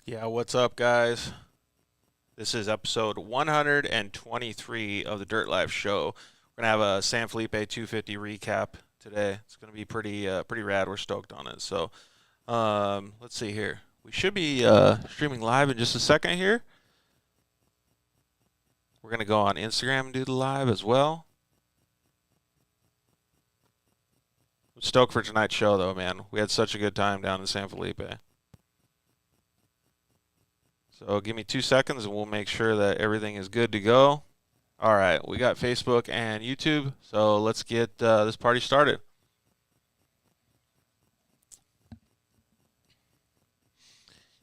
Yeah, what's up, guys? This is episode 123 of the Dirt Life Show. We're gonna have a San Felipe 250 recap today. It's gonna be pretty rad. We're stoked on it. So, let's see here. We should be streaming live in just a second here. We're gonna go on Instagram and do the live as well. I'm stoked for tonight's show, though, man. We had such a good time down in San Felipe. So give me 2 seconds and we'll make sure that everything is good to go. All right, we got Facebook and YouTube, so let's get this party started.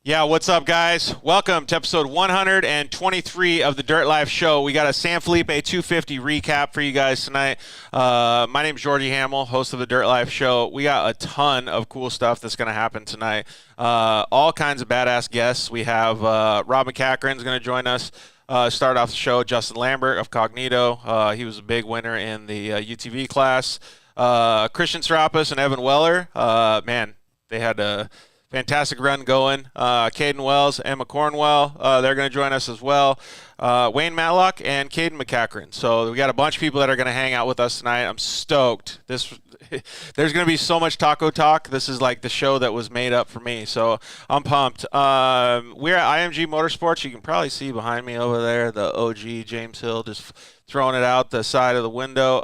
Yeah, what's up, guys? Welcome to episode 123 of the Dirt Life Show. We got a San Felipe 250 recap for you guys tonight. My name's Georgie Hamill, host of the Dirt Life Show. We got a ton of cool stuff that's going to happen tonight. All kinds of badass guests. We have Rob McCackren's going to join us. Start off the show, Justin Lambert of Cognito. He was a big winner in the UTV class. Christian Serapis and Evan Weller. Man, they had a fantastic run going. Caden Wells, Emma Cornwell, they're going to join us as well. Wayne Matlock and Caden McCackren. So we got a bunch of people that are going to hang out with us tonight. I'm stoked. There's going to be so much taco talk. This is like the show that was made up for me. So I'm pumped. We're at IMG Motorsports. You can probably see behind me over there the OG James Hill just throwing it out the side of the window.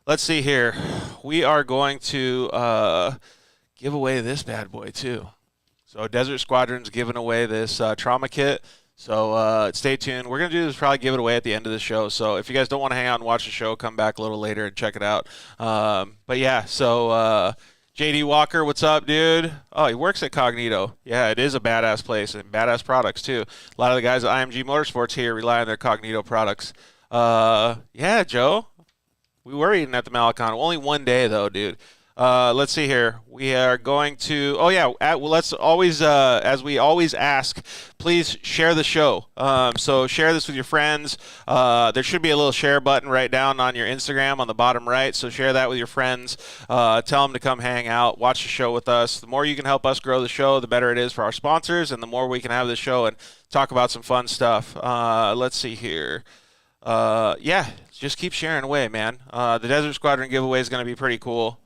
Let's see here. We are going to give away this bad boy too. So Desert Squadron's giving away this trauma kit. So stay tuned. We're going to do this, probably give it away at the end of the show. So if you guys don't want to hang out and watch the show, come back a little later and check it out. But yeah, so JD Walker, what's up, dude? Oh, he works at Cognito. Yeah, it is a badass place and badass products too. A lot of the guys at IMG Motorsports here rely on their Cognito products. Yeah, Joe, we were eating at the Malecon. Only one day though, dude. Let's see here. We are going to, let's always, as we always ask, please share the show. So share this with your friends. There should be a little share button right down on your Instagram on the bottom right. So share that with your friends. Tell them to come hang out, watch the show with us. The more you can help us grow the show, the better it is for our sponsors, and the more we can have the show and talk about some fun stuff. Let's see here. Just keep sharing away, man. The Desert Squadron giveaway is going to be pretty cool.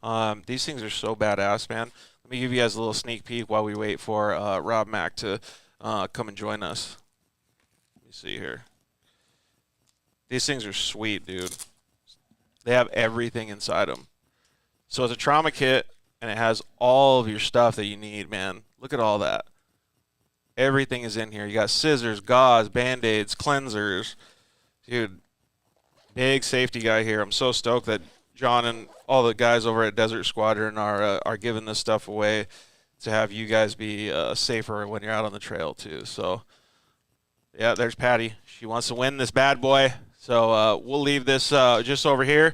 These things are so badass, man. Let me give you guys a little sneak peek while we wait for Rob Mack to come and join us. Let me see here. These things are sweet, dude. They have everything inside them. So it's a trauma kit, and it has all of your stuff that you need, man. Look at all that. Everything is in here. You got scissors, gauze, Band-Aids, cleansers. Dude, big safety guy here. I'm so stoked that John and all the guys over at Desert Squadron are giving this stuff away to have you guys be safer when you're out on the trail too. So, yeah, there's Patty. She wants to win this bad boy. So we'll leave this just over here.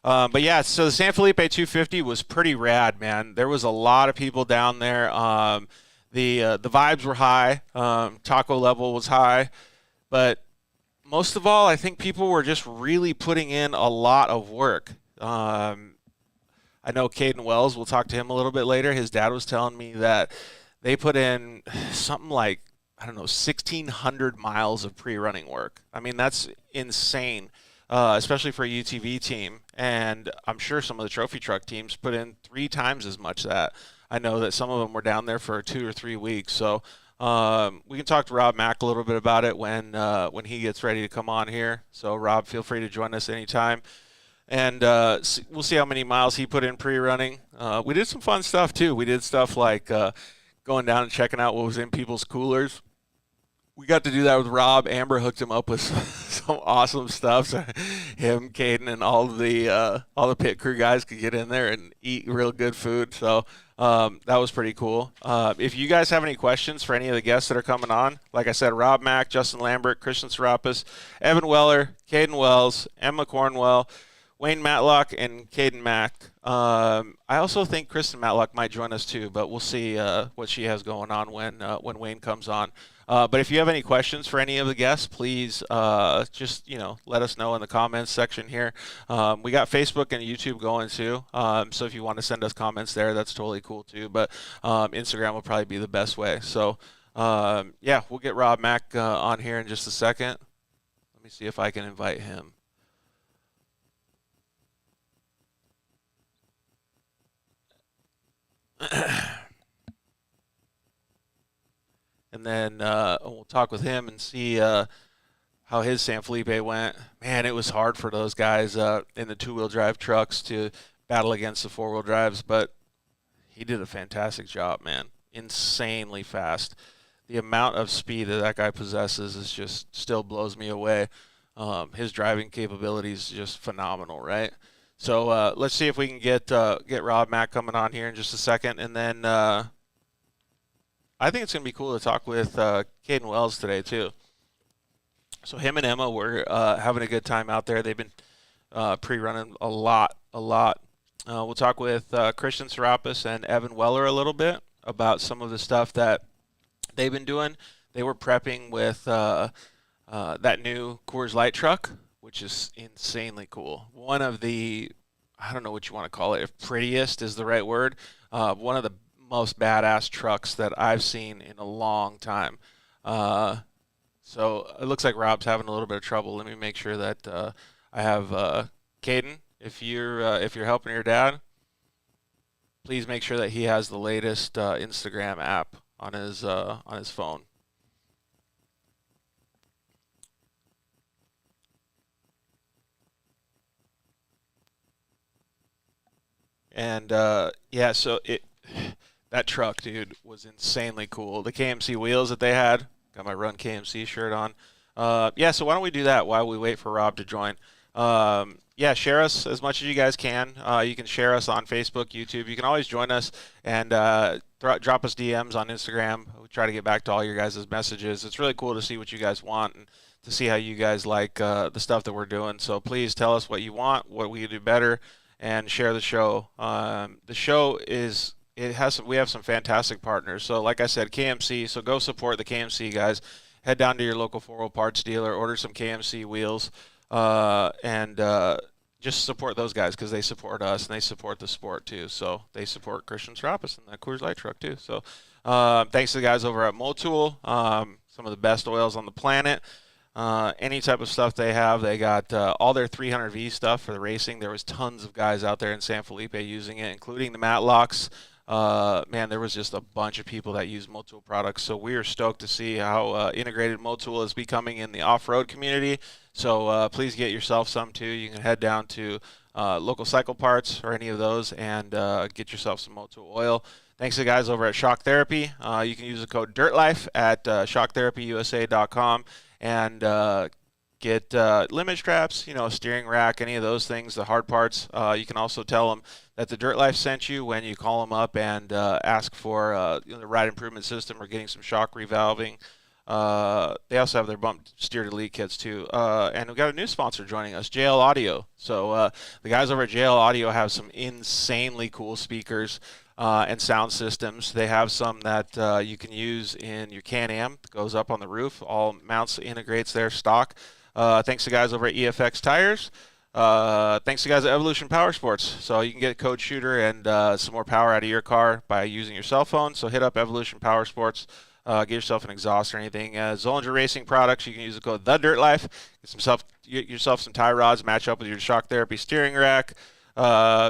But yeah, so the San Felipe 250 was pretty rad, man. There was a lot of people down there. The vibes were high. Taco level was high, but most of all, I think people were just really putting in a lot of work. I know Caden Wells, we'll talk to him a little bit later. His dad was telling me that they put in something like, 1,600 miles of pre-running work. I mean, that's insane, especially for a UTV team. And I'm sure some of the trophy truck teams put in 3 times as much that. I know that some of them were down there for 2 or 3 weeks. So we can talk to Rob Mack a little bit about it when he gets ready to come on here. So Rob, feel free to join us anytime. And we'll see how many miles he put in pre-running. We did some fun stuff too. We did stuff like going down and checking out what was in people's coolers. We got to do that with Rob. Amber hooked him up with some awesome stuff. So him, Caden, and all the pit crew guys could get in there and eat real good food. So that was pretty cool. If you guys have any questions for any of the guests that are coming on, like I said, Rob Mack, Justin Lambert, Christian Serapis, Evan Weller, Caden Wells, Emma Cornwell, Wayne Matlock, and Caden Mack. I also think Kristen Matlock might join us too, but we'll see what she has going on when Wayne comes on. But if you have any questions for any of the guests, please just let us know in the comments section here. We got Facebook and YouTube going too, so if you want to send us comments there, that's totally cool too. But Instagram will probably be the best way. So Yeah, we'll get Rob Mack on here in just a second. Let me see if I can invite him. And then we'll talk with him and see how his San Felipe went. Man, it was hard for those guys in the two-wheel drive trucks to battle against the four-wheel drives, but he did a fantastic job, man. Insanely fast. The amount of speed that guy possesses is just still blows me away. His driving capabilities is just phenomenal, right? So let's see if we can get Rob Mack coming on here in just a second, and then I think it's going to be cool to talk with Caden Wells today too. So him and Emma were having a good time out there. They've been pre-running a lot. We'll talk with Christian Serapis and Evan Weller a little bit about some of the stuff that they've been doing. They were prepping with that new Coors Light truck, which is insanely cool. One of the, I don't know what you want to call it, if prettiest is the right word, one of the most badass trucks that I've seen in a long time. So it looks like Rob's having a little bit of trouble. Let me make sure that I have Caden. If you're helping your dad, please make sure that he has the latest Instagram app on his phone. And yeah, so that truck, dude, was insanely cool. The KMC wheels that they had. Got my Run KMC shirt on. Yeah, so why don't we do that while we wait for Rob to join? Yeah, share us as much as you guys can. You can share us on Facebook, YouTube. You can always join us and drop us DMs on Instagram. We try to get back to all your guys' messages. It's really cool to see what you guys want and to see how you guys like the stuff that we're doing. So please tell us what you want, what we can do better, and share the show. The show is... we have some fantastic partners. So like I said, KMC, so go support the KMC guys. Head down to your local 4 parts dealer, order some KMC wheels, and just support those guys because they support us and they support the sport too. So they support Christian Serapis and that Coors Light truck too. So thanks to the guys over at Motul, some of the best oils on the planet. Any type of stuff they have, they got all their 300V stuff for the racing. There was tons of guys out there in San Felipe using it, including the Matlocks. Man, there was just a bunch of people that use Motul products, so we are stoked to see how integrated Motul is becoming in the off-road community. So please get yourself some too. You can head down to local cycle parts or any of those and get yourself some Motul oil. Thanks to the guys over at Shock Therapy. You can use the code DIRTLIFE at shocktherapyusa.com and get limit straps, steering rack, any of those things, the hard parts. You can also tell them that the Dirt Life sent you when you call them up and ask for the ride improvement system or getting some shock revalving. They also have their bump steer delete kits too. And we've got a new sponsor joining us, JL Audio. So the guys over at JL Audio have some insanely cool speakers and sound systems. They have some that you can use in your Can-Am. It goes up on the roof. All mounts integrates their stock. Thanks to guys over at EFX Tires. Thanks to guys at Evolution Power Sports. So you can get Code Shooter and some more power out of your car by using your cell phone. So hit up Evolution Power Sports. Get yourself an exhaust or anything. Zollinger Racing products, you can use the code TheDirtLife. Get yourself some tie rods, match up with your Shock Therapy steering rack.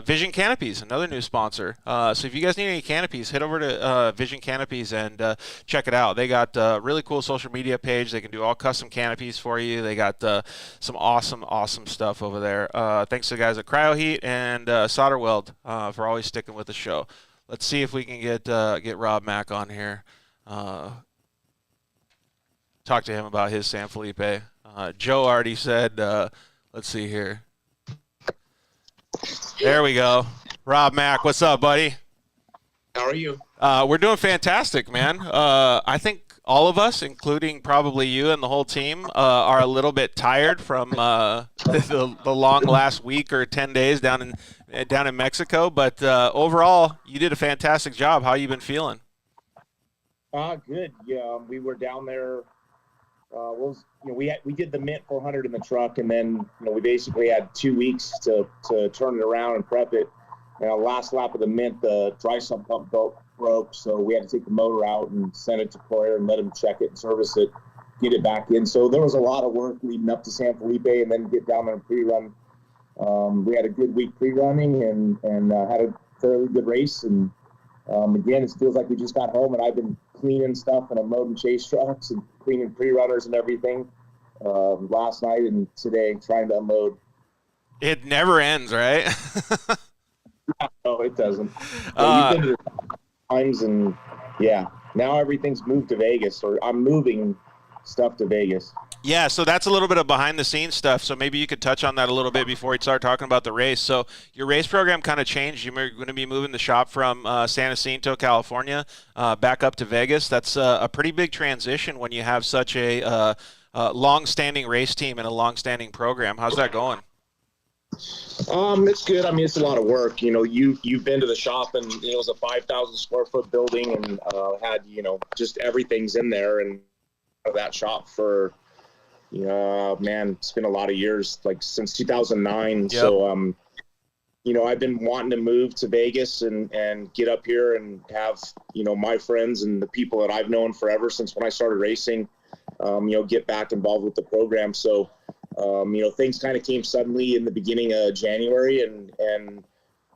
Vision Canopies, another new sponsor. So if you guys need any canopies, head over to Vision Canopies and check it out. They got a really cool social media page. They can do all custom canopies for you. They got some awesome stuff over there. Thanks to the guys at CryoHeat and Solder Weld for always sticking with the show. Let's see if we can get Rob Mack on here. Talk to him about his San Felipe. Joe already said, let's see here. There we go. Rob Mack, what's up, buddy? How are you? We're doing fantastic, man. I think all of us, including probably you and the whole team, are a little bit tired from the long last week or 10 days down in Mexico. But overall, you did a fantastic job. How you been feeling? Good. Yeah, we were down there. We did the Mint 400 in the truck, and then we basically had 2 weeks to turn it around and prep it. last lap of the Mint, the dry sump pump broke, so we had to take the motor out and send it to Claire and let him check it and service it, get it back in. So there was a lot of work leading up to San Felipe and then get down there and pre-run. We had a good week pre-running and had a fairly good race. And again, it feels like we just got home, and I've been cleaning stuff and unloading chase trucks and cleaning pre-runners and everything last night and today, trying to unload. It never ends, right? No, it doesn't. So you've been to times, and yeah, now everything's moved to Vegas, or I'm moving stuff to Vegas. Yeah, so that's a little bit of behind-the-scenes stuff. So maybe you could touch on that a little bit before we start talking about the race. So your race program kind of changed. You're going to be moving the shop from San Jacinto, California, back up to Vegas. That's a pretty big transition when you have such a long-standing race team and a long-standing program. How's that going? It's good. I mean, it's a lot of work. You know, you've been to the shop, and it was a 5,000 square foot building, and had just everything's in there, and that shop for man, it's been a lot of years, like since 2009. Yep. So I've been wanting to move to Vegas and get up here and have my friends and the people that I've known forever since when I started racing, get back involved with the program. So things kind of came suddenly in the beginning of January, and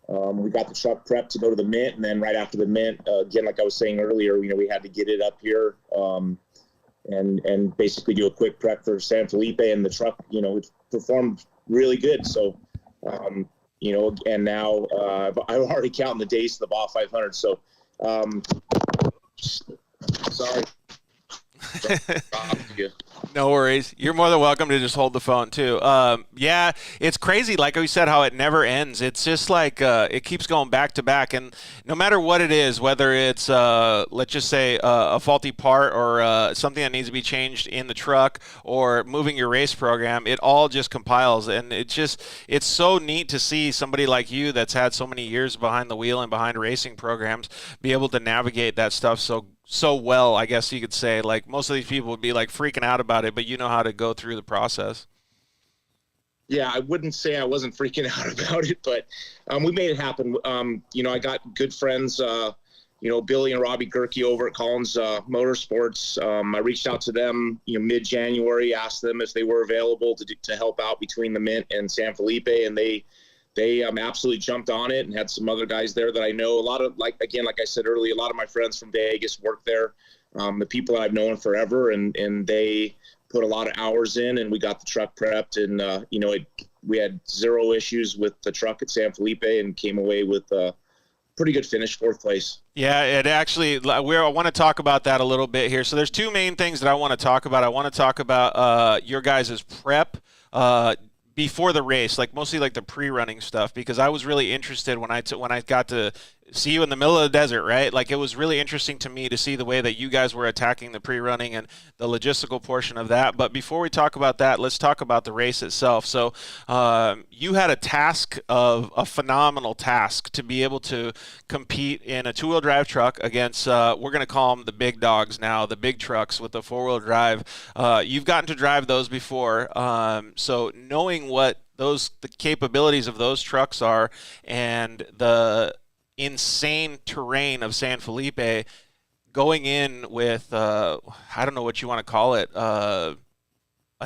we got the truck prepped to go to the Mint, and then right after the Mint, again, like I was saying earlier, we had to get it up here and basically do a quick prep for San Felipe, and the truck, it performed really good. So, and now I'm already counting the days to the Baja 500. So, sorry. No worries. You're more than welcome to just hold the phone too. Yeah, it's crazy. Like we said, how it never ends. It's just like it keeps going back to back, and no matter what it is, whether it's let's just say a faulty part or something that needs to be changed in the truck or moving your race program, it all just compiles, and it's so neat to see somebody like you that's had so many years behind the wheel and behind racing programs be able to navigate that stuff so well, I guess you could say. Like, most of these people would be like freaking out about it, but you know how to go through the process. Yeah, I wouldn't say I wasn't freaking out about it, but we made it happen. I got good friends, Billy and Robbie Gerke over at Collins Motorsports. I reached out to them, mid-January, asked them if they were available to help out between the Mint and San Felipe, and they absolutely jumped on it, and had some other guys there that I know. A lot of, like I said earlier, a lot of my friends from Vegas work there, the people that I've known forever, and they put a lot of hours in, and we got the truck prepped, and we had zero issues with the truck at San Felipe and came away with a pretty good finish, 4th place. Yeah, it actually, I want to talk about that a little bit here. So there's two main things that I want to talk about. I want to talk about your guys' prep before the race, like mostly like the pre-running stuff, because I was really interested when I got to see you in the middle of the desert, right? Like, it was really interesting to me to see the way that you guys were attacking the pre-running and the logistical portion of that. But before we talk about that, let's talk about the race itself. So you had a phenomenal task to be able to compete in a two-wheel drive truck against, we're going to call them the big dogs now, the big trucks with the four-wheel drive. You've gotten to drive those before. So knowing what the capabilities of those trucks are and the insane terrain of San Felipe, going in with I don't know what you want to call it, a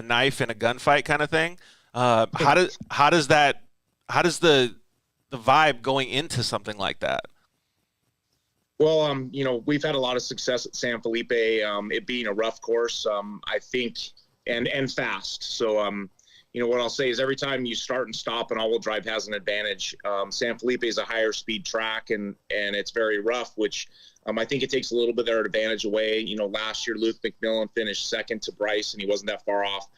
knife and a gunfight kind of thing. How does the vibe going into something like that? Well, we've had a lot of success at San Felipe, it being a rough course, I think, and fast. So what I'll say is every time you start and stop, an all-wheel drive has an advantage. San Felipe is a higher speed track, and it's very rough, which I think it takes a little bit of their advantage away. Last year, Luke McMillan finished second to Bryce, and he wasn't that far off.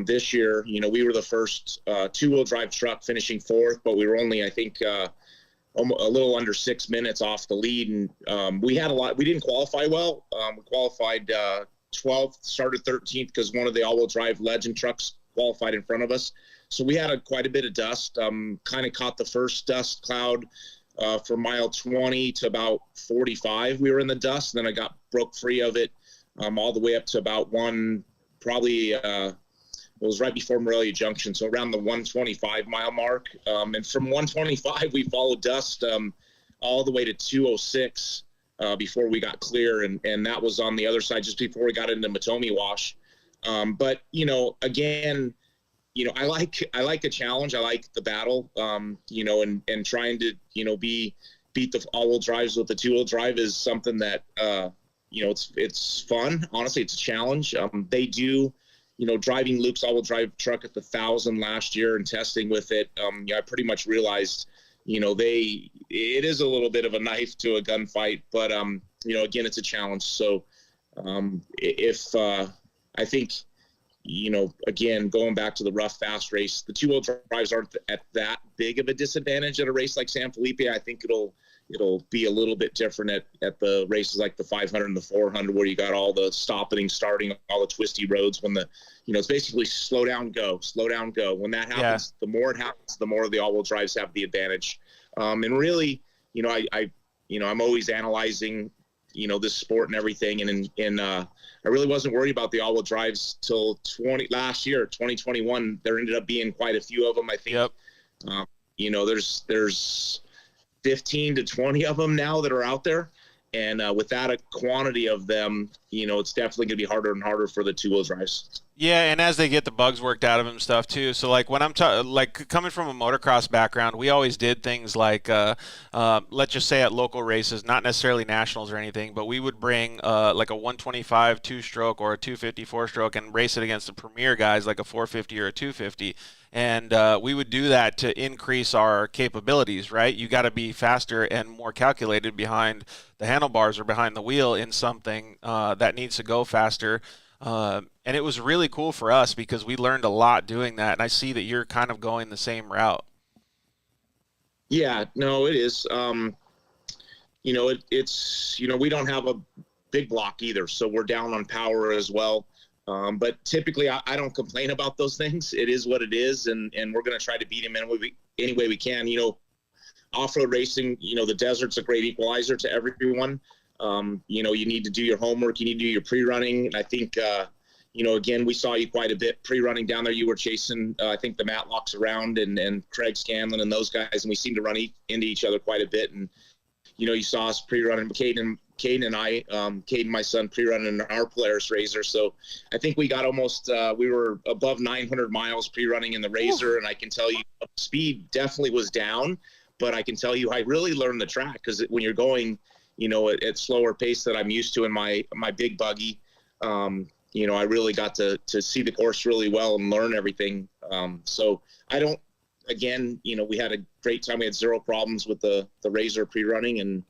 This year, we were the first two-wheel drive truck finishing 4th, but we were only, I think, a little under 6 minutes off the lead. And we didn't qualify well. We qualified 12th, started 13th because one of the all-wheel drive Legend trucks qualified in front of us. So we had quite a bit of dust, kind of caught the first dust cloud from mile 20 to about 45. We were in the dust, and then I broke free of it all the way up to about probably it was right before Morelia Junction, so around the 125 mile mark. And from 125, we followed dust all the way to 206 before we got clear, and that was on the other side just before we got into Matomi Wash. But again, I like a challenge. I like the battle. And trying to beat the all-wheel drives with the two-wheel drive is something that it's fun. Honestly, it's a challenge. They do. Driving Luke's all-wheel drive truck at the 1,000 last year and testing with it, I pretty much realized, it is a little bit of a knife to a gunfight, but, again, it's a challenge. So I think, again, going back to the rough, fast race, the two-wheel drives aren't at that big of a disadvantage at a race like San Felipe. I think it'll be a little bit different at the races like the 500 and the 400, where you got all the stopping, starting, all the twisty roads when it's basically slow down, go. When that happens, The more it happens, the more the all-wheel drives have the advantage. And really, I'm always analyzing, this sport and everything. And I really wasn't worried about the all-wheel drives till last year, 2021. There ended up being quite a few of them, I think. Yep. There's 15 to 20 of them now that are out there. And with that quantity of them, it's definitely going to be harder and harder for the two-wheel drives. Yeah, and as they get the bugs worked out of them and stuff too. So like when I'm coming from a motocross background, we always did things like let's just say at local races, not necessarily nationals or anything, but we would bring like a 125 two-stroke or a 250 four-stroke and race it against the premier guys like a 450 or a 250. And we would do that to increase our capabilities, right? You got to be faster and more calculated behind the handlebars or behind the wheel in something that needs to go faster. And it was really cool for us because we learned a lot doing that. And I see that you're kind of going the same route. Yeah, no, it is. It's we don't have a big block either, so we're down on power as well. But typically I don't complain about those things. It is what it is. And we're going to try to beat him any way we can. Off-road racing, the desert's a great equalizer to everyone. You need to do your homework. You need to do your pre-running. And I think, again, we saw you quite a bit pre-running down there. You were chasing, I think, the Matlocks around and Craig Scanlon and those guys. And we seemed to run into each other quite a bit. And, you saw us pre-running. Caden and I, Caden, my son, pre-running our Polaris Razor. So I think we got almost, we were above 900 miles pre-running in the Razor. And I can tell you speed definitely was down, but I can tell you I really learned the track because when you're going, at slower pace that I'm used to in my big buggy, I really got to see the course really well and learn everything. So I don't, again, we had a great time. We had zero problems with the Razor pre-running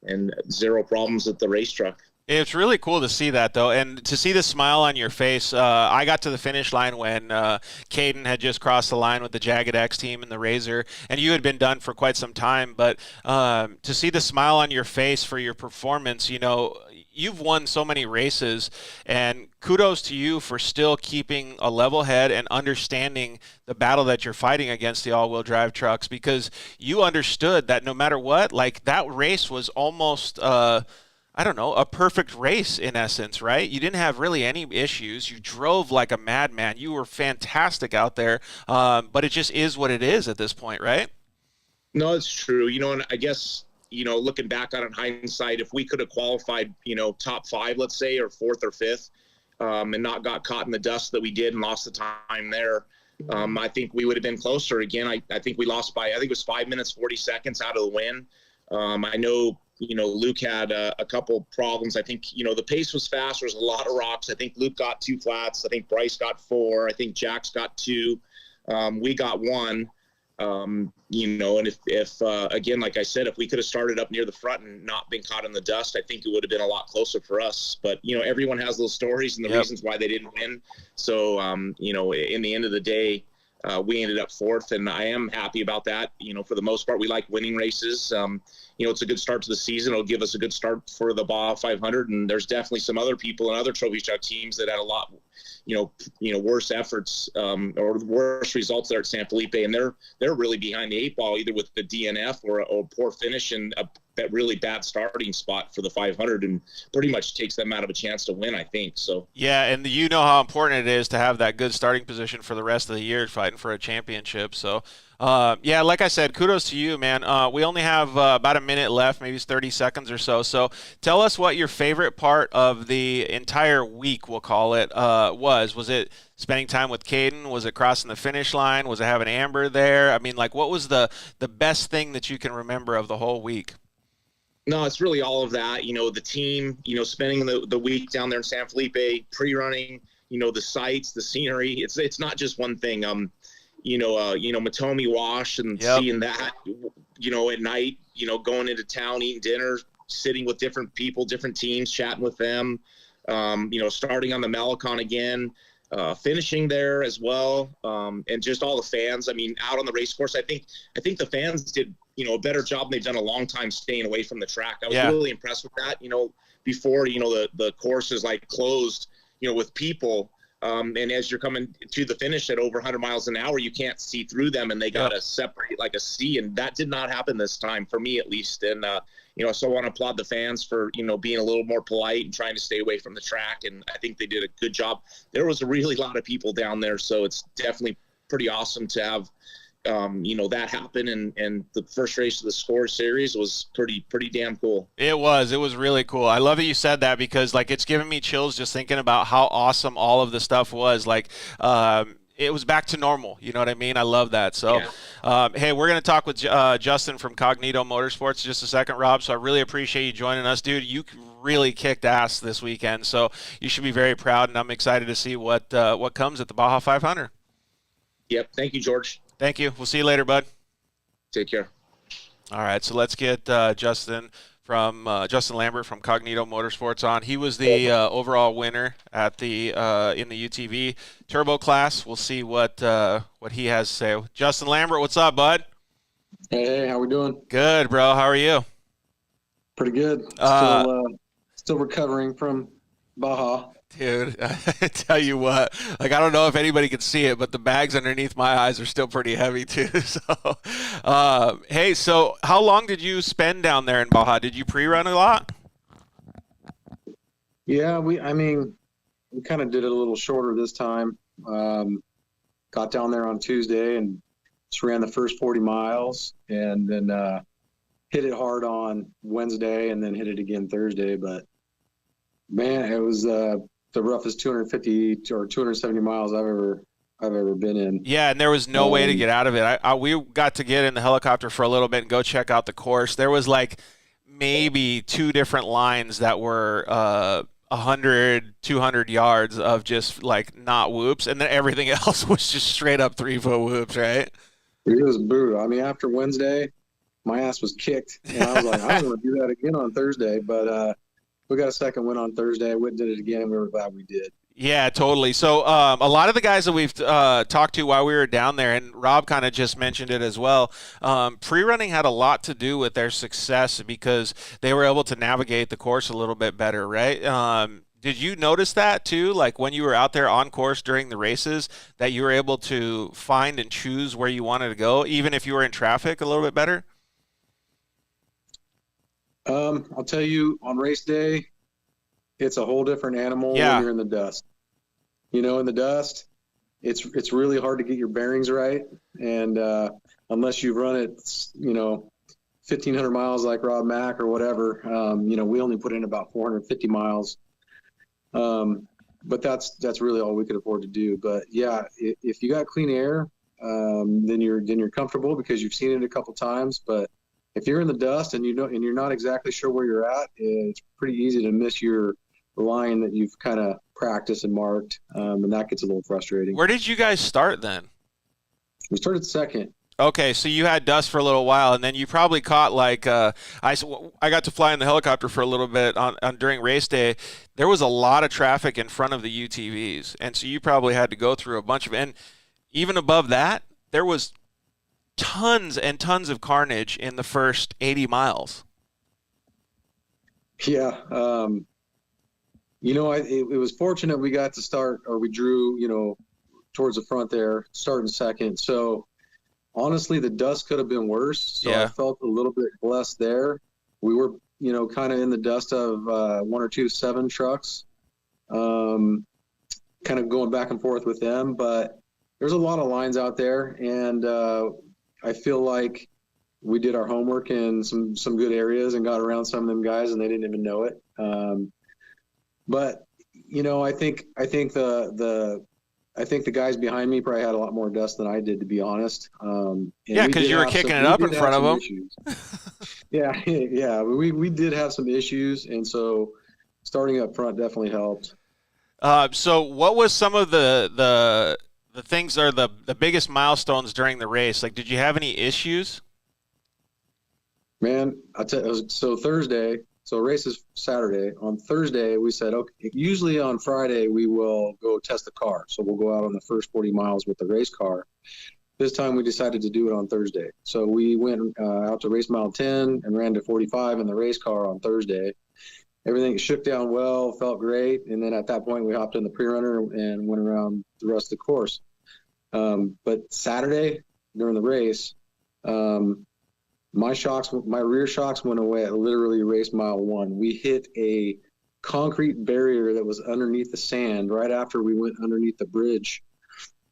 and zero problems with the race truck. It's really cool to see that, though, and to see the smile on your face. I got to the finish line when Caden had just crossed the line with the Jagged X team and the Razor, and you had been done for quite some time. But to see the smile on your face for your performance, you've won so many races, and kudos to you for still keeping a level head and understanding the battle that you're fighting against the all-wheel drive trucks, because you understood that no matter what, like that race was almost a perfect race in essence, right? You didn't have really any issues. You drove like a madman. You were fantastic out there, but it just is what it is at this point, right? No, it's true. And I guess, looking back on it in hindsight, if we could have qualified, top 5, let's say, or 4th or 5th, and not got caught in the dust that we did and lost the time there, I think we would have been closer. Again, I think we lost by, I think it was 5 minutes, 40 seconds out of the win. I know, Luke had a couple problems. I think, the pace was fast. There's a lot of rocks. I think Luke got 2 flats. I think Bryce got 4. I think Jack's got 2. We got 1. And if again, like I said, if we could have started up near the front and not been caught in the dust, I think it would have been a lot closer for us. But, everyone has those stories and the reasons why they didn't win. So, in the end of the day, we ended up 4th, and I am happy about that. For the most part, we like winning races. It's a good start to the season. It'll give us a good start for the Baja 500. And there's definitely some other people and other trophy truck teams that had a lot, worse efforts or worse results there at San Felipe, and they're really behind the 8 ball, either with the DNF or a poor finish and a really bad starting spot for the 500 and pretty much takes them out of a chance to win, I think. So Yeah, and you know how important it is to have that good starting position for the rest of the year fighting for a championship. So, yeah, like I said, kudos to you, man. We only have about a minute left, maybe it's 30 seconds or so. So tell us what your favorite part of the entire week, we'll call it, was. Was it spending time with Caden? Was it crossing the finish line? Was it having Amber there? I mean, like, what was the best thing that you can remember of the whole week? no, it's really all of that. The team, spending the week down there in San Felipe, pre-running, the sights, the scenery. It's not just one thing. Matomi Wash and seeing that, at night, going into town, eating dinner, sitting with different people, different teams, chatting with them, starting on the Malecon again, finishing there as well. And just all the fans, I mean, out on the race course, I think the fans did, a better job than they've done a long time staying away from the track. I was really impressed with that, before, the course is like closed, with people. And as you're coming to the finish at over 100 miles an hour, you can't see through them, and they got to separate like a sea. And that did not happen this time for me, at least. And, so I want to applaud the fans for, being a little more polite and trying to stay away from the track. And I think they did a good job. There was a really lot of people down there, so it's definitely pretty awesome to have, that happen. And the first race of the Score Series was pretty damn cool. It was really cool. I love that you said that because like it's giving me chills just thinking about how awesome all of the stuff was. Like, it was back to normal. You know what I mean? I love that. So, hey, we're going to talk with Justin from Cognito Motorsports in just a second, Rob. So I really appreciate you joining us, dude. You really kicked ass this weekend. So you should be very proud, and I'm excited to see what comes at the Baja 500. Yep. Thank you, George. Thank you. We'll see you later, bud. Take care. All right, so let's get Justin Lambert from Cognito Motorsports on. He was the overall winner at the in the UTV Turbo class. We'll see what he has to say. Justin Lambert, what's up, bud? Hey, how we doing? Good, bro. How are you? Pretty good. Still recovering from Baja. Dude, I tell you what, like, I don't know if anybody can see it, but the bags underneath my eyes are still pretty heavy too. So, hey, so how long did you spend down there in Baja? Did you pre-run a lot? Yeah, we kind of did it a little shorter this time. Got down there on Tuesday and just ran the first 40 miles and then hit it hard on Wednesday and then hit it again Thursday. But man, it was the roughest 250 or 270 miles I've ever been in. Yeah, and there was no way to get out of it. We got to get in the helicopter for a little bit and go check out the course. There was like maybe two different lines that were 100, 200 yards of just like not whoops, and then everything else was just straight up 3-foot whoops, right? It was brutal. I mean, after Wednesday, my ass was kicked, and I was like, I don't want to do that again on Thursday, but we got a second win on Thursday. We did it again, and we were glad we did. Yeah, totally. So a lot of the guys that we've talked to while we were down there, and Rob kind of just mentioned it as well, pre-running had a lot to do with their success because they were able to navigate the course a little bit better, right? Did you notice that too? Like when you were out there on course during the races, that you were able to find and choose where you wanted to go, even if you were in traffic a little bit better? I'll tell you, on race day, it's a whole different animal when you're in the dust. In the dust, it's really hard to get your bearings right. And unless you've run it, 1,500 miles like Rob Mack or whatever, we only put in about 450 miles. But that's really all we could afford to do. But yeah, if you got clean air, then you're comfortable because you've seen it a couple times. But if you're in the dust and you're not exactly sure where you're at, it's pretty easy to miss your line that you've kind of practiced and marked, and that gets a little frustrating. Where did you guys start then? We started second. Okay, so you had dust for a little while, and then you probably caught like I got to fly in the helicopter for a little bit on during race day. There was a lot of traffic in front of the UTVs, and so you probably had to go through a bunch of. And even above that, there was tons and tons of carnage in the first 80 miles. Yeah, it was fortunate we got to start, or we drew, towards the front there, starting second. So honestly, the dust could have been worse. So I felt a little bit blessed there. we were, kind of in the dust of one or two 7 trucks, kind of going back and forth with them. But there's a lot of lines out there, and I feel like we did our homework in some good areas and got around some of them guys, and they didn't even know it. But I think the guys behind me probably had a lot more dust than I did, to be honest. Yeah, because you were kicking it up in front of them. Yeah. We did have some issues, and so starting up front definitely helped. So what was some of the things that are the biggest milestones during the race? Like, did you have any issues? Man, so Thursday. So race is Saturday. On Thursday, we said, okay, usually on Friday, we will go test the car. So we'll go out on the first 40 miles with the race car. This time we decided to do it on Thursday. So we went out to race mile 10 and ran to 45 in the race car on Thursday. Everything shook down well, felt great. And then at that point, we hopped in the pre-runner and went around the rest of the course. But Saturday during the race, my rear shocks went away at literally race mile 1. We hit a concrete barrier that was underneath the sand right after we went underneath the bridge.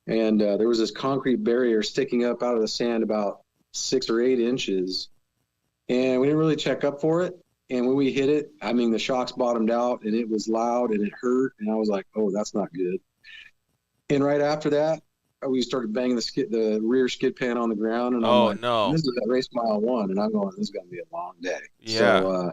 And there was this concrete barrier sticking up out of the sand about 6 or 8 inches. And we didn't really check up for it. And when we hit it, I mean, the shocks bottomed out, and it was loud and it hurt. And I was like, oh, that's not good. And right after that, we started banging the rear skid pan on the ground, and I'm like, no, this is at race mile 1, and I'm going, this is going to be a long day. Yeah. So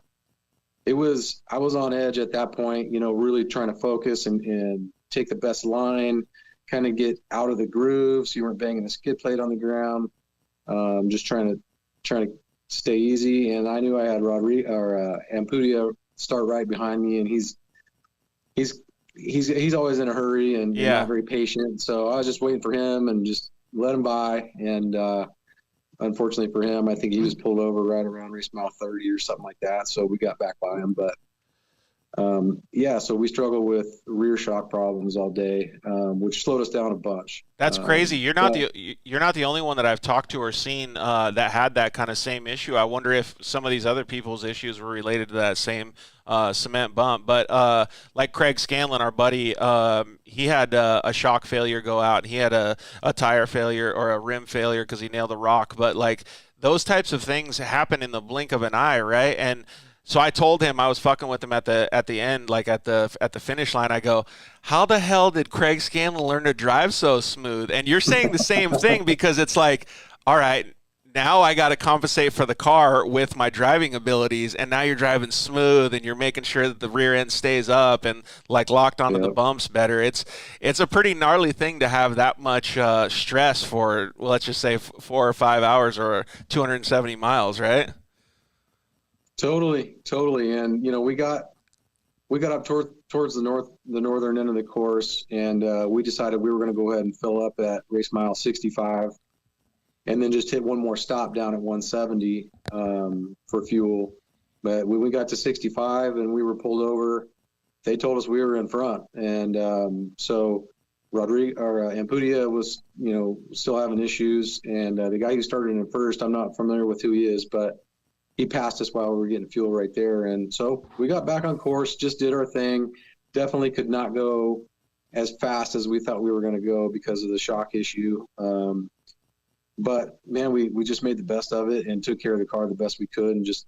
I was on edge at that point, really trying to focus and take the best line, kind of get out of the groove so you weren't banging the skid plate on the ground. Just trying to stay easy, and I knew I had Ampudia start right behind me, and he's always in a hurry and not very patient. So I was just waiting for him and just let him by. And unfortunately for him, I think he was pulled over right around race mile 30 or something like that. So we got back by him. But so we struggle with rear shock problems all day, which slowed us down a bunch. That's crazy. You're not the only one that I've talked to or seen that had that kind of same issue. I wonder if some of these other people's issues were related to that same cement bump. But like Craig Scanlon, our buddy, he had a shock failure go out, and he had a tire failure or a rim failure because he nailed a rock. But like those types of things happen in the blink of an eye, right? And so I told him, I was fucking with him at the end, like at the finish line. I go, how the hell did Craig Scanlon learn to drive so smooth? And you're saying the same thing, because it's like, all right, now I got to compensate for the car with my driving abilities, and now you're driving smooth and you're making sure that the rear end stays up and like locked onto the bumps better. It's a pretty gnarly thing to have that much stress for, well, let's just say 4 or 5 hours or 270 miles, right? Totally. And, we got up towards the northern end of the course, and we decided we were going to go ahead and fill up at race mile 65 and then just hit one more stop down at 170 for fuel. But when we got to 65 and we were pulled over, they told us we were in front. And so Ampudia was, still having issues. And the guy who started in first, I'm not familiar with who he is, but he passed us while we were getting fuel right there. And so we got back on course, just did our thing. Definitely could not go as fast as we thought we were going to go because of the shock issue. But man, we just made the best of it and took care of the car the best we could and just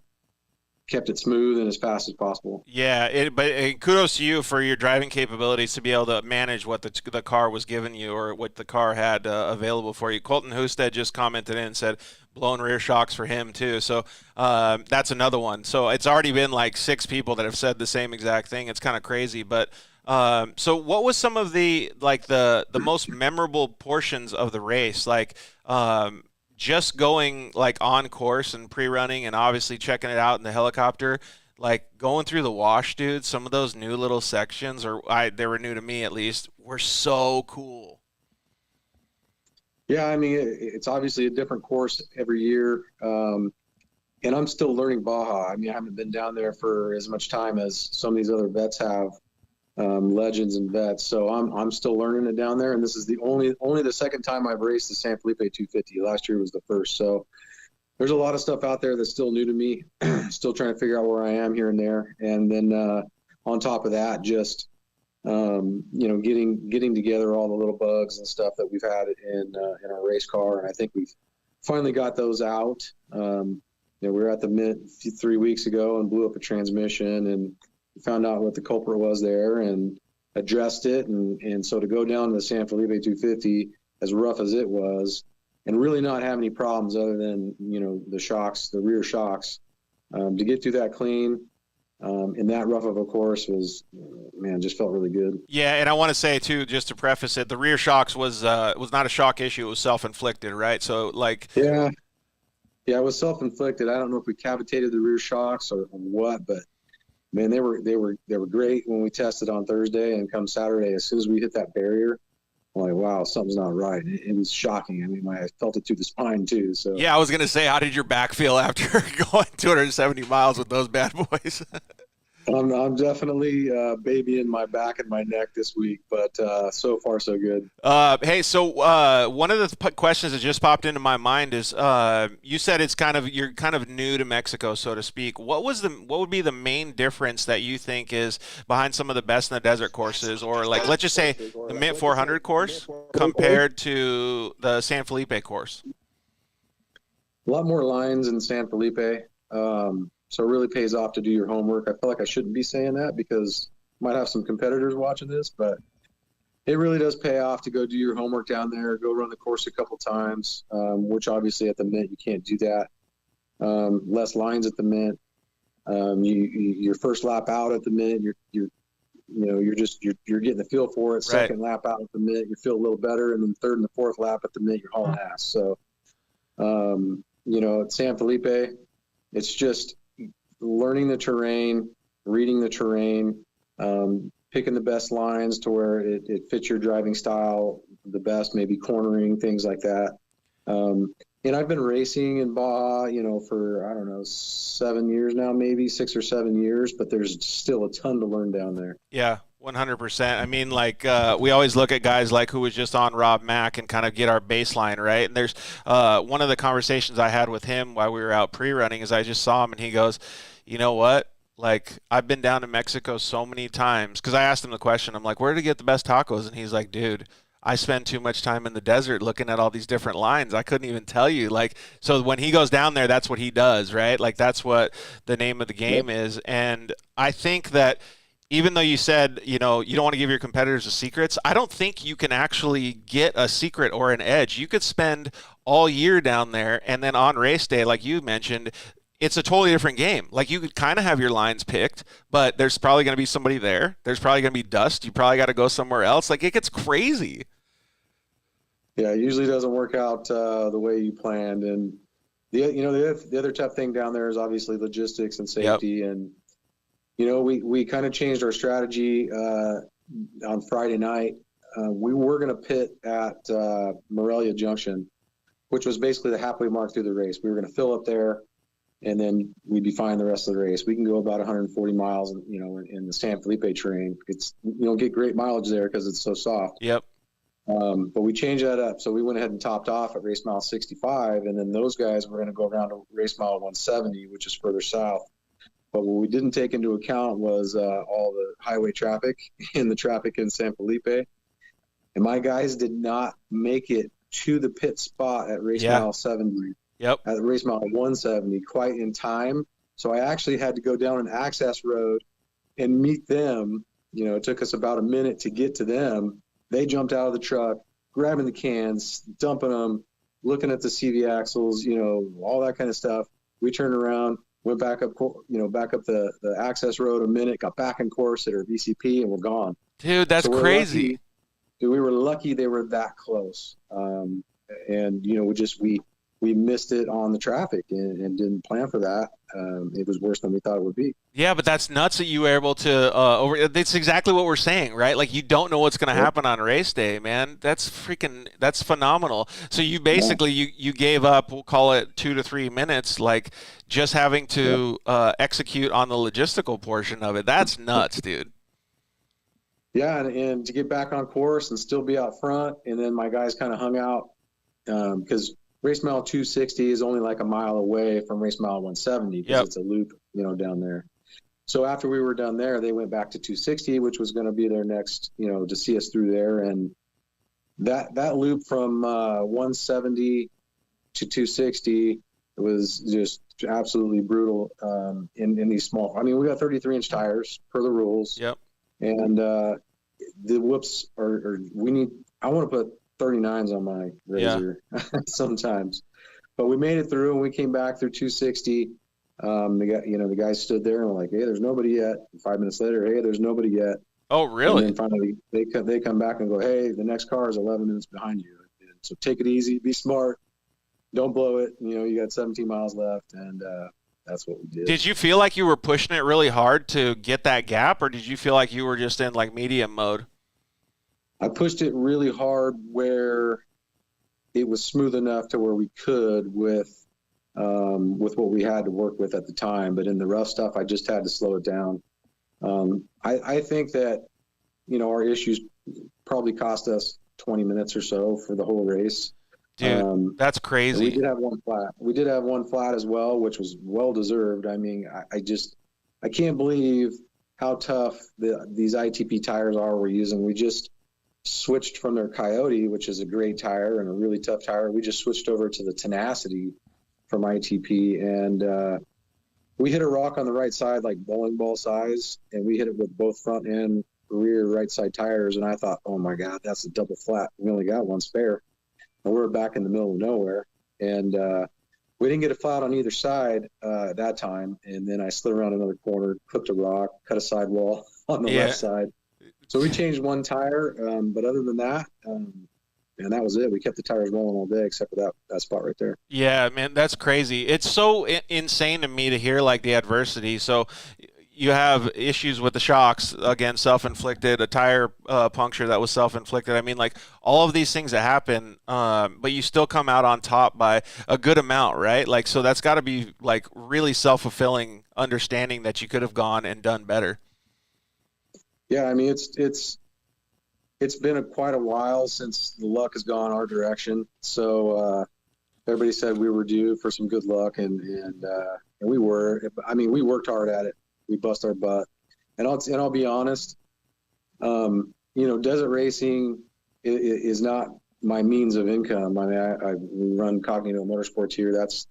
kept it smooth and as fast as possible. Yeah, but kudos to you for your driving capabilities to be able to manage what the car was giving you or what the car had available for you. Colton Husted just commented in and said blown rear shocks for him too. So that's another one. So it's already been like 6 people that have said the same exact thing. It's kind of crazy. But so what was some of the most memorable portions of the race? Like just going like on course and pre-running and obviously checking it out in the helicopter, like going through the wash, dude, some of those new little sections, they were new to me at least, were so cool. Yeah, I mean, it's obviously a different course every year. And I'm still learning Baja. I mean, I haven't been down there for as much time as some of these other vets have, legends and vets. So I'm still learning it down there. And this is the only the second time I've raced the San Felipe 250. Last year was the first. So there's a lot of stuff out there that's still new to me, still trying to figure out where I am here and there. And then on top of that, just, getting together all the little bugs and stuff that we've had in our race car. And I think we've finally got those out. We were at the Mint 3 weeks ago and blew up a transmission and found out what the culprit was there and addressed it. And so to go down to the San Felipe 250, as rough as it was, and really not have any problems other than, the shocks, the rear shocks, to get through that clean, in that rough of a course was, just felt really good. Yeah, and I want to say too, just to preface it, the rear shocks was not a shock issue; it was self-inflicted, right? So yeah, it was self-inflicted. I don't know if we cavitated the rear shocks or what, but man, they were great when we tested on Thursday, and come Saturday, as soon as we hit that barrier, I'm like, wow, something's not right. It was shocking. I mean, I felt it through the spine too. So yeah, I was gonna say, how did your back feel after going 270 miles with those bad boys? I'm definitely babying my back and my neck this week, but so far so good. Hey, so one of the questions that just popped into my mind is, you said you're kind of new to Mexico, so to speak. What would be the main difference that you think is behind some of the best in the desert courses, or let's just say the Mint 400 course compared to the San Felipe course? A lot more lines in San Felipe. So it really pays off to do your homework. I feel like I shouldn't be saying that because I might have some competitors watching this, but it really does pay off to go do your homework down there, go run the course a couple times, which obviously at the Mint you can't do that. Less lines at the Mint. Your first lap out at the Mint, you're getting the feel for it. Right. Second lap out at the Mint, you feel a little better, and then third and the fourth lap at the Mint, you're hauling ass. So, at San Felipe, it's just learning the terrain, reading the terrain, picking the best lines to where it fits your driving style the best, maybe cornering, things like that. And I've been racing in Baja, for, I don't know, 7 years now, maybe 6 or 7 years, but there's still a ton to learn down there. Yeah. 100%. I mean, we always look at guys like who was just on Rob Mack and kind of get our baseline, right? And there's one of the conversations I had with him while we were out pre-running is I just saw him and he goes, you know what? I've been down to Mexico so many times, because I asked him the question. I'm like, where to get the best tacos? And he's like, dude, I spend too much time in the desert looking at all these different lines. I couldn't even tell you. So when he goes down there, that's what he does, right? That's what the name of the game is. And I think that even though you said, you don't want to give your competitors the secrets, I don't think you can actually get a secret or an edge. You could spend all year down there, and then on race day, like you mentioned, it's a totally different game. You could kind of have your lines picked, but there's probably going to be somebody there. There's probably going to be dust. You probably got to go somewhere else. It gets crazy. Yeah, it usually doesn't work out the way you planned. And the other tough thing down there is obviously logistics and safety. Yep. And we kind of changed our strategy on Friday night. We were going to pit at Morelia Junction, which was basically the halfway mark through the race. We were going to fill up there, and then we'd be fine the rest of the race. We can go about 140 miles, in the San Felipe terrain. It's get great mileage there because it's so soft. Yep. But we changed that up. So we went ahead and topped off at race mile 65, and then those guys were going to go around to race mile 170, which is further south. But what we didn't take into account was all the highway traffic and the traffic in San Felipe. And my guys did not make it to the pit spot at race mile 70. Yep. At race mile 170 quite in time. So I actually had to go down an access road and meet them. It took us about a minute to get to them. They jumped out of the truck, grabbing the cans, dumping them, looking at the CV axles, all that kind of stuff. We turned around, went back up, the access road a minute, got back in course at our VCP, and we're gone. Dude, that's crazy. We were lucky they were that close. And we missed it on the traffic and didn't plan for that. It was worse than we thought it would be. Yeah, but that's nuts that you were able to that's exactly what we're saying, right? You don't know what's going to happen on race day, man. That's phenomenal. So you basically you gave up, we'll call it 2 to 3 minutes, just having to execute on the logistical portion of it. That's nuts, dude. Yeah, and to get back on course and still be out front, and then my guys kind of hung out because race mile 260 is only like a mile away from race mile 170 because it's a loop, down there. So after we were done there, they went back to 260, which was going to be their next, to see us through there. And that loop from 170 to 260 was just absolutely brutal in these small. I mean, we got 33-inch tires per the rules. Yep. And the whoops are I want to put 39s on my razor sometimes, but we made it through and we came back through 260. The guys stood there and were like, "Hey, there's nobody yet." 5 minutes later, "Hey, there's nobody yet." Oh, really? And then finally they come back and go, "Hey, the next car is 11 minutes behind you. And so take it easy, be smart, don't blow it. You got 17 miles left." And that's what we did. Did you feel like you were pushing it really hard to get that gap, or did you feel like you were just in like medium mode? I pushed it really hard where it was smooth enough to where we could with what we had to work with at the time. But in the rough stuff, I just had to slow it down. I think that, our issues probably cost us 20 minutes or so for the whole race. Dude, that's crazy. We did have one flat. We did have one flat as well, which was well deserved. I mean, I can't believe how tough these ITP tires are we're using. We just switched from their Coyote, which is a great tire and a really tough tire. We just switched over to the Tenacity from ITP, and we hit a rock on the right side like bowling ball size, and we hit it with both front and rear right side tires. And I thought, oh my God, that's a double flat. We only got one spare. And we're back in the middle of nowhere. And we didn't get a flat on either side at that time. And then I slid around another corner, clipped a rock, cut a sidewall on the left side. So we changed one tire. But other than that, and that was it. We kept the tires rolling all day except for that spot right there. Yeah, man, that's crazy. It's so insane to me to hear like the adversity. So you have issues with the shocks, again, self-inflicted, a tire puncture that was self-inflicted. I mean, like all of these things that happen, but you still come out on top by a good amount, right? Like, so that's got to be like really self-fulfilling understanding that you could have gone and done better. Yeah, I mean, it's been quite a while since the luck has gone our direction. So everybody said we were due for some good luck, and we were. I mean, we worked hard at it. We bust our butt, and I'll be honest. Desert racing is not my means of income. I mean, I run Cognito Motorsports here. That's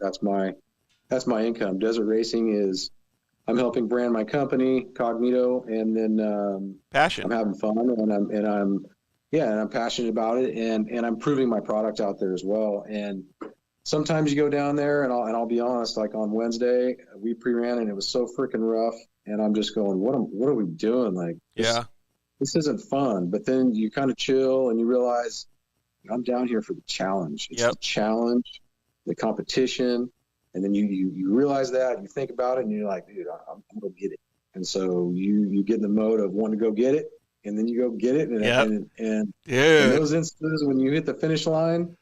my income. Desert racing is. I'm helping brand my company, Cognito, and then passion. I'm having fun, and I'm passionate about it, and I'm proving my product out there as well. And sometimes you go down there, and I'll be honest, like on Wednesday, we pre-ran and it was so freaking rough, and I'm just going, what are we doing? Like, this isn't fun. But then you kind of chill and you realize I'm down here for the challenge. It's the challenge, the competition. And then you realize that, you think about it, and you're like, dude, I'm going to get it. And so you get in the mode of wanting to go get it, and then you go get it. And in those instances, when you hit the finish line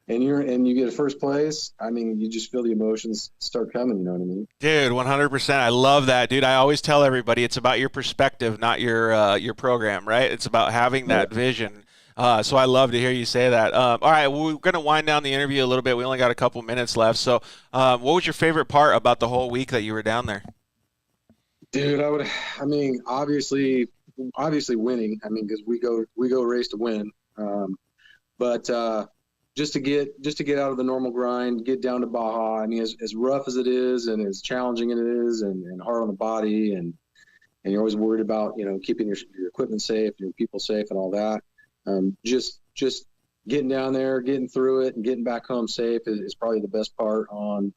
and you get a first place, I mean, you just feel the emotions start coming, you know what I mean? Dude, 100%. I love that, dude. I always tell everybody it's about your perspective, not your program, right? It's about having that vision. So I love to hear you say that. All right, we're going to wind down the interview a little bit. We only got a couple minutes left. So what was your favorite part about the whole week that you were down there? Dude, obviously winning. I mean, because we go race to win. But just to get out of the normal grind, get down to Baja. I mean, as rough as it is and as challenging as it is and hard on the body, and you're always worried about, keeping your equipment safe, your people safe and all that. Just getting down there, getting through it, and getting back home safe is probably the best part on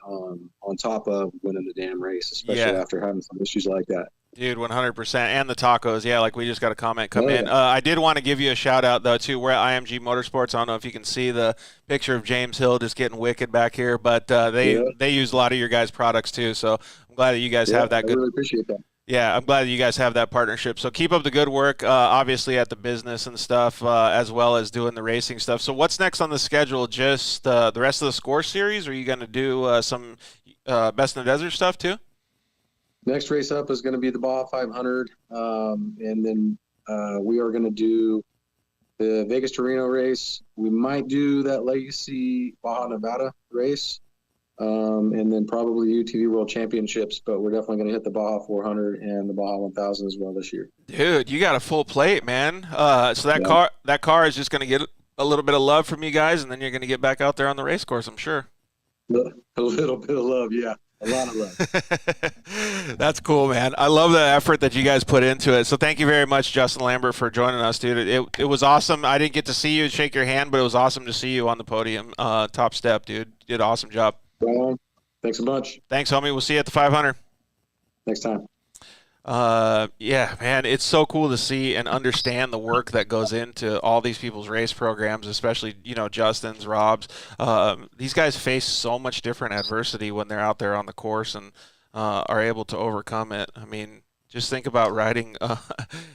top of winning the damn race, especially after having some issues like that. Dude, 100%. And the tacos. Yeah, like we just got a comment come in. I did want to give you a shout out, though, too. We're at IMG Motorsports. I don't know if you can see the picture of James Hill just getting wicked back here, but they use a lot of your guys' products, too. So I'm glad that you guys have that. I really appreciate that. Yeah, I'm glad that you guys have that partnership. So keep up the good work, obviously at the business and stuff, as well as doing the racing stuff. So what's next on the schedule? Just the rest of the Score Series? Or are you going to do some Best in the Desert stuff too? Next race up is going to be the Baja 500, and then we are going to do the Vegas to Reno race. We might do that Legacy Baja Nevada race, and then probably UTV World Championships. But we're definitely going to hit the Baja 400 and the Baja 1000 as well this year. Dude, you got a full plate, man. So that car is just going to get a little bit of love from you guys, and then you're going to get back out there on the race course, I'm sure. A little bit of love, yeah. A lot of love. That's cool, man. I love the effort that you guys put into it. So thank you very much, Justin Lambert, for joining us, dude. It was awesome. I didn't get to see you and shake your hand, but it was awesome to see you on the podium. Top step, dude. You did an awesome job. Thanks a bunch. Thanks, homie. We'll see you at the 500. Next time. Yeah, man, it's so cool to see and understand the work that goes into all these people's race programs, especially, Justin's, Rob's. These guys face so much different adversity when they're out there on the course and are able to overcome it. I mean, just think about riding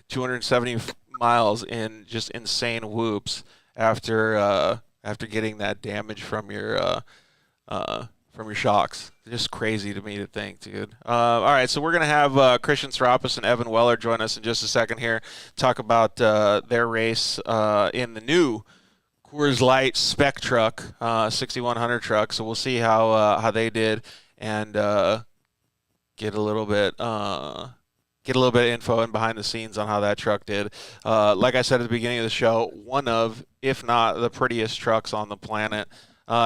270 miles in just insane whoops after getting that damage from your shocks. Just crazy to me to think, dude. All right, so we're going to have Christian Serapis and Evan Weller join us in just a second here, talk about their race in the new Coors Light spec truck, 6100 truck. So we'll see how they did and get a little bit of info and behind the scenes on how that truck did. Like I said at the beginning of the show, one of, if not the prettiest trucks on the planet.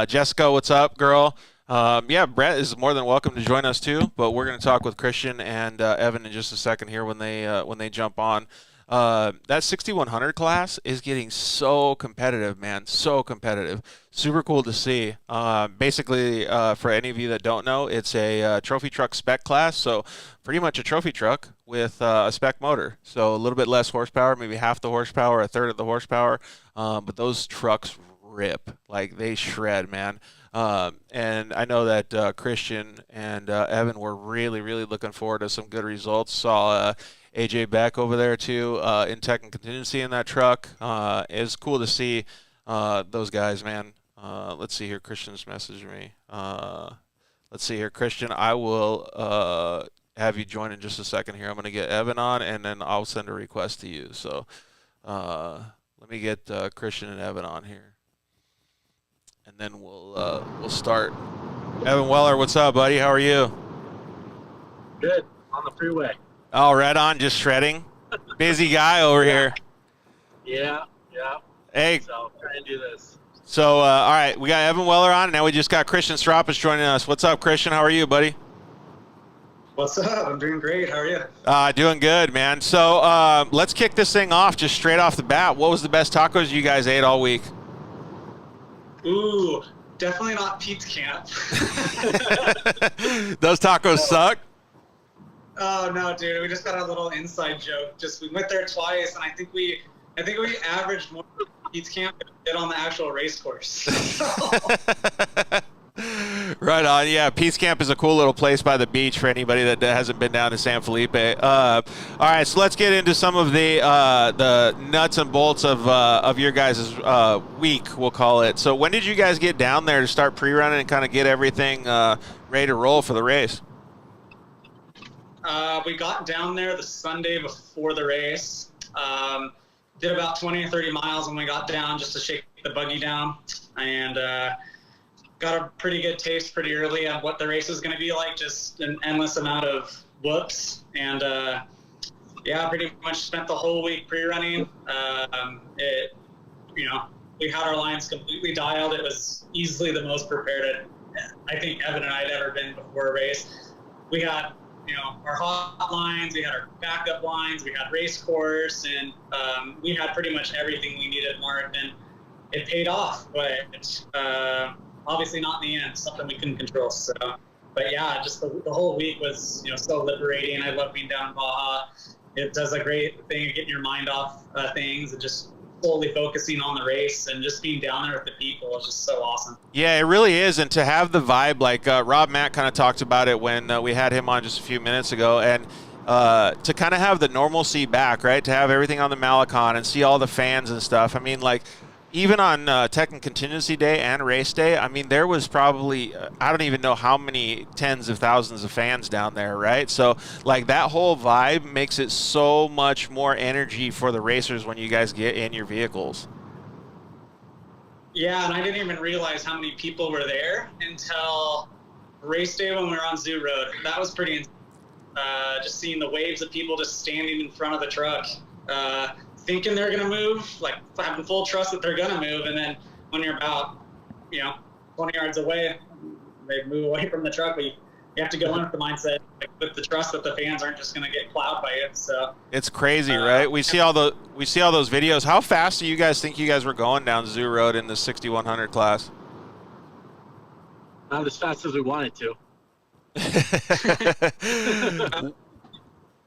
Jessica, what's up, girl? Yeah, Brett is more than welcome to join us too, but we're going to talk with Christian and Evan in just a second here when they jump on. That 6100 class is getting so competitive, man, so competitive. Super cool to see. Basically, for any of you that don't know, it's a trophy truck spec class, so pretty much a trophy truck with a spec motor. So a little bit less horsepower, maybe half the horsepower, a third of the horsepower, but those trucks rip, like they shred, man. And I know that Christian and Evan were really, really looking forward to some good results. Saw AJ Beck over there too in tech and contingency in that truck. It's cool to see those guys, man. Let's see here. Christian's messaged me. Let's see here, Christian. I will have you join in just a second here. I'm going to get Evan on, and then I'll send a request to you. So let me get Christian and Evan on here. And then we'll start. Evan Weller, what's up, buddy? How are you? Good. On the freeway. Oh, right on. Just shredding. Busy guy over here. Yeah. Hey. So try and do this. So, all right, we got Evan Weller on, and now we just got Christian Serapis joining us. What's up, Christian? How are you, buddy? What's up? I'm doing great. How are you? Doing good, man. So let's kick this thing off just straight off the bat. What was the best tacos you guys ate all week? Ooh, definitely not Pete's Camp. Those tacos suck? Oh no, dude. We just got a little inside joke. We went there twice, and I think we averaged more Pete's Camp than we did on the actual race course. Right on. Yeah, Peace Camp is a cool little place by the beach for anybody that hasn't been down to San Felipe. All right, so let's get into some of the nuts and bolts of your guys' week, we'll call it. So when did you guys get down there to start pre-running and kind of get everything ready to roll for the race? We got down there the Sunday before the race. Did about 20 or 30 miles when we got down just to shake the buggy down. And got a pretty good taste pretty early on what the race is going to be like, just an endless amount of whoops. And yeah, pretty much spent the whole week pre-running. We had our lines completely dialed. It was easily the most prepared I think Evan and I had ever been before a race. We had, our hot lines, we had our backup lines, we had race course, and we had pretty much everything we needed marked, and it paid off, but obviously not in the end, something we couldn't control. So, but yeah, just the whole week was, so liberating. I love being down in Baja. It does a great thing of getting your mind off things and just solely focusing on the race, and just being down there with the people is just so awesome. Yeah, it really is. And to have the vibe, like Rob Mack kind of talked about it when we had him on just a few minutes ago, and to kind of have the normalcy back, right? To have everything on the Malecon and see all the fans and stuff. I mean, like, even on Tech and Contingency Day and race day, I mean, there was probably, I don't even know how many tens of thousands of fans down there, right? So, like, that whole vibe makes it so much more energy for the racers when you guys get in your vehicles. Yeah, and I didn't even realize how many people were there until race day when we were on Zoo Road. That was pretty just seeing the waves of people just standing in front of the truck, thinking they're going to move, like having full trust that they're going to move. And then when you're about, 20 yards away, they move away from the truck. But you have to go in with the mindset, with the trust that the fans aren't just going to get plowed by it. So it's crazy, right? We see all those videos. How fast do you guys think you guys were going down Zoo Road in the 6100 class? Not as fast as we wanted to.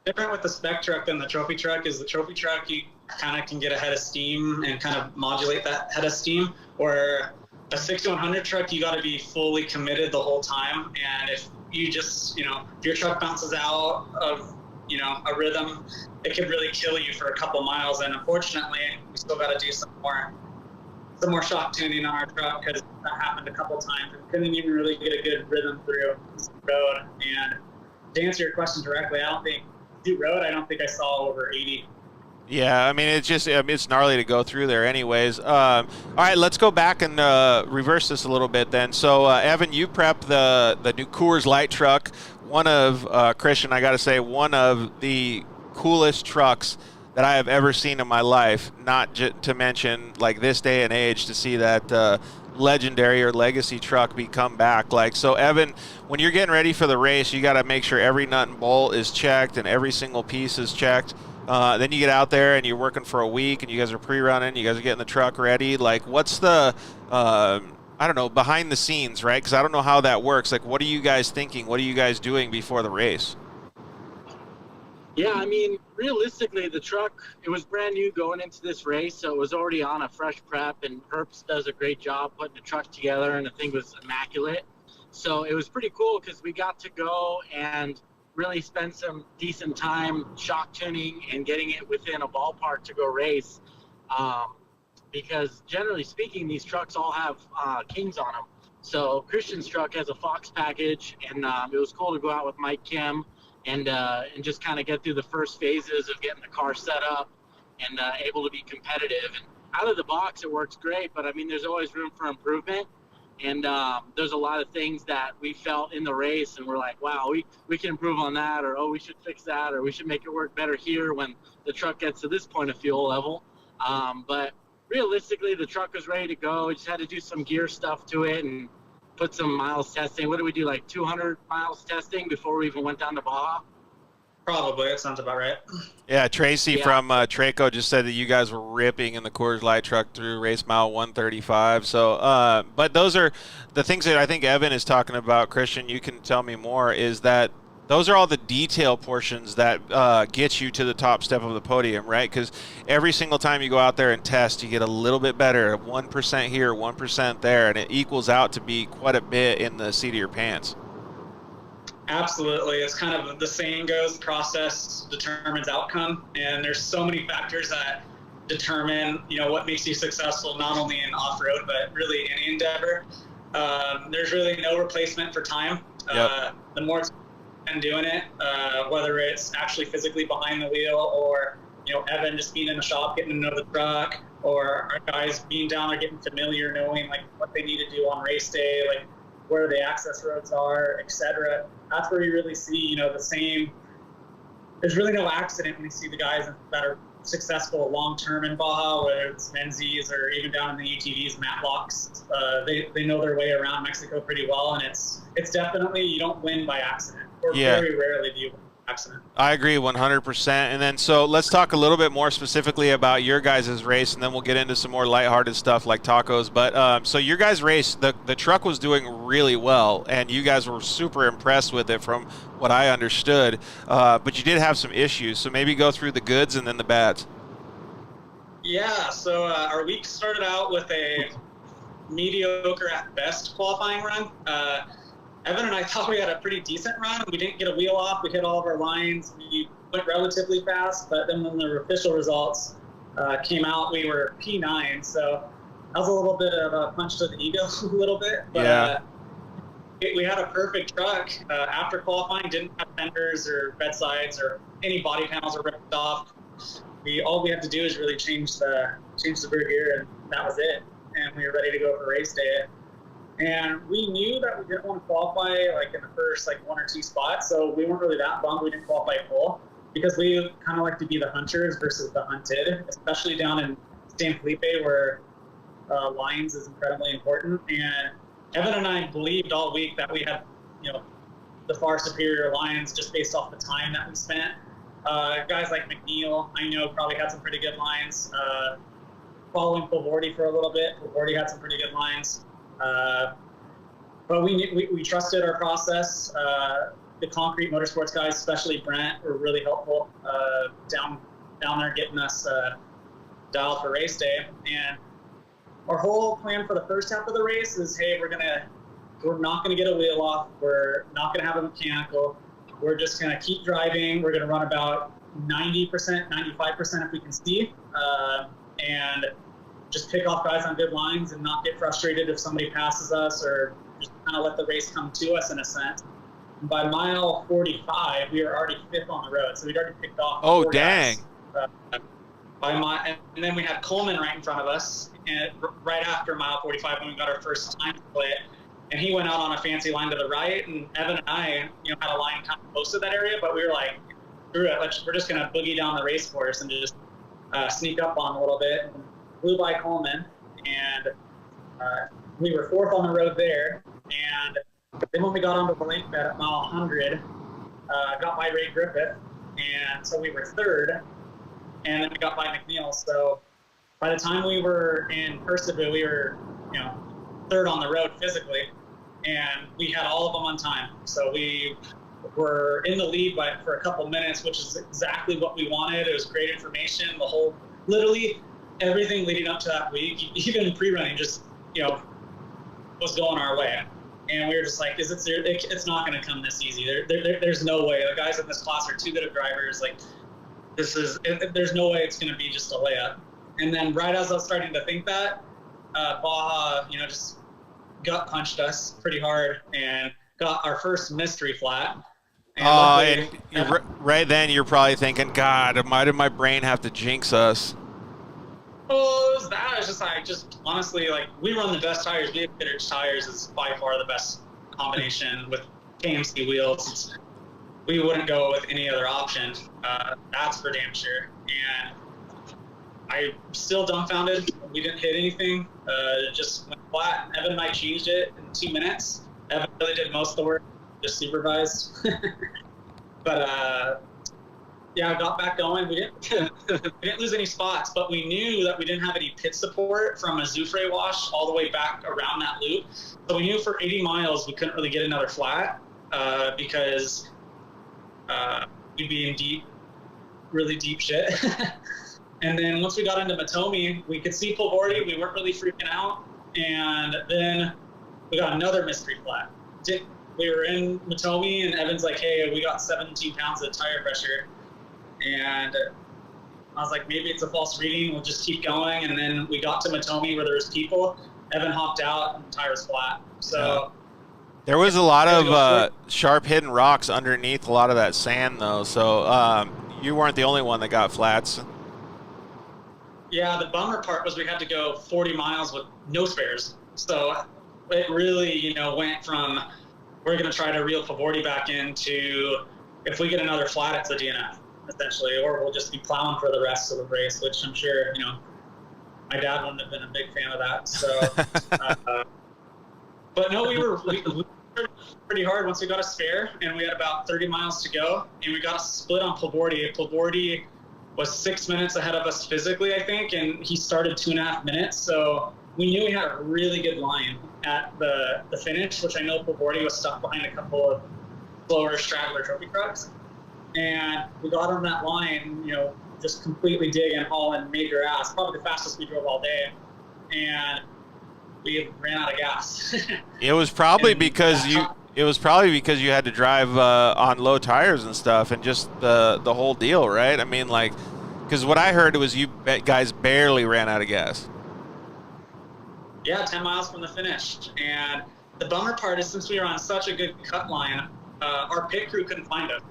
Different with the spec truck than the trophy truck is the trophy truck, you kind of can get a head of steam and kind of modulate that head of steam, or a 6100 truck, you got to be fully committed the whole time. And if you just, if your truck bounces out of, a rhythm, it could really kill you for a couple miles. And unfortunately, we still got to do some more shock tuning on our truck, because that happened a couple times. We couldn't even really get a good rhythm through the road. And to answer your question directly, I don't think I saw over 80. Yeah, I mean, it's gnarly to go through there anyways. All right, let's go back and reverse this a little bit then. So, Evan, you prepped the new Coors Light truck. One of, Christian, I got to say, one of the coolest trucks that I have ever seen in my life, not to mention, like, this day and age, to see that legendary or legacy truck come back. Like, so Evan, when you're getting ready for the race, you got to make sure every nut and bolt is checked and every single piece is checked. Then you get out there and you're working for a week and you guys are pre-running, you guys are getting the truck ready. Like, what's the, I don't know, behind the scenes, right? Because I don't know how that works. Like, what are you guys thinking? What are you guys doing before the race? Yeah, I mean, realistically, the truck, it was brand new going into this race, so it was already on a fresh prep, and Herps does a great job putting the truck together, and the thing was immaculate. So it was pretty cool because we got to go and really spend some decent time shock tuning and getting it within a ballpark to go race. Because generally speaking, these trucks all have Kings on them. So Christian's truck has a Fox package, and it was cool to go out with Mike Kim and just kind of get through the first phases of getting the car set up and able to be competitive. And out of the box, it works great, but I mean, there's always room for improvement. And there's a lot of things that we felt in the race, and we're like, wow, we can improve on that, or, oh, we should fix that, or we should make it work better here when the truck gets to this point of fuel level. But realistically, the truck was ready to go. We just had to do some gear stuff to it and put some miles testing. What did we do, like 200 miles testing before we even went down to Baja? Probably, that sounds about right. Yeah, Tracy from Traco just said that you guys were ripping in the Coors Light truck through race mile 135. So, but those are the things that I think Evan is talking about. Christian, you can tell me more, is that those are all the detail portions that get you to the top step of the podium, right? Because every single time you go out there and test, you get a little bit better, 1% here, 1% there, and it equals out to be quite a bit in the seat of your pants. Absolutely. It's kind of the saying goes, process determines outcome. And there's so many factors that determine, what makes you successful, not only in off-road, but really any endeavor. There's really no replacement for time. Yep. The more it's been doing it, whether it's actually physically behind the wheel or, Evan just being in the shop, getting to know the truck, or our guys being down there getting familiar, knowing like what they need to do on race day, like where the access roads are, etc. That's where you really see, the same. There's really no accident when you see the guys that are successful long-term in Baja, whether it's Menzies or even down in the ATVs, Matlocks. They know their way around Mexico pretty well, and it's definitely, you don't win by accident. Or very rarely do you win by accident. I agree 100%. And then so let's talk a little bit more specifically about your guys' race, and then we'll get into some more lighthearted stuff like tacos. But so your guys' race, the truck was doing really well, and you guys were super impressed with it from what I understood. But you did have some issues, so maybe go through the goods and then the bads. Yeah, so our week started out with a mediocre at best qualifying run. Evan and I thought we had a pretty decent run. We didn't get a wheel off. We hit all of our lines. We went relatively fast, but then when the official results came out, we were P9. So that was a little bit of a punch to the ego a little bit. But, Yeah. We had a perfect truck. After qualifying, didn't have fenders or bedsides or any body panels were ripped off. All we had to do is really change the rear gear, and that was it. And we were ready to go for race day. And we knew that we didn't want to qualify like in the first like 1 or 2 spots, so we weren't really that bummed we didn't qualify full, because we kind of like to be the hunters versus the hunted, especially down in San Felipe where lines is incredibly important. And Evan and I believed all week that we had, the far superior lines just based off the time that we spent. Guys like McNeil, I know, probably had some pretty good lines. Following Pavordi for a little bit, Pavordi had some pretty good lines. But we trusted our process. The Concrete Motorsports guys, especially Brent, were really helpful down there getting us dialed for race day. And our whole plan for the first half of the race is, hey, we're not gonna get a wheel off. We're not gonna have a mechanical. We're just gonna keep driving. We're gonna run about 90%, 95% if we can see, and just pick off guys on good lines and not get frustrated if somebody passes us, or just kind of let the race come to us in a sense. And by mile 45, we were already 5th on the road, so we'd already picked off. Oh, 4 dang. guys. And then we had Coleman right in front of us, and right after mile 45 when we got our first time split, and he went out on a fancy line to the right, and Evan and I, had a line kind of close to that area, but we were like, screw it, we're just gonna boogie down the race course and just sneak up on a little bit. And flew by Coleman, and we were 4th on the road there. And then when we got onto the lake bed at mile 100, got by Ray Griffith, and so we were 3rd. And then we got by McNeil. So by the time we were in Percival, we were, 3rd on the road physically, and we had all of them on time. So we were in the lead for a couple minutes, which is exactly what we wanted. It was great information. Literally everything leading up to that week, even pre-running, just, was going our way. And we were just like, it's not going to come this easy. There's no way. The guys in this class are too good of drivers. Like, there's no way it's going to be just a layup. And then right as I was starting to think that, Baja, just gut punched us pretty hard and got our first mystery flat. And right then you're probably thinking, God, why did my brain have to jinx us? Oh, it was that. It's just honestly, like, we run the best tires. Biggest tires is by far the best combination with KMC wheels. We wouldn't go with any other option. That's for damn sure. And I'm still dumbfounded. We didn't hit anything. It just went flat. Evan and I changed it in 2 minutes. Evan really did most of the work, just supervised. But yeah, I got back going. We didn't lose any spots, but we knew that we didn't have any pit support from a Zoufre wash all the way back around that loop. So we knew for 80 miles we couldn't really get another flat because we'd be in really deep shit. And then once we got into Matomi, we could see Pavordi. We weren't really freaking out. And then we got another mystery flat. We were in Matomi, and Evan's like, hey, we got 17 pounds of tire pressure. And I was like, maybe it's a false reading. We'll just keep going. And then we got to Matomi where there was people. Evan hopped out, and the tire was flat. So there was a lot of sharp hidden rocks underneath a lot of that sand, though. So you weren't the only one that got flats. Yeah, the bummer part was we had to go 40 miles with no spares. So it really, went from we're going to try to reel Pavordi back into if we get another flat, it's a DNF, essentially, or we'll just be plowing for the rest of the race, which I'm sure, my dad wouldn't have been a big fan of that. So, but no, we were pretty hard once we got a spare, and we had about 30 miles to go, and we got a split on Pavordi. Pavordi was 6 minutes ahead of us physically, I think, and he started 2.5 minutes. So we knew we had a really good line at the finish, which I know Pavordi was stuck behind a couple of slower straggler trophy trucks. And we got on that line, just completely digging, hauling major ass, probably the fastest we drove all day. And we ran out of gas. It was probably because you had to drive on low tires and stuff, and just the whole deal, right? I mean, like, because what I heard was you guys barely ran out of gas. Yeah, 10 miles from the finish. And the bummer part is, since we were on such a good cut line, our pit crew couldn't find us.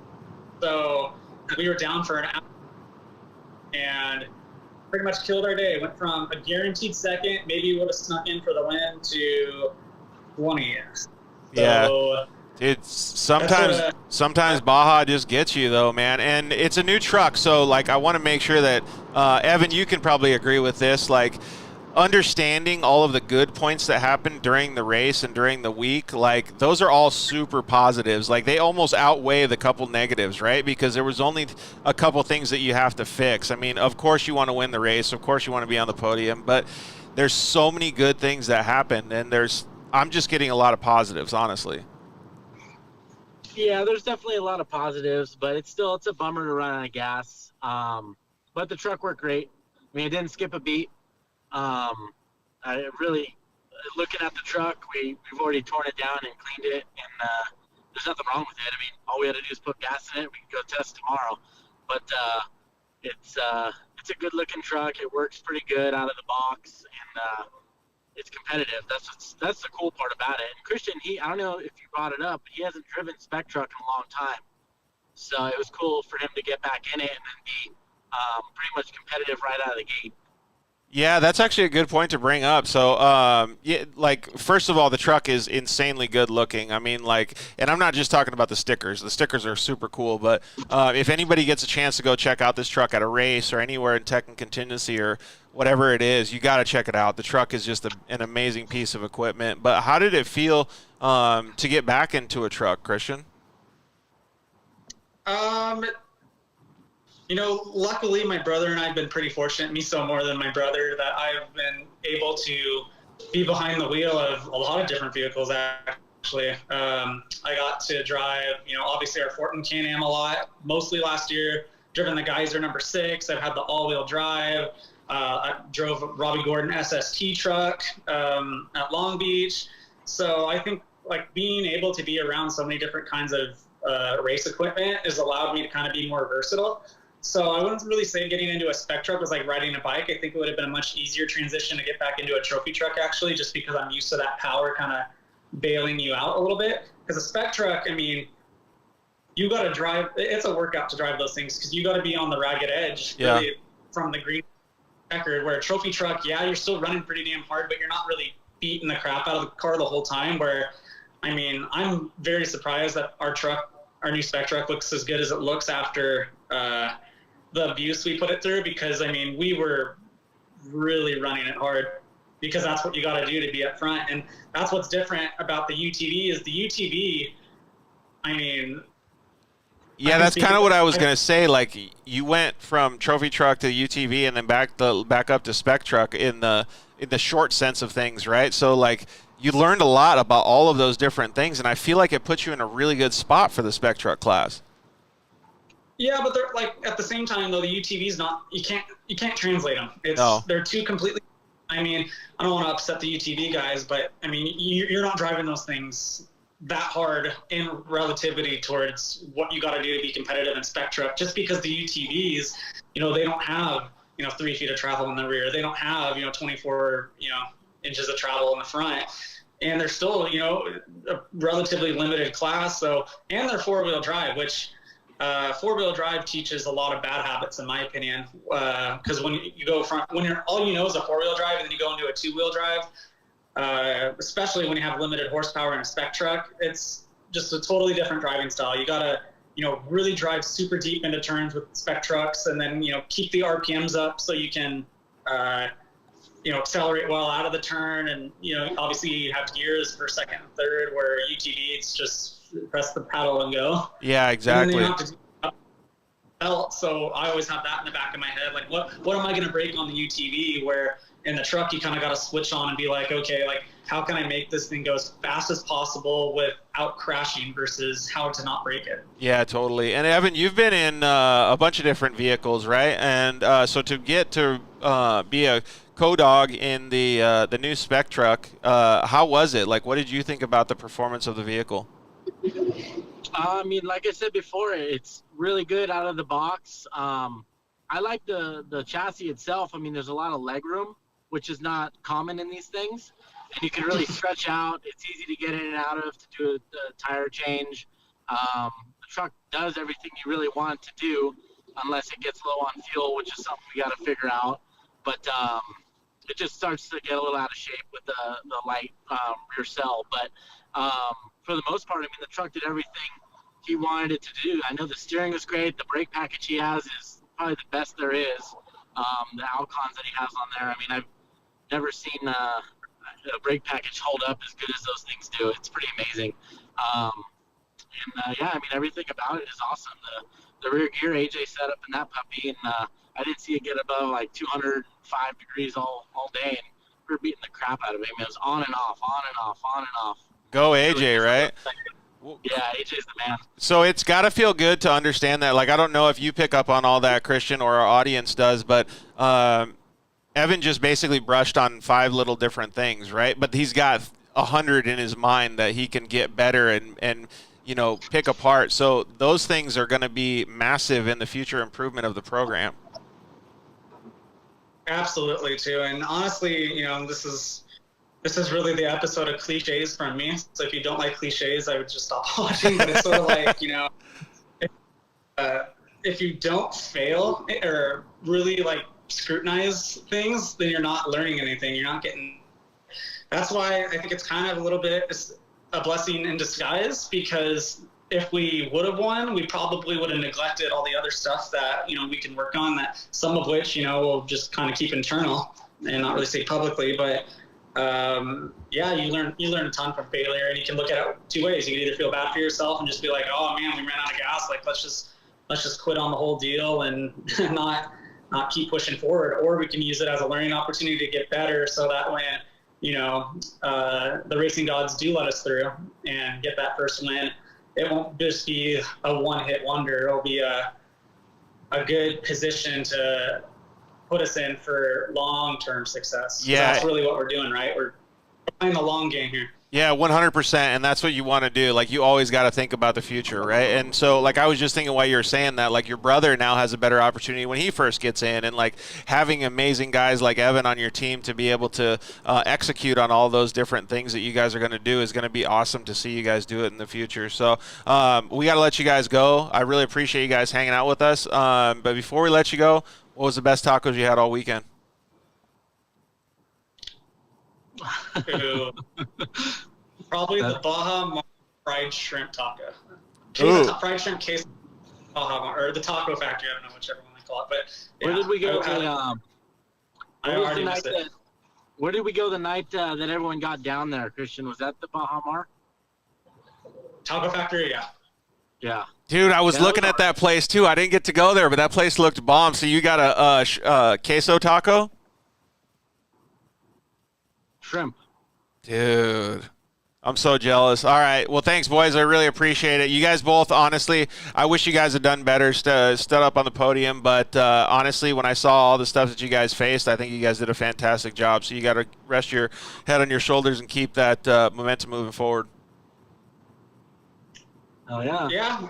So we were down for an hour and pretty much killed our day. Went from a guaranteed second, maybe would have snuck in for the win, to 20. Yeah. So, It's sometimes Baja just gets you though, man. And it's a new truck, so like I want to make sure that Evan, you can probably agree with this, like understanding all of the good points that happened during the race and during the week, like those are all super positives. Like they almost outweigh the couple negatives, right? Because there was only a couple things that you have to fix. I mean, of course you want to win the race, of course you want to be on the podium, but there's so many good things that happened, and I'm just getting a lot of positives, honestly. Yeah, there's definitely a lot of positives, but it's a bummer to run out of gas. But the truck worked great. I mean, it didn't skip a beat. I really, looking at the truck, we've already torn it down and cleaned it, and there's nothing wrong with it. I mean, all we had to do is put gas in it. We can go test tomorrow. But it's a good-looking truck. It works pretty good out of the box, and it's competitive. That's the cool part about it. And Christian, I don't know if you brought it up, but he hasn't driven spec truck in a long time. So it was cool for him to get back in it and then be pretty much competitive right out of the gate. Yeah, that's actually a good point to bring up. So, yeah, like, first of all, the truck is insanely good looking. I mean, like, and I'm not just talking about the stickers. The stickers are super cool, but if anybody gets a chance to go check out this truck at a race or anywhere in Tech and Contingency or whatever it is, you got to check it out. The truck is just an amazing piece of equipment. But how did it feel to get back into a truck, Christian? You know, luckily my brother and I have been pretty fortunate, me so more than my brother, that I've been able to be behind the wheel of a lot of different vehicles, actually. I got to drive, you know, obviously our Fortin Can-Am a lot, mostly last year. Driven the Geyser number 6. I've had the all-wheel drive. I drove a Robbie Gordon SST truck at Long Beach. So I think, like, being able to be around so many different kinds of race equipment has allowed me to kind of be more versatile. So I wouldn't really say getting into a spec truck was like riding a bike. I think it would have been a much easier transition to get back into a trophy truck, actually, just because I'm used to that power kind of bailing you out a little bit. Because a spec truck, I mean, you got to drive. It's a workout to drive those things because you got to be on the ragged edge, really, from the green record. Where a trophy truck, yeah, you're still running pretty damn hard, but you're not really beating the crap out of the car the whole time. Where, I mean, I'm very surprised that our new spec truck looks as good as it looks after the abuse we put it through, because I mean, we were really running it hard because that's what you got to do to be up front. And that's what's different about the UTV is the UTV, I mean, yeah, that's kind of what I was going to say. Like, you went from trophy truck to UTV and then back up to spec truck in the short sense of things, right? So like, you learned a lot about all of those different things, and I feel like it puts you in a really good spot for the spec truck class. Yeah, but they're like, at the same time though, the UTV's not, you can't translate them. They're two completely, I mean, I don't want to upset the UTV guys, but I mean, you're not driving those things that hard in relativity towards what you got to do to be competitive in spec truck, just because the UTVs, you know, they don't have, you know, 3 feet of travel in the rear. They don't have, you know, 24, you know, inches of travel in the front. And they're still, you know, a relatively limited class. So, and they're 4-wheel drive, which 4-wheel drive teaches a lot of bad habits, in my opinion. Because when you go when you're all you know is a 4-wheel drive, and then you go into a 2-wheel drive, especially when you have limited horsepower in a spec truck, it's just a totally different driving style. You gotta, you know, really drive super deep into turns with spec trucks, and then, you know, keep the RPMs up so you can, you know, accelerate well out of the turn. And, you know, obviously you have gears for second and third, where UTV, it's just press the paddle and go. Yeah, exactly. And then you have to do belt, so I always have that in the back of my head. Like, what am I going to break on the UTV? Where in the truck, you kind of got to switch on and be like, okay, like, how can I make this thing go as fast as possible without crashing, versus how to not break it? Yeah, totally. And Evan, you've been in a bunch of different vehicles, right? And so to get to be a co-dog in the new spec truck, how was it? Like, what did you think about the performance of the vehicle? I mean, like I said before, it's really good out of the box. I like the chassis itself. I mean, there's a lot of leg room, which is not common in these things. And you can really stretch out. It's easy to get in and out of, to do a tire change. The truck does everything you really want it to do, unless it gets low on fuel, which is something we got to figure out. But it just starts to get a little out of shape with the light rear cell. But for the most part, I mean, the truck did everything he wanted it to do. I know the steering is great. The brake package he has is probably the best there is. The Alcons that he has on there, I mean, I've never seen a brake package hold up as good as those things do. It's pretty amazing. Yeah, I mean, everything about it is awesome. The rear gear AJ set up in that puppy, and I didn't see it get above like 205 degrees all day, and we were beating the crap out of it. I mean, it was on and off, on and off, on and off. Go AJ, right? Yeah, AJ's the man. So it's got to feel good to understand that. Like, I don't know if you pick up on all that, Christian, or our audience does, but Evan just basically brushed on 5 little different things, right? But he's got 100 in his mind that he can get better and you know, pick apart. So those things are going to be massive in the future improvement of the program. Absolutely, too. And honestly, you know, this is really the episode of cliches from me. So if you don't like cliches, I would just stop watching. But it's sort of like, you know, if you don't fail or really like scrutinize things, then you're not learning anything. You're not getting. That's why I think it's kind of a little bit a blessing in disguise, because if we would have won, we probably would have neglected all the other stuff that, you know, we can work on, that some of which, you know, we'll just kind of keep internal and not really say publicly. But yeah, you learn a ton from failure, and you can look at it 2 ways. You can either feel bad for yourself and just be like, oh man, we ran out of gas, like let's just quit on the whole deal and not keep pushing forward, or we can use it as a learning opportunity to get better, so that when, you know, the racing gods do let us through and get that first win, it won't just be a one-hit wonder. It'll be a good position to put us in for long-term success. Yeah, that's really what we're doing, right? We're playing the long game here. Yeah, 100%, and that's what you want to do. Like, you always got to think about the future, right? And so, like, I was just thinking while you were saying that, like, your brother now has a better opportunity when he first gets in, and, like, having amazing guys like Evan on your team to be able to execute on all those different things that you guys are going to do is going to be awesome to see you guys do it in the future. So we got to let you guys go. I really appreciate you guys hanging out with us. But before we let you go, what was the best tacos you had all weekend? Probably the Baja fried shrimp taco. Fried shrimp case, or the taco factory. I don't know whichever one they call it. But yeah, where did we go? Where did we go the night that everyone got down there, Christian? Was that the Baja Mar? Taco factory, yeah. Yeah. Dude, I was looking at that place too. I didn't get to go there, but that place looked bomb. So you got a queso taco? Shrimp. Dude, I'm so jealous. All right. Well, thanks, boys. I really appreciate it. You guys both, honestly, I wish you guys had done better, stood up on the podium. But honestly, when I saw all the stuff that you guys faced, I think you guys did a fantastic job. So you got to rest your head on your shoulders and keep that momentum moving forward. Oh, yeah. Yeah.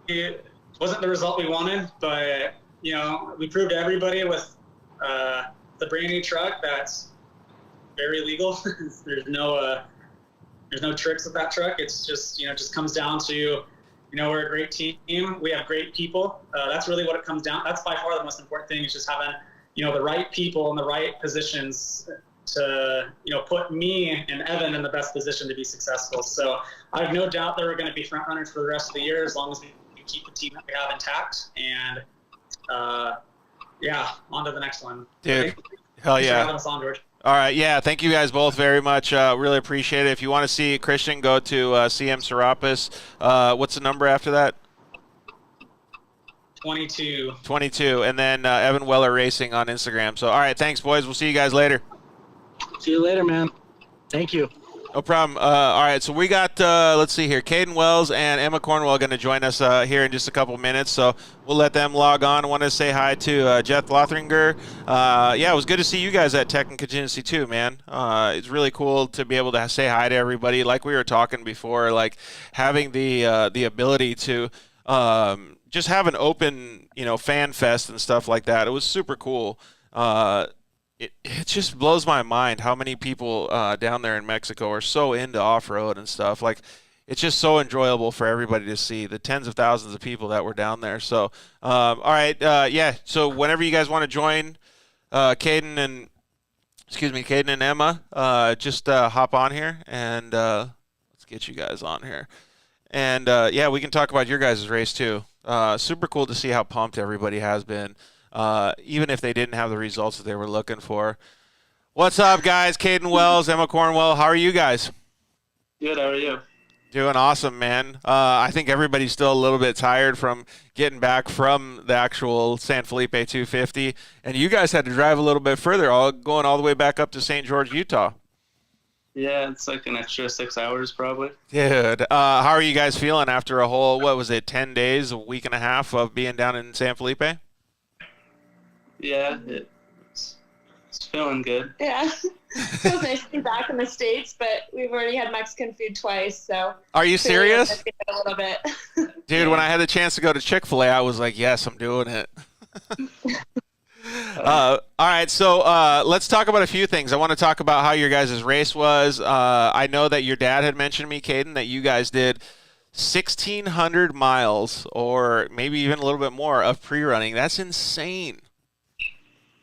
It wasn't the result we wanted, but, you know, we proved to everybody with the brand new truck that's very legal. There's no tricks with that truck. It's just, you know, it just comes down to, you know, we're a great team. We have great people. That's really what it comes down. That's by far the most important thing, is just having, you know, the right people in the right positions to, you know, put me and Evan in the best position to be successful. So I have no doubt that we're going to be front runners for the rest of the year, as long as we keep the team that we have intact. And yeah, on to the next one. Dude, okay? Hell Thanks yeah. for having us on, George. All right, yeah, thank you guys both very much. Really appreciate it. If you want to see Christian, go to CM Serapis. What's the number after that? 22. 22, and then Evan Weller Racing on Instagram. So, all right, thanks, boys. We'll see you guys later. See you later, man. Thank you. No problem. All right, so we got, let's see here, Caden Wells and Emma Cornwell going to join us here in just a couple minutes, so we'll let them log on. I want to say hi to Jeff Lothringer. Yeah, it was good to see you guys at Tech and Contingency too, man. It's really cool to be able to say hi to everybody. Like we were talking before, like having the ability to just have an open, you know, fan fest and stuff like that. It was super cool. it just blows my mind how many people down there in Mexico are so into off-road and stuff. Like, it's just so enjoyable for everybody to see the tens of thousands of people that were down there. So, all right, yeah. So whenever you guys want to join, Caden and Emma, just hop on here and let's get you guys on here. And yeah, we can talk about your guys' race too. Super cool to see how pumped everybody has been, even if they didn't have the results that they were looking for. What's up, guys? Caden Wells, Emma Cornwell. How are you guys? Good. How are you? Doing awesome, man. I think everybody's still a little bit tired from getting back from the actual San Felipe 250, and you guys had to drive a little bit further, going all the way back up to St. George, Utah. Yeah, it's like an extra 6 hours probably. Dude, how are you guys feeling after a whole, 10 days, a week and a half of being down in San Felipe? Yeah, it's feeling good. Yeah. It was nice to be back in the States, but we've already had Mexican food twice, so. Are you serious? A little bit. Dude, when I had the chance to go to Chick-fil-A, I was like, yes, I'm doing it. All right, so let's talk about a few things. I want to talk about how your guys' race was. I know that your dad had mentioned to me, Caden, that you guys did 1,600 miles or maybe even a little bit more of pre-running. That's insane.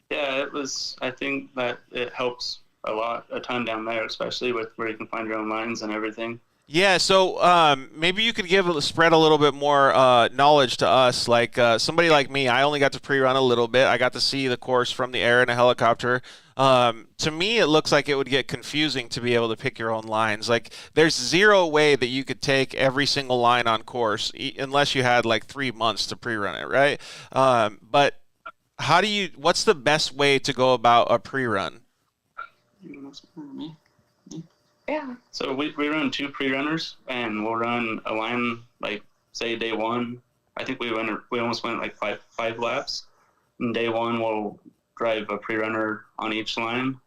Yeah, it was. I think that it helps a ton down there, especially with where you can find your own lines and everything. Yeah, so maybe you could spread a little bit more knowledge to us. Like somebody like me, I only got to pre-run a little bit. I got to see the course from the air in a helicopter. To me, it looks like it would get confusing to be able to pick your own lines. Like, there's zero way that you could take every single line on course unless you had like 3 months to pre-run it, right? But what's the best way to go about a pre-run? Yeah. So we run 2 pre-runners, and we'll run a line, like, say, day 1. I think we almost went like five laps. And day 1, we'll drive a pre-runner on each line,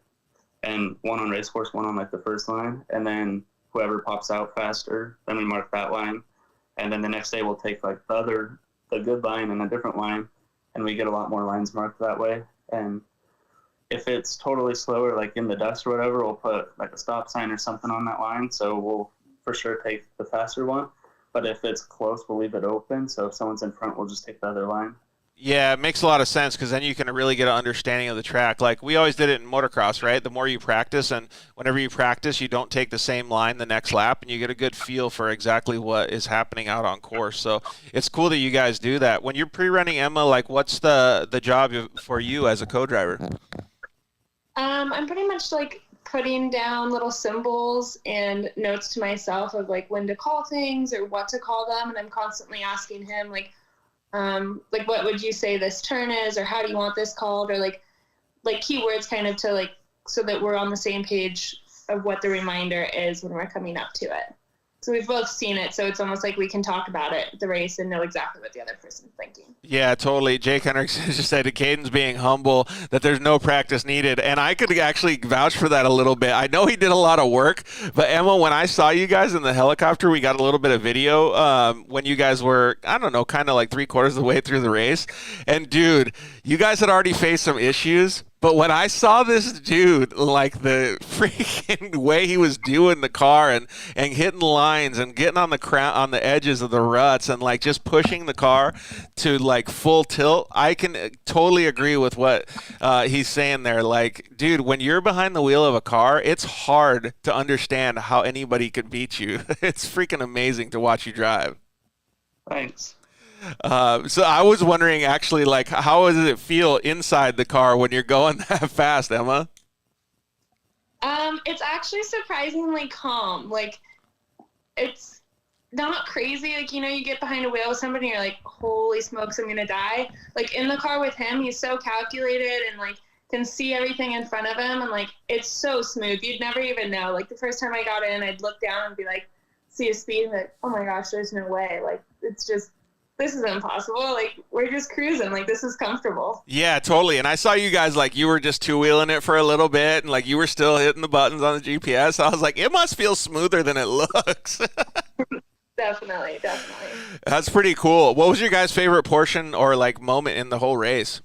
and one on race course, one on like the first line. And then whoever pops out faster, then we mark that line. And then the next day we'll take like the good line and a different line, and we get a lot more lines marked that way. And if it's totally slower, like in the dust or whatever, we'll put like a stop sign or something on that line. So we'll for sure take the faster one. But if it's close, we'll leave it open. So if someone's in front, we'll just take the other line. Yeah, it makes a lot of sense because then you can really get an understanding of the track. Like, we always did it in motocross, right? The more you practice, and whenever you practice, you don't take the same line the next lap, and you get a good feel for exactly what is happening out on course. So it's cool that you guys do that. When you're pre-running, Emma, like, what's the job for you as a co-driver? I'm pretty much like putting down little symbols and notes to myself of like when to call things or what to call them, and I'm constantly asking him like what would you say this turn is, or how do you want this called, or like keywords kind of to like so that we're on the same page of what the reminder is when we're coming up to it. So we've both seen it, so it's almost like we can talk about it at the race and know exactly what the other person's thinking. Yeah, totally. Jake Hendricks just said to Caden's being humble that there's no practice needed, and I could actually vouch for that a little bit. I know he did a lot of work, but Emma, when I saw you guys in the helicopter, we got a little bit of video when you guys were, I don't know, kind of like 3/4 of the way through the race. And, dude, you guys had already faced some issues. But when I saw this dude, like the freaking way he was doing the car and hitting lines and getting on the edges of the ruts and like just pushing the car to like full tilt, I can totally agree with what he's saying there. Like, dude, when you're behind the wheel of a car, it's hard to understand how anybody could beat you. It's freaking amazing to watch you drive. Thanks. So I was wondering, actually, like, how does it feel inside the car when you're going that fast, Emma? It's actually surprisingly calm. Like, it's not crazy. Like, you know, you get behind a wheel with somebody and you're like, holy smokes, I'm going to die. Like, in the car with him, he's so calculated and, like, can see everything in front of him. And, like, it's so smooth. You'd never even know. Like, the first time I got in, I'd look down and be like, see his speed and like, oh my gosh, there's no way. Like, it's just, this is impossible. Like, we're just cruising. Like, this is comfortable. Yeah, totally. And I saw you guys, like, you were just two-wheeling it for a little bit, and, like, you were still hitting the buttons on the GPS. I was like, it must feel smoother than it looks. Definitely. That's pretty cool. What was your guys' favorite portion or, like, moment in the whole race?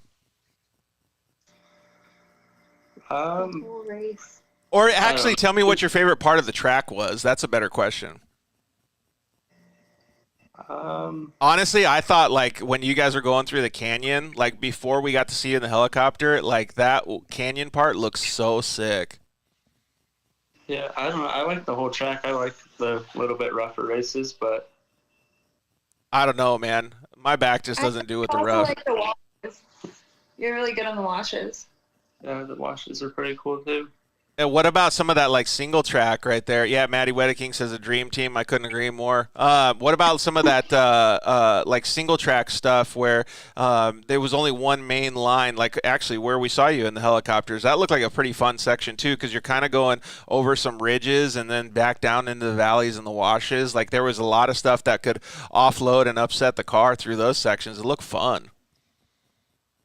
Whole race. Or actually, tell me what your favorite part of the track was. That's a better question. Honestly, I thought like when you guys were going through the canyon, like before we got to see you in the helicopter, like that canyon part looks so sick. Yeah, I don't know. I like the whole track. I like the little bit rougher races, but I don't know, man. My back just doesn't do with the I also rough. like the washes. You're really good on the washes. yeah, the washes are pretty cool too. And what about some of that like single track right there? Yeah, Maddie Wedeking says a dream team. I couldn't agree more. What about some of that like single track stuff where there was only one main line, like actually where we saw you in the helicopters? That looked like a pretty fun section too, because you're kind of going over some ridges and then back down into the valleys and the washes. Like there was a lot of stuff that could offload and upset the car through those sections. It looked fun.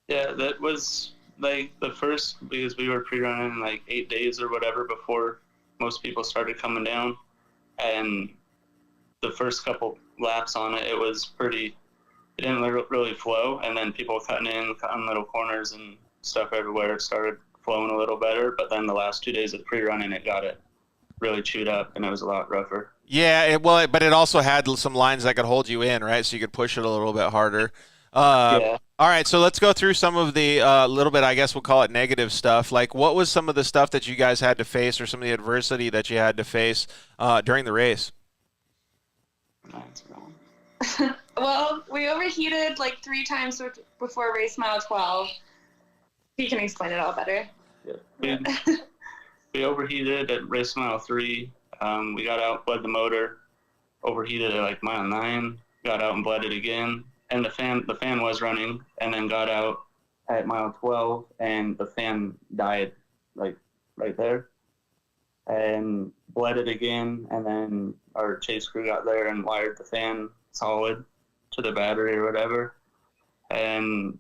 Yeah, that was like the first, because we were pre-running like 8 days or whatever before most people started coming down, and the first couple laps on it, it was pretty, it didn't really flow, and then people cutting little corners and stuff everywhere, it started flowing a little better, but then the last 2 days of pre-running, it got it really chewed up and it was a lot rougher. Yeah, but it also had some lines that could hold you in, right? So you could push it a little bit harder. Yeah. All right, so let's go through some of the little bit, I guess we'll call it negative stuff. Like, what was some of the stuff that you guys had to face, or some of the adversity that you had to face during the race? Well, we overheated like 3 times before race mile 12. He can explain it all better. Yeah. We overheated at race mile 3. We got out, bled the motor, overheated at like mile 9, got out and bled it again. And the fan was running, and then got out at mile 12, and the fan died, like right there, and bled it again. And then our chase crew got there and wired the fan solid to the battery or whatever. And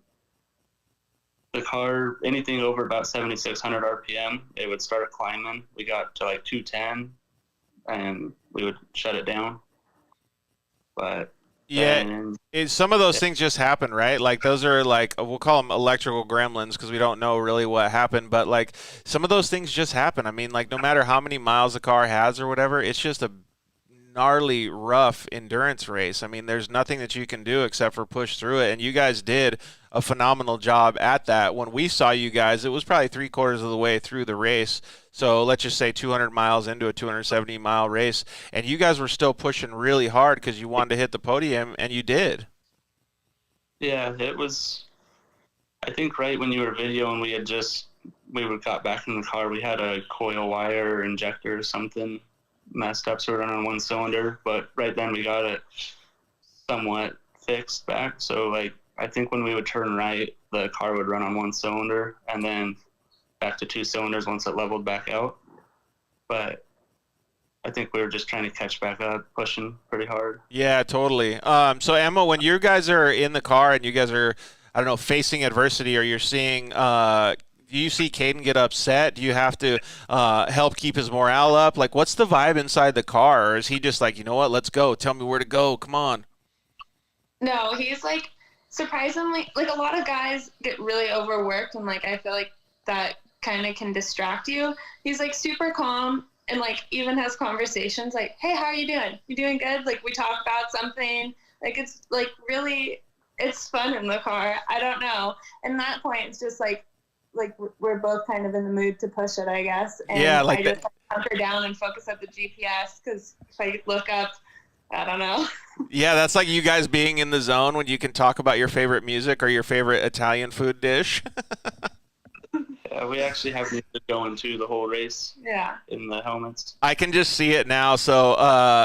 the car, anything over about 7,600 RPM, it would start climbing. We got to like 210, and we would shut it down. But yeah, some of those things just happen, right? Like those are like, we'll call them electrical gremlins because we don't know really what happened, but like some of those things just happen. I mean, like no matter how many miles a car has or whatever, it's just a gnarly, rough endurance race. I mean, there's nothing that you can do except for push through it, and you guys did a phenomenal job at that. When we saw you guys, it was probably 3/4 of the way through the race. So let's just say 200 miles into a 270-mile race, and you guys were still pushing really hard because you wanted to hit the podium, and you did. Yeah, it was, I think right when you were videoing, we got back in the car, we had a coil wire or injector or something messed up, so we run on one cylinder, but right then we got it somewhat fixed back. So like, I think when we would turn right, the car would run on one cylinder and then back to 2 cylinders once it leveled back out. But I think we were just trying to catch back up, pushing pretty hard. Yeah, totally. So Emma, when you guys are in the car and you guys are, I don't know, facing adversity, or you're seeing, do you see Caden get upset? Do you have to help keep his morale up? Like, what's the vibe inside the car? Or is he just like, you know what, let's go. Tell me where to go. Come on. No, he's like surprisingly, like a lot of guys get really overworked, and like I feel like that kind of can distract you. He's like super calm, and like even has conversations like, hey, how are you doing? You doing good? Like we talk about something. Like it's like really, it's fun in the car. I don't know. And that point, it's just like we're both kind of in the mood to push it, I guess. And yeah, like I just hunker down and focus at the GPS, because if I look up, I don't know. Yeah, that's like you guys being in the zone when you can talk about your favorite music or your favorite Italian food dish. Yeah, we actually have music going too the whole race. Yeah. In the helmets. I can just see it now. So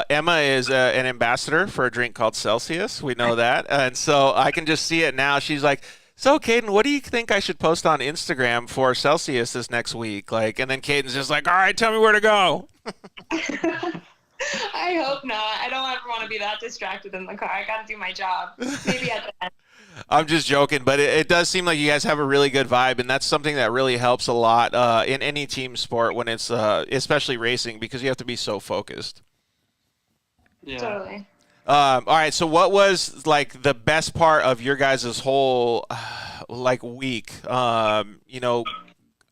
Emma is an ambassador for a drink called Celsius. We know that. And so I can just see it now. She's like, so Caden, what do you think I should post on Instagram for Celsius this next week? Like, and then Caden's just like, all right, tell me where to go. I hope not. I don't ever want to be that distracted in the car. I got to do my job. Maybe at the end. I'm just joking, but it does seem like you guys have a really good vibe, and that's something that really helps a lot in any team sport when it's especially racing, because you have to be so focused. Yeah. Totally. All right, so what was like the best part of your guys' whole like week? You know,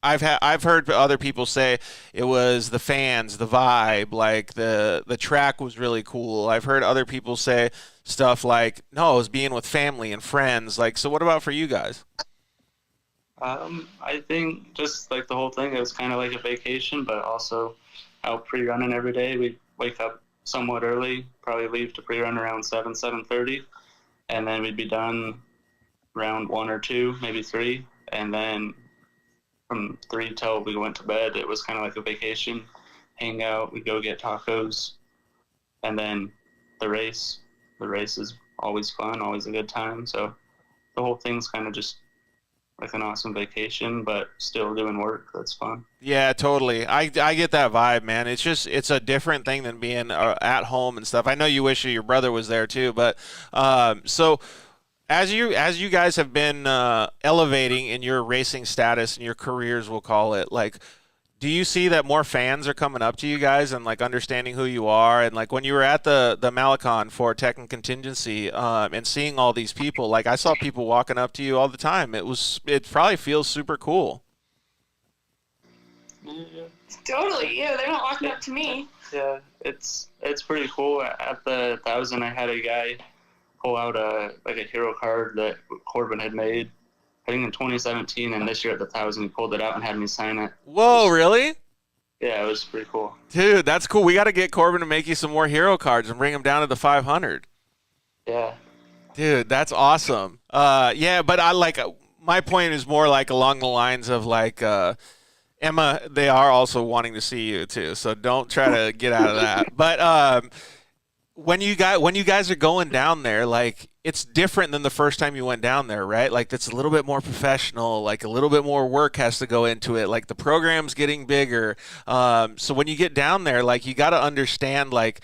I've heard other people say it was the fans, the vibe, like the track was really cool. I've heard other people say stuff like, no, it was being with family and friends. Like, so what about for you guys? I think just like the whole thing, it was kind of like a vacation, but also out pre-running every day. We wake up somewhat early, probably leave to pre-run around 7:30, and then we'd be done around 1 or 2, maybe 3, and then from 3 till we went to bed, it was kind of like a vacation, hang out, we go get tacos, and then the race is always fun, always a good time. So the whole thing's kind of just like an awesome vacation, but still doing work. That's fun. Yeah, totally. I get that vibe, man. It's a different thing than being at home and stuff. I know you wish your brother was there too, but so as you guys have been elevating in your racing status and your careers, we'll call it, like, do you see that more fans are coming up to you guys and like understanding who you are? And like when you were at the Malecon for Tech and Contingency and seeing all these people, like I saw people walking up to you all the time. It probably feels super cool. Yeah. Totally. Yeah, they're not walking up to me. Yeah, it's pretty cool. At the 1,000, I had a guy pull out a hero card that Corbin had made, I think in 2017, and this year at the 1,000, he pulled it out and had me sign it. Whoa, really? Yeah, it was pretty cool. Dude, that's cool. We got to get Corbin to make you some more hero cards and bring him down to the 500. Yeah. Dude, that's awesome. Yeah, but I like my point is more like along the lines of like Emma. They are also wanting to see you too, so don't try to get out of that. But when you guys are going down there, like it's different than the first time you went down there, right? Like it's a little bit more professional, like a little bit more work has to go into it. Like the program's getting bigger. So when you get down there, like you got to understand like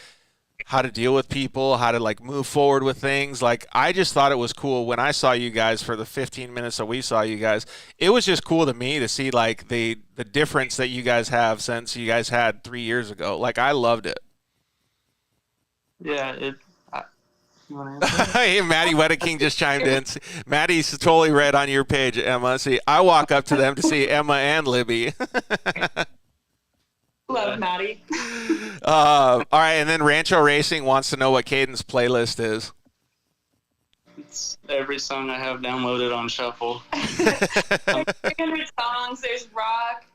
how to deal with people, how to like move forward with things. Like I just thought it was cool when I saw you guys for the 15 minutes that we saw you guys. It was just cool to me to see like the difference that you guys have since you guys had 3 years ago. Like I loved it. Yeah, you want to answer? Hey, Maddie Wedeking just chimed in. Maddie's totally read on your page, Emma. See, I walk up to them to see Emma and Libby. Love Maddie. All right, and then Rancho Racing wants to know what Caden's playlist is. It's every song I have downloaded on shuffle. 300 songs. There's rock.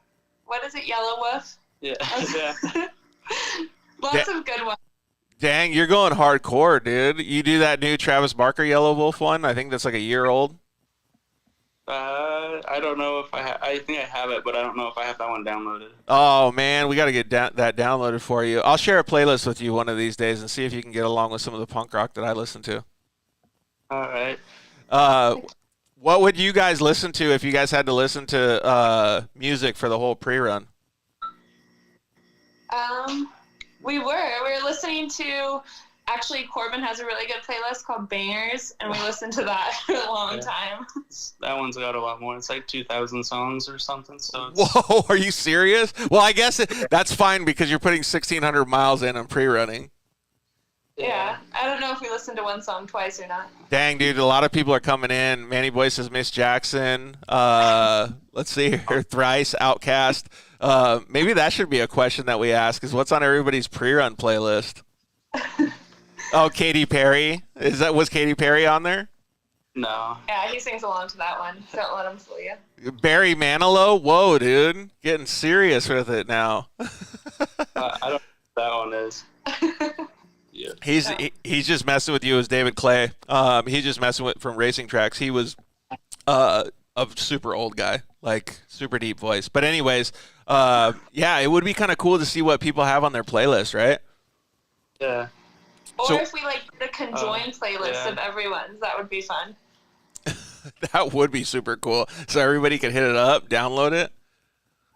What is it? Yellow Wolf. Yeah, yeah. Lots of good ones. Dang, you're going hardcore, dude. You do that new Travis Barker Yellow Wolf one? I think that's like a year old. I don't know if I think I have it, but I don't know if I have that one downloaded. Oh, man, we got to get that downloaded for you. I'll share a playlist with you one of these days and see if you can get along with some of the punk rock that I listen to. All right. What would you guys listen to if you guys had to listen to music for the whole pre-run? We were listening to, actually Corbin has a really good playlist called Bangers, and we listened to that for a long time. That one's got a lot more. It's like 2,000 songs or something. So Whoa, are you serious? Well, I guess that's fine because you're putting 1,600 miles in on pre-running. Yeah, I don't know if we listened to one song twice or not. Dang, dude, a lot of people are coming in. Manny Boy says Miss Jackson. Let's see here. Thrice, Outcast. Maybe that should be a question that we ask is what's on everybody's pre-run playlist? Oh, Katy Perry. Was Katy Perry on there? no. Yeah, he sings along to that one. Don't let him fool you. Barry Manilow? Whoa, dude. Getting serious with it now. I don't know what that one is. Yeah. He's just messing with you as David Clay. He's just messing with from racing tracks. He was a super old guy, like super deep voice. But anyways, yeah, it would be kind of cool to see what people have on their playlist, right? Yeah. Or So- if we like the conjoined playlist of everyone's, that would be fun. That would be super cool. So everybody could hit it up, download it.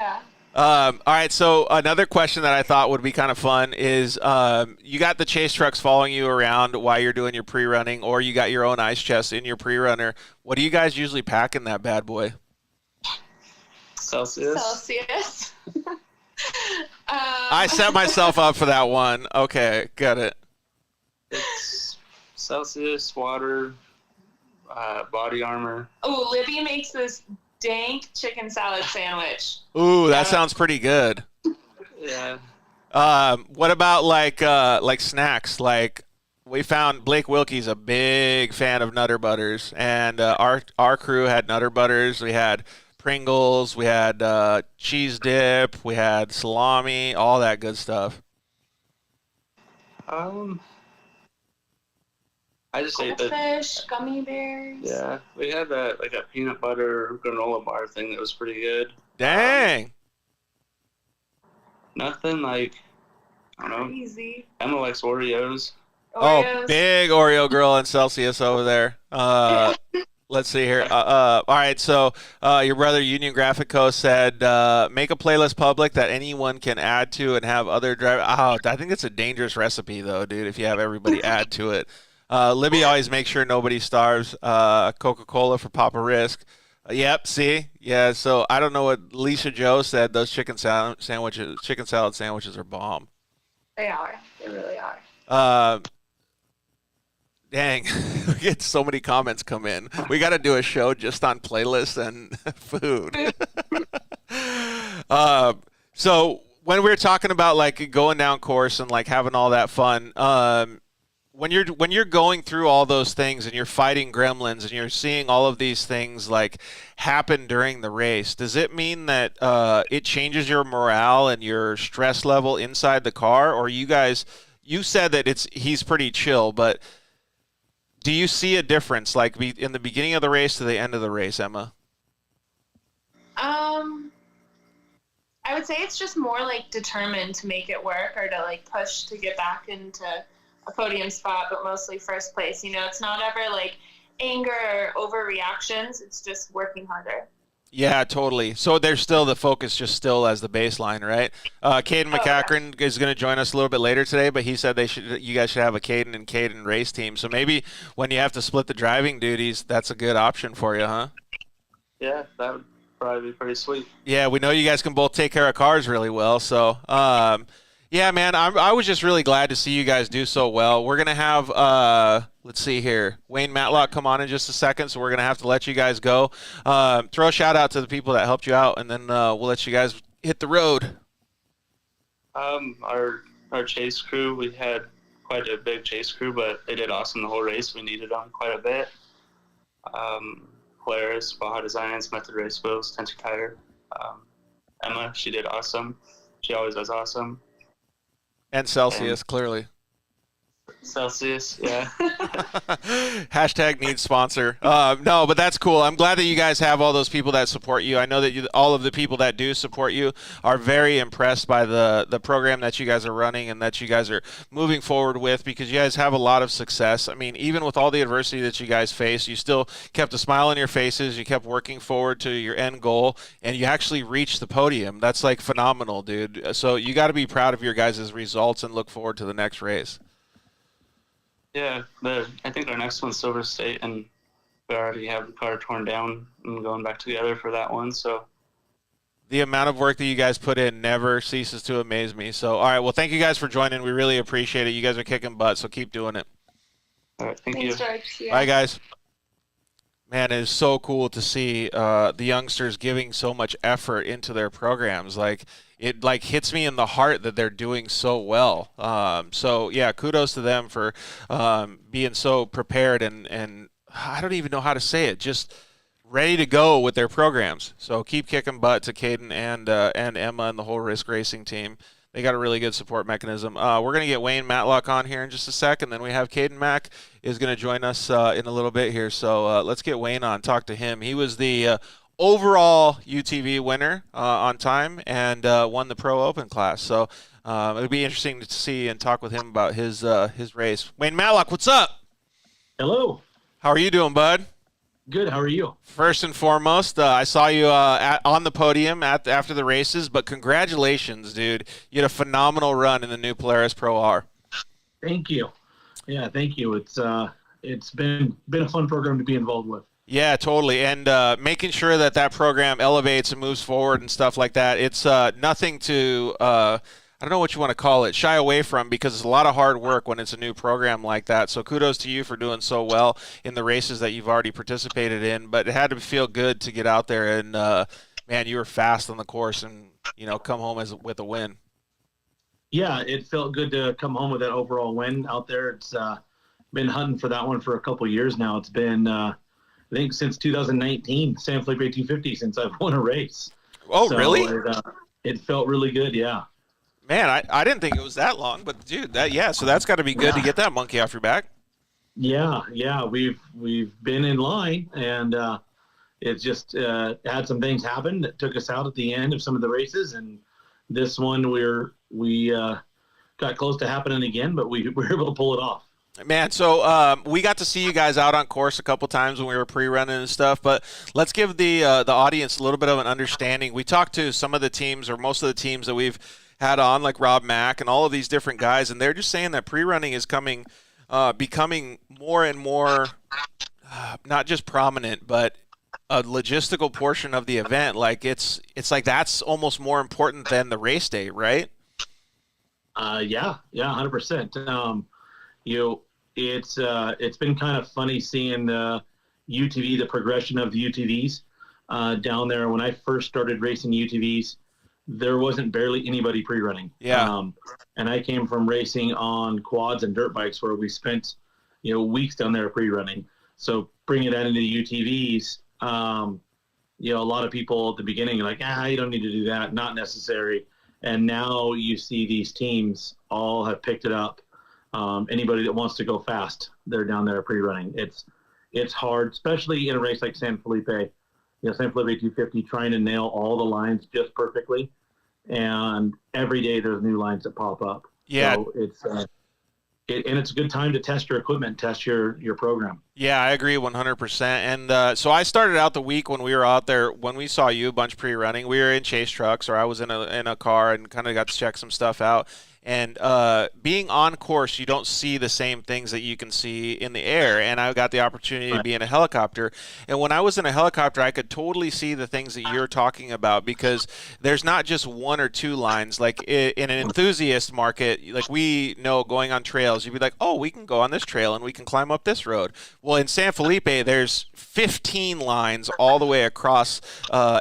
Yeah. All right, so another question that I thought would be kind of fun is you got the chase trucks following you around while you're doing your pre-running, or you got your own ice chest in your pre-runner. What do you guys usually pack in that bad boy? Celsius. I set myself up for that one. Okay, got it. It's Celsius, water, body armor. Oh, Libby makes this dank chicken salad sandwich. Ooh, that sounds pretty good. Yeah. What about like snacks? Like we found Blake Wilkie's a big fan of Nutter Butters, and our crew had Nutter Butters. We had Pringles, we had cheese dip, we had salami, all that good stuff. I just ate the Goldfish, gummy bears. yeah. We had that like a peanut butter granola bar thing that was pretty good. Dang. Nothing like I don't know. Easy. Emma likes Oreos. Oh, Oreos. big Oreo girl in Celsius over there. Let's see here. All right, so your brother Union Graphic Co. said make a playlist public that anyone can add to and have other drive. Oh, I think it's a dangerous recipe though, dude. If you have everybody add to it. Libby always makes sure nobody starves. Coca-Cola for Papa Risk. Yep. See. Yeah. So I don't know what Lisa Joe said. Those chicken salad sandwiches are bomb. They are. They really are. Dang, we get so many comments come in. We got to do a show just on playlists and food. So when we were talking about like going down course and like having all that fun, when you're going through all those things and you're fighting gremlins and you're seeing all of these things like happen during the race, does it mean that it changes your morale and your stress level inside the car? Or you said that he's pretty chill, but do you see a difference, like in the beginning of the race to the end of the race, Emma? I would say it's just more like determined to make it work or to like push to get back into a podium spot, but mostly first place. You know, it's not ever like anger or overreactions. It's just working harder. Yeah, totally. So there's still the focus just still as the baseline, right? Caden McCachran is going to join us a little bit later today, but he said you guys should have a Caden and Caden race team. So maybe when you have to split the driving duties, that's a good option for you, huh? Yeah, that would probably be pretty sweet. Yeah, we know you guys can both take care of cars really well. So, yeah, man, I was just really glad to see you guys do so well. We're going to have, let's see here, Wayne Matlock come on in just a second, so we're going to have to let you guys go. Throw a shout-out to the people that helped you out, and then we'll let you guys hit the road. Our chase crew, we had quite a big chase crew, but they did awesome the whole race. We needed them quite a bit. Polaris, Baja Designs, Method Race Wheels, Tension Tire. Emma, she did awesome. She always does awesome. And Celsius, clearly. Celsius, yeah. Hashtag needs sponsor. No, but that's cool. I'm glad that you guys have all those people that support you. I know that all of the people that do support you are very impressed by the program that you guys are running and that you guys are moving forward with, because you guys have a lot of success. I mean, even with all the adversity that you guys face, you still kept a smile on your faces. You kept working forward to your end goal, and you actually reached the podium. That's like phenomenal, dude. So you got to be proud of your guys' results and look forward to the next race. Yeah, I think our next one's Silver State, and we already have the car torn down and going back together for that one. So the amount of work that you guys put in never ceases to amaze me. So, all right, well, thank you guys for joining. We really appreciate it. You guys are kicking butt, so keep doing it. All right, thanks, you. George. Yeah. Bye, guys. Man, it is so cool to see the youngsters giving so much effort into their programs. Like, it like hits me in the heart that they're doing so well. So yeah, kudos to them for being so prepared and I don't even know how to say it, just ready to go with their programs. So keep kicking butt to Caden and Emma and the whole Risk Racing team. They got a really good support mechanism. We're going to get Wayne Matlock on here in just a second. Then we have Caden Mack is going to join us in a little bit here. So let's get Wayne on, talk to him. He was the overall UTV winner on time and won the Pro Open class. So it'll be interesting to see and talk with him about his race. Wayne Matlock, what's up? Hello. How are you doing, bud? Good. How are you? First and foremost, I saw you on the podium after the races, but congratulations, dude. You had a phenomenal run in the new Polaris Pro R. Thank you. Yeah, thank you. It's been a fun program to be involved with. Yeah, totally. And making sure that program elevates and moves forward and stuff like that. It's nothing to I don't know what you want to call it, shy away from, because it's a lot of hard work when it's a new program like that. So kudos to you for doing so well in the races that you've already participated in. But it had to feel good to get out there and, man, you were fast on the course and, come home with a win. Yeah, it felt good to come home with that overall win out there. It's been hunting for that one for a couple of years now. It's been, I think, since 2019, San Felipe 250 since I've won a race. Oh, so really? It felt really good, yeah. Man, I didn't think it was that long, but dude, so that's got to be good to get that monkey off your back. Yeah, we've been in line, and it's just had some things happen that took us out at the end of some of the races, and this one we got close to happening again, but we were able to pull it off. Man, so we got to see you guys out on course a couple times when we were pre-running and stuff, but let's give the audience a little bit of an understanding. We talked to some of the teams, or most of the teams that we've had on, like Rob Mack and all of these different guys, and they're just saying that pre-running is becoming more and more, not just prominent, but a logistical portion of the event. Like it's like that's almost more important than the race day, right? Yeah, 100%. It's been kind of funny seeing the UTV, the progression of the UTVs down there. When I first started racing UTVs, there wasn't barely anybody pre-running. Yeah. And I came from racing on quads and dirt bikes where we spent, weeks down there pre-running. So bringing that into the UTVs, a lot of people at the beginning are like, you don't need to do that. Not necessary. And now you see these teams all have picked it up. Anybody that wants to go fast, they're down there pre-running. It's hard, especially in a race like San Felipe. San Felipe 250, trying to nail all the lines just perfectly. And every day there's new lines that pop up. Yeah. So it's a good time to test your equipment, test your program. Yeah, I agree 100%. And so I started out the week when we were out there, when we saw you a bunch pre-running. We were in chase trucks, or I was in a car and kind of got to check some stuff out. And being on course, you don't see the same things that you can see in the air. And I got the opportunity to be in a helicopter. And when I was in a helicopter, I could totally see the things that you're talking about, because there's not just one or two lines. Like in an enthusiast market, like we know going on trails, you'd be like, oh, we can go on this trail and we can climb up this road. Well, in San Felipe, there's 15 lines all the way across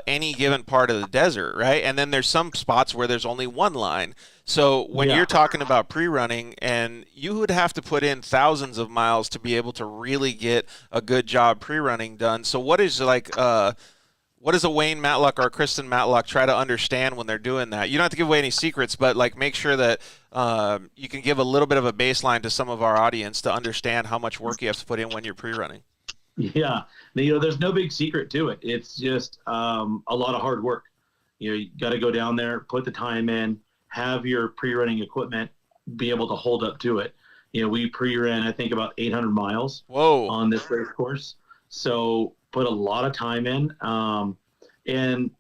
any given part of the desert, right? And then there's some spots where there's only one line. So when you're talking about pre-running, and you would have to put in thousands of miles to be able to really get a good job pre-running done. So what does a Wayne Matlock or a Kristen Matlock try to understand when they're doing that? You don't have to give away any secrets, but like make sure that you can give a little bit of a baseline to some of our audience to understand how much work you have to put in when you're pre-running. Yeah, there's no big secret to it. It's just a lot of hard work. You got to go down there, put the time in, have your pre-running equipment be able to hold up to it. We pre-ran, I think, about 800 miles on this race course. So put a lot of time in. And,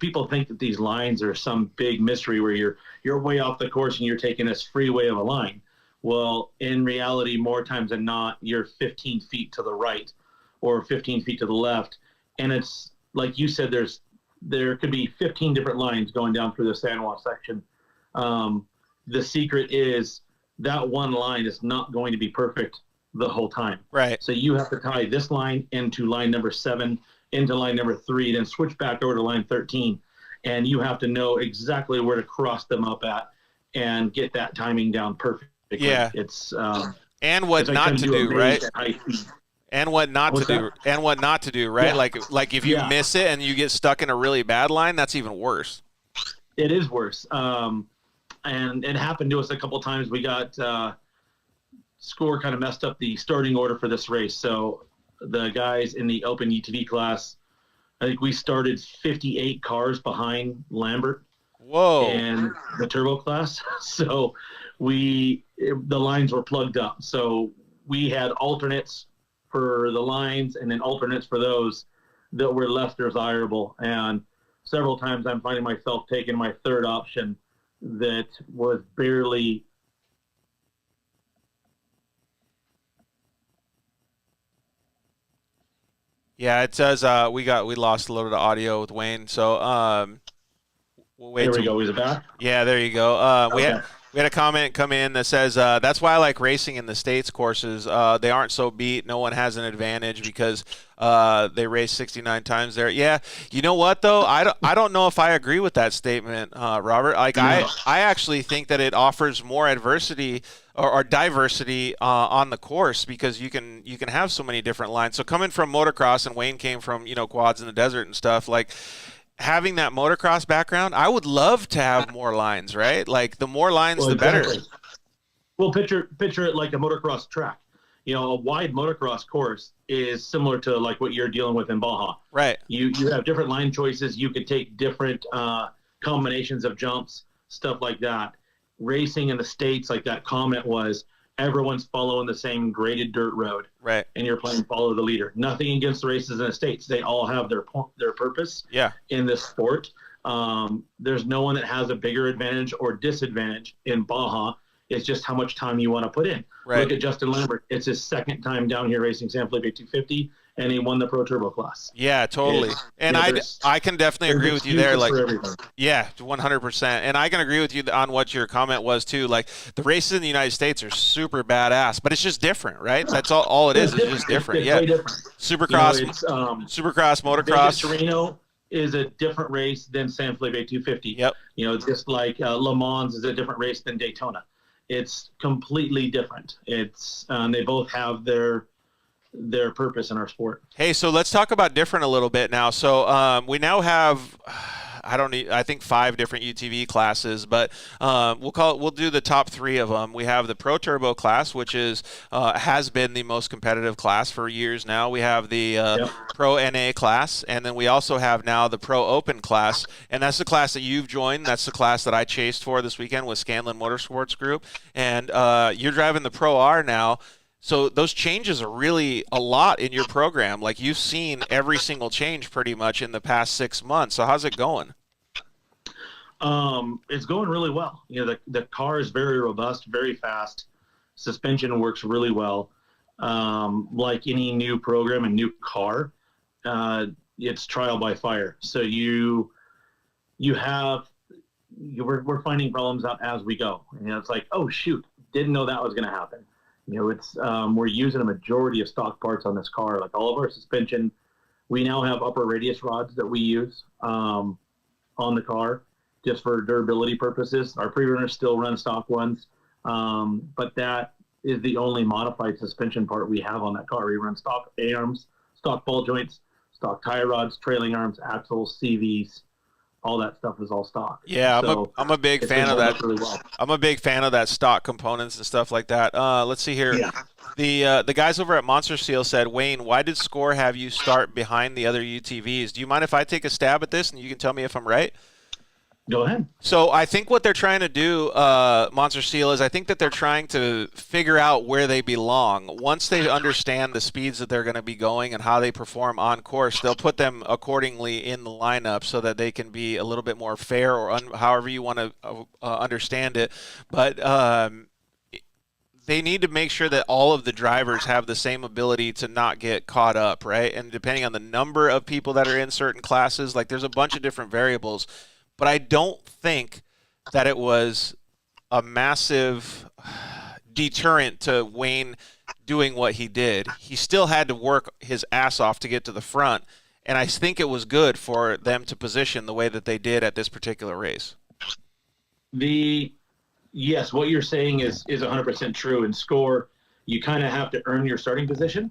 people think that these lines are some big mystery where you're way off the course and you're taking this freeway of a line. Well, in reality, more times than not, you're 15 feet to the right or 15 feet to the left. And it's like you said, there could be 15 different lines going down through the San Juan section. The secret is that one line is not going to be perfect the whole time. Right. So you have to tie this line into line number 7, into line number 3, then switch back over to line 13. And you have to know exactly where to cross them up at and get that timing down perfectly. Yeah. It's, and what not to do, right? And what not to do, right? Yeah. Like if you miss it and you get stuck in a really bad line, that's even worse. It is worse. And it happened to us a couple times. We got score kind of messed up the starting order for this race. So the guys in the open UTV class, I think we started 58 cars behind Lambert. Whoa. And the turbo class. So the lines were plugged up. So we had alternates for the lines and then alternates for those that were less desirable. And several times I'm finding myself taking my third option that was barely. Yeah, it says we lost a little bit of audio with Wayne. So We'll wait There we till- go. Is it back? Yeah, there you go. Okay. We had a comment come in that says that's why I like racing in the States courses. They aren't so beat. No one has an advantage because they race 69 times there. Yeah, you know what though? I don't know if I agree with that statement, Robert. Like I actually think that it offers more adversity or diversity on the course because you can have so many different lines. So coming from motocross, and Wayne came from quads in the desert and stuff like. Having that motocross background, I would love to have more lines, right? Like the more lines, the better. Well, picture it like a motocross track. A wide motocross course is similar to like what you're dealing with in Baja. Right. You have different line choices. You could take different combinations of jumps, stuff like that. Racing in the States, like that comment was, everyone's following the same graded dirt road. Right. And you're playing follow the leader. Nothing against the races in the States. They all have their purpose in this sport. There's no one that has a bigger advantage or disadvantage in Baja. It's just how much time you want to put in. Right. Look at Justin Lambert. It's his second time down here racing San Felipe 250, and he won the Pro Turbo class. Yeah, totally. And I can definitely agree with you there. Like, yeah, 100%. And I can agree with you on what your comment was too. Like the races in the United States are super badass, but it's just different, right? That's all it is. It's just different. It's yeah. way different. Supercross, Supercross, motocross. Vegas Reno is a different race than San Felipe 250. Yep. Just like Le Mans is a different race than Daytona. It's completely different. It's they both have their purpose in our sport. Hey, so let's talk about different a little bit now. So we now have, I think 5 different UTV classes, but we'll do the top 3 of them. We have the Pro Turbo class, which has been the most competitive class for years now. We have the Pro NA class, and then we also have now the Pro Open class, and that's the class that you've joined. That's the class that I chased for this weekend with Scanlon Motorsports Group, and you're driving the Pro R now. So those changes are really a lot in your program. Like you've seen every single change pretty much in the past 6 months. So how's it going? It's going really well. The car is very robust, very fast. Suspension works really well. Like any new program and new car, it's trial by fire. So we're finding problems out as we go. It's like, oh shoot, didn't know that was going to happen. We're using a majority of stock parts on this car. Like all of our suspension, we now have upper radius rods that we use on the car just for durability purposes. Our pre-runners still run stock ones, but that is the only modified suspension part we have on that car. We run stock A-arms, stock ball joints, stock tie rods, trailing arms, axles, CVs. All that stuff is all stock. Yeah, I'm a big fan of that. Really well. I'm a big fan of that stock components and stuff like that. Let's see here. Yeah. The guys over at Monster Seal said, Wayne, why did Score have you start behind the other UTVs? Do you mind if I take a stab at this and you can tell me if I'm right? Go ahead. So I think what they're trying to do, Monster Seal, is I think that they're trying to figure out where they belong. Once they understand the speeds that they're going to be going and how they perform on course, they'll put them accordingly in the lineup so that they can be a little bit more fair or however you want to understand it. But they need to make sure that all of the drivers have the same ability to not get caught up, right? And depending on the number of people that are in certain classes, like there's a bunch of different variables. But I don't think that it was a massive deterrent to Wayne doing what he did. He still had to work his ass off to get to the front, and I think it was good for them to position the way that they did at this particular race. Yes, what you're saying is 100% true. In Score, you kind of have to earn your starting position,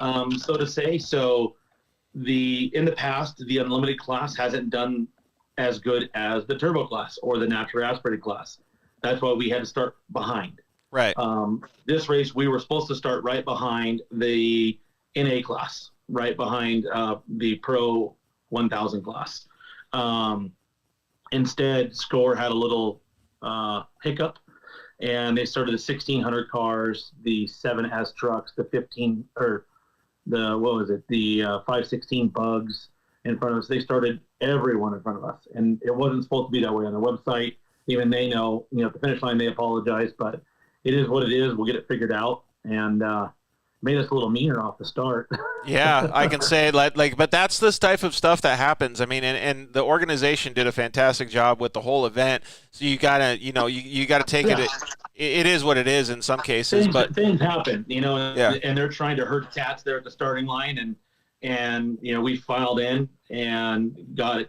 so to say. So in the past, the Unlimited class hasn't done as good as the Turbo class or the Naturally Aspirated class. That's why we had to start behind. Right. This race, we were supposed to start right behind the NA class, right behind the Pro 1000 class. Instead, Score had a little hiccup, and they started the 1600 cars, the 7S trucks, the 516 bugs in front of us. They started everyone in front of us, and it wasn't supposed to be that way on the website. Even they know, at the finish line they apologize, but it is what it is. We'll get it figured out, and made us a little meaner off the start. Yeah, I can say but that's this type of stuff that happens. I mean, and the organization did a fantastic job with the whole event. So you gotta, you gotta take Yeah. it is what it is in some cases, but things happen, Yeah. and they're trying to herd cats there at the starting line, and we filed in and got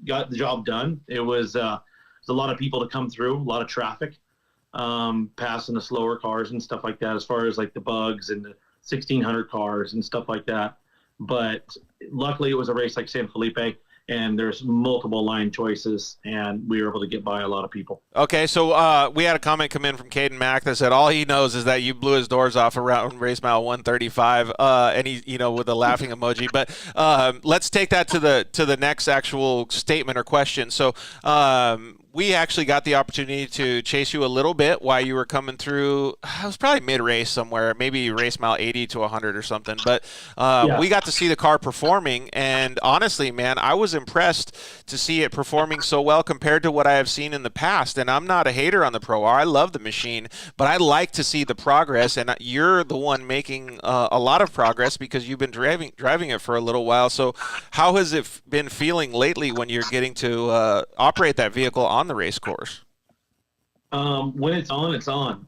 the job done. It was a lot of people to come through, a lot of traffic, passing the slower cars and stuff like that, as far as like the bugs and the 1600 cars and stuff like that. But luckily it was a race like San Felipe, and there's multiple line choices, and we were able to get by a lot of people. Okay, so we had a comment come in from Caden Mack that said all he knows is that you blew his doors off around race mile 135, and he, with a laughing emoji. But let's take that to the next actual statement or question. So we actually got the opportunity to chase you a little bit while you were coming through. It was probably mid-race somewhere, maybe race mile 80 to 100 or something. But we got to see the car performing, and honestly, man, I was impressed to see it performing so well compared to what I have seen in the past. And I'm not a hater on the Pro R. I love the machine, but I like to see the progress, and you're the one making a lot of progress because you've been driving it for a little while. So how has it been feeling lately when you're getting to operate that vehicle on the race course? When it's on, it's on.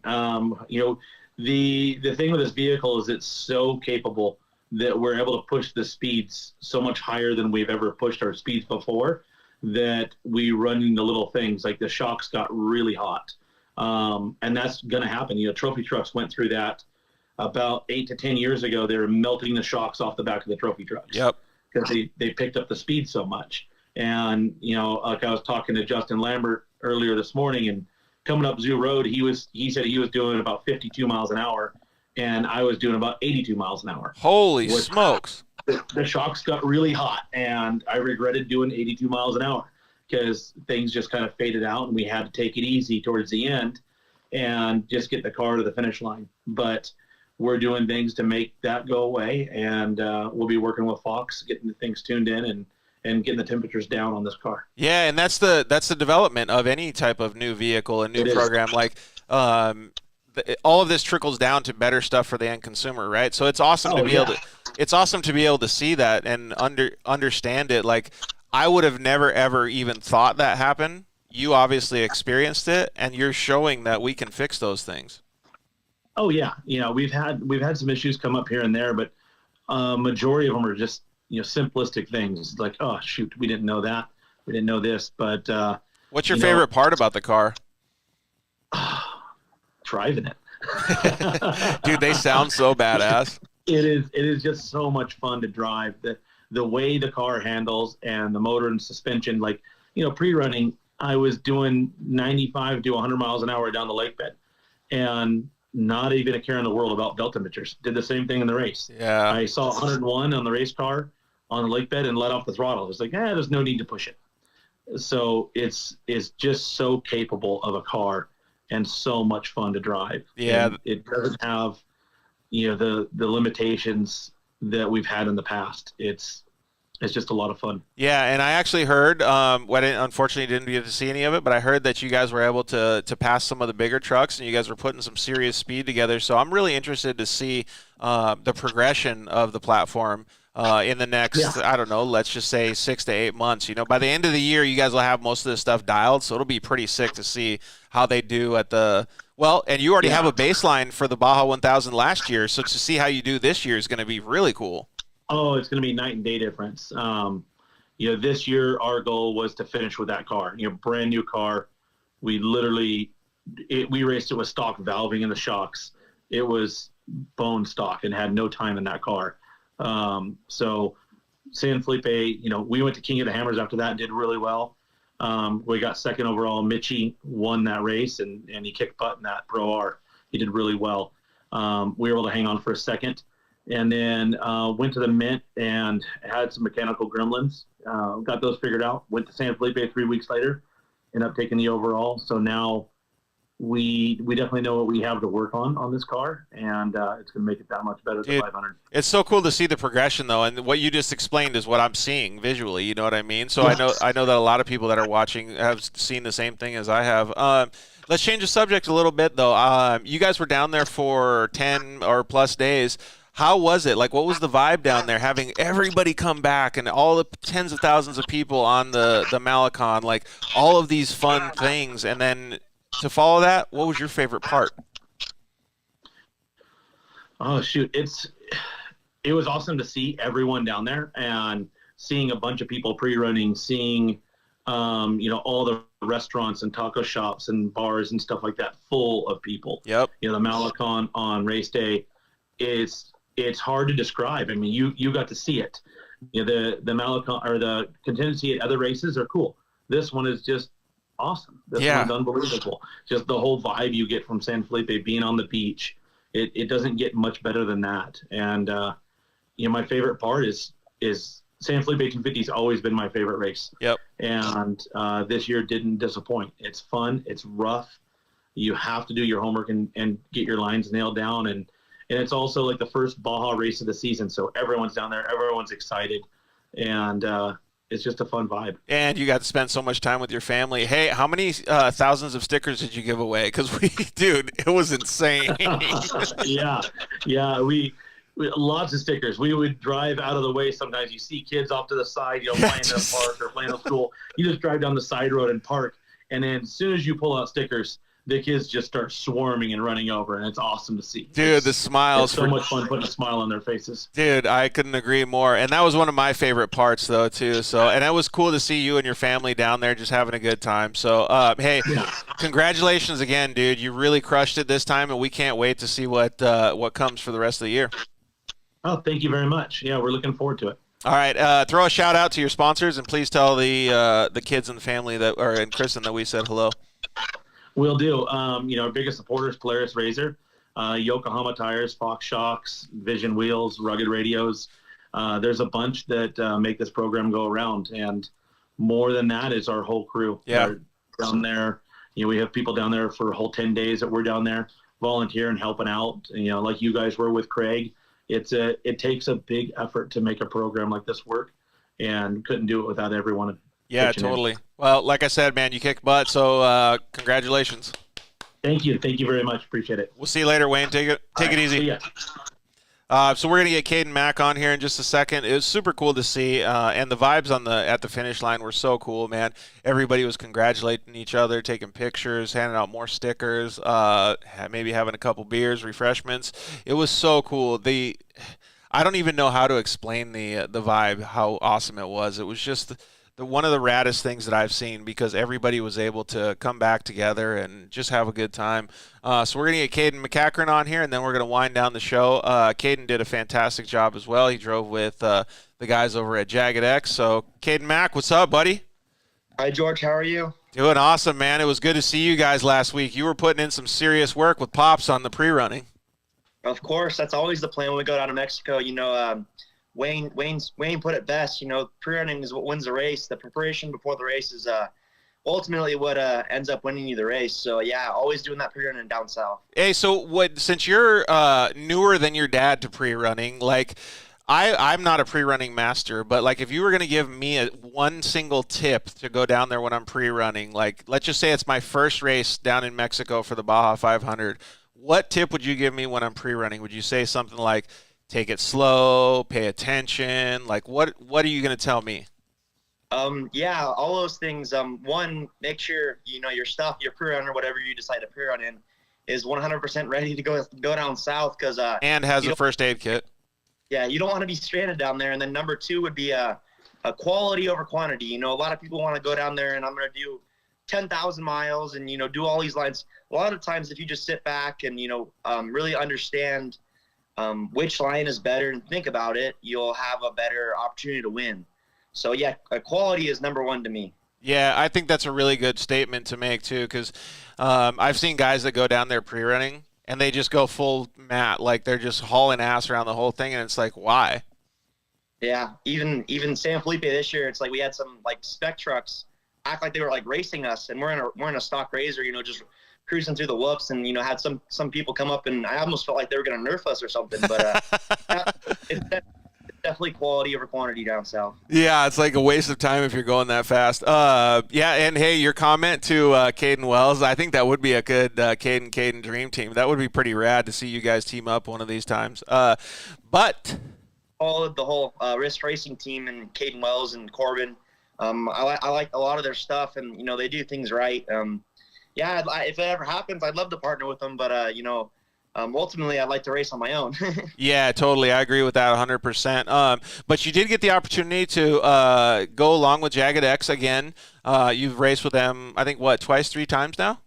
The thing with this vehicle is it's so capable that we're able to push the speeds so much higher than we've ever pushed our speeds before, that we run into little things like the shocks got really hot. And that's going to happen. Trophy trucks went through that about 8 to 10 years ago. They were melting the shocks off the back of the trophy trucks. Yep. Because they picked up the speed so much. And, like I was talking to Justin Lambert earlier this morning, and coming up Zoo Road, he said he was doing about 52 miles an hour, and I was doing about 82 miles an hour. Holy smokes. The shocks got really hot, and I regretted doing 82 miles an hour because things just kind of faded out, and we had to take it easy towards the end and just get the car to the finish line. But we're doing things to make that go away, and we'll be working with Fox, getting the things tuned in and getting the temperatures down on this car. Yeah, and that's the development of any type of new vehicle and new program. Like all of this trickles down to better stuff for the end consumer, right? So it's awesome to be able to see that and understand it. Like I would have never ever even thought that happened. You obviously experienced it, and you're showing that we can fix those things. Oh yeah, we've had some issues come up here and there, but majority of them are just simplistic things like, oh shoot, we didn't know that, we didn't know this. But what's your favorite part about the car? Driving it. Dude, they sound so badass. It is just so much fun to drive. The way the car handles and the motor and suspension, like pre-running, I was doing 95 to 100 miles an hour down the lake bed, and not even a care in the world about belt temperatures. Did the same thing in the race. Yeah. I saw 101 on the race car on the lake bed and let off the throttle. It was like, there's no need to push it. So it's just so capable of a car and so much fun to drive. Yeah. And it doesn't have, the limitations that we've had in the past. It's just a lot of fun. Yeah, and I actually heard, unfortunately didn't get to see any of it, but I heard that you guys were able to pass some of the bigger trucks, and you guys were putting some serious speed together. So I'm really interested to see the progression of the platform in the next, I don't know, let's just say 6 to 8 months. By the end of the year, you guys will have most of this stuff dialed, so it'll be pretty sick to see how they do at the – well, and you already have a baseline for the Baja 1000 last year, so to see how you do this year is going to be really cool. Oh, it's going to be night and day difference. This year our goal was to finish with that car. Brand new car. We raced it with stock valving in the shocks. It was bone stock and had no time in that car. So San Felipe, we went to King of the Hammers after that and did really well. We got second overall. Mitchie won that race, and he kicked butt in that Pro R. He did really well. We were able to hang on for a second. And then went to the Mint and had some mechanical gremlins. Got those figured out. Went to San Felipe 3 weeks later. Ended up taking the overall. So now we definitely know what we have to work on this car, and it's going to make it that much better than 500. It's so cool to see the progression, though, and what you just explained is what I'm seeing visually. You know what I mean? So I know that a lot of people that are watching have seen the same thing as I have. Let's change the subject a little bit, though. You guys were down there for 10 or plus days. How was it? Like, what was the vibe down there, having everybody come back and all the tens of thousands of people on the Malecon, like all of these fun things, and then to follow that, what was your favorite part? Oh shoot, it was awesome to see everyone down there and seeing a bunch of people pre-running, seeing all the restaurants and taco shops and bars and stuff like that full of people. Yep. The Malecon on race day, it's hard to describe. I mean, you got to see it. The Malecon or the contingency at other races are cool. This one is just awesome. This one's unbelievable. Just the whole vibe you get from San Felipe, being on the beach. It doesn't get much better than that. And my favorite part is San Felipe 250 has always been my favorite race. Yep. And this year didn't disappoint. It's fun. It's rough. You have to do your homework and get your lines nailed down. And it's also like the first Baja race of the season. So everyone's down there. Everyone's excited. And it's just a fun vibe. And you got to spend so much time with your family. Hey, how many thousands of stickers did you give away? Because dude, it was insane. Yeah. We lots of stickers. We would drive out of the way. Sometimes you see kids off to the side, playing in the park or playing at school. You just drive down the side road and park. And then as soon as you pull out stickers, the kids just start swarming and running over, and it's awesome to see. Dude, the smiles. It's so much fun putting a smile on their faces. Dude, I couldn't agree more. And that was one of my favorite parts, though, too. So, and it was cool to see you and your family down there just having a good time. So, hey, congratulations again, dude. You really crushed it this time, and we can't wait to see what comes for the rest of the year. Oh, thank you very much. Yeah, we're looking forward to it. All right, throw a shout out to your sponsors, and please tell the kids and the family and Kristen that we said hello. We'll do. Our biggest supporters, Polaris Razor, Yokohama Tires, Fox Shocks, Vision Wheels, Rugged Radios. There's a bunch that make this program go around, and more than that is our whole crew. Yeah. Down there. We have people down there for a whole 10 days that we're down there volunteering, helping out. Like you guys were with Craig. It takes a big effort to make a program like this work, and couldn't do it without everyone. Yeah, totally. Well, like I said, man, you kick butt, so congratulations. Thank you. Thank you very much. Appreciate it. We'll see you later, Wayne. Take it easy. See ya. So we're going to get Caden Mack on here in just a second. It was super cool to see, and the vibes at the finish line were so cool, man. Everybody was congratulating each other, taking pictures, handing out more stickers, maybe having a couple beers, refreshments. It was so cool. I don't even know how to explain the vibe, how awesome it was. It was just one of the raddest things that I've seen, because everybody was able to come back together and just have a good time. So we're going to get Caden McCachran on here, and then we're going to wind down the show. Caden did a fantastic job as well. He drove with the guys over at Jagged X. So, Caden Mack, what's up, buddy? Hi, George. How are you? Doing awesome, man. It was good to see you guys last week. You were putting in some serious work with Pops on the pre-running. Of course. That's always the plan when we go down to Mexico. Wayne put it best. Pre-running is what wins the race. The preparation before the race is ultimately what ends up winning you the race. So yeah, always doing that pre-running down south. Hey, so since you're newer than your dad to pre-running, like I'm not a pre-running master, but like if you were going to give me one single tip to go down there when I'm pre-running, like let's just say it's my first race down in Mexico for the Baja 500, what tip would you give me when I'm pre-running? Would you say something like, take it slow, pay attention? Like, what are you going to tell me? Yeah, all those things. One, make sure, your stuff, your pre-run or whatever you decide to pre-run in is 100% ready to go down south. And has a first aid kit. Yeah, you don't want to be stranded down there. And then number two would be a quality over quantity. A lot of people want to go down there and I'm going to do 10,000 miles and, do all these lines. A lot of times if you just sit back and, really understand which line is better and think about it, you'll have a better opportunity to win. So yeah, quality is number one to me. Yeah, I think that's a really good statement to make too, because I've seen guys that go down there pre-running and they just go full mat, like they're just hauling ass around the whole thing, and it's like, why? Yeah, even San Felipe this year, it's like we had some like spec trucks act like they were like racing us, and we're in a stock razor, just cruising through the whoops, and had some people come up, and I almost felt like they were going to nerf us or something. But it's definitely quality over quantity down south. Yeah, it's like a waste of time if you're going that fast. Yeah, and hey, your comment to Caden Wells, I think that would be a good Caden dream team. That would be pretty rad to see you guys team up one of these times. But All of the whole Risk Racing team and Caden Wells and Corbin, I like a lot of their stuff, and they do things right. Yeah, if it ever happens, I'd love to partner with them, but ultimately, I'd like to race on my own. yeah, totally. I agree with that 100%. But you did get the opportunity to go along with Jagged X again. You've raced with them, I think, twice, 3 times now?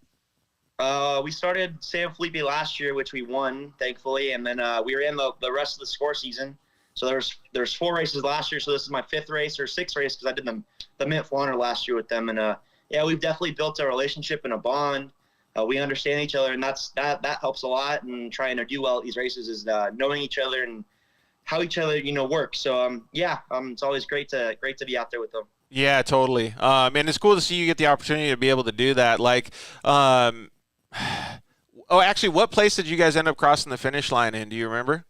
We started San Felipe last year, which we won, thankfully, and then we were in the rest of the score season. So there's 4 races last year, so this is my 5th race or 6th race because I did the Mint Flaunter last year with them. And, yeah, we've definitely built a relationship and a bond. We understand each other, and that helps a lot. And trying to do well at these races is knowing each other and how each other works. So it's always great to be out there with them. Yeah, totally. And it's cool to see you get the opportunity to be able to do that. Like, actually, what place did you guys end up crossing the finish line in? Do you remember?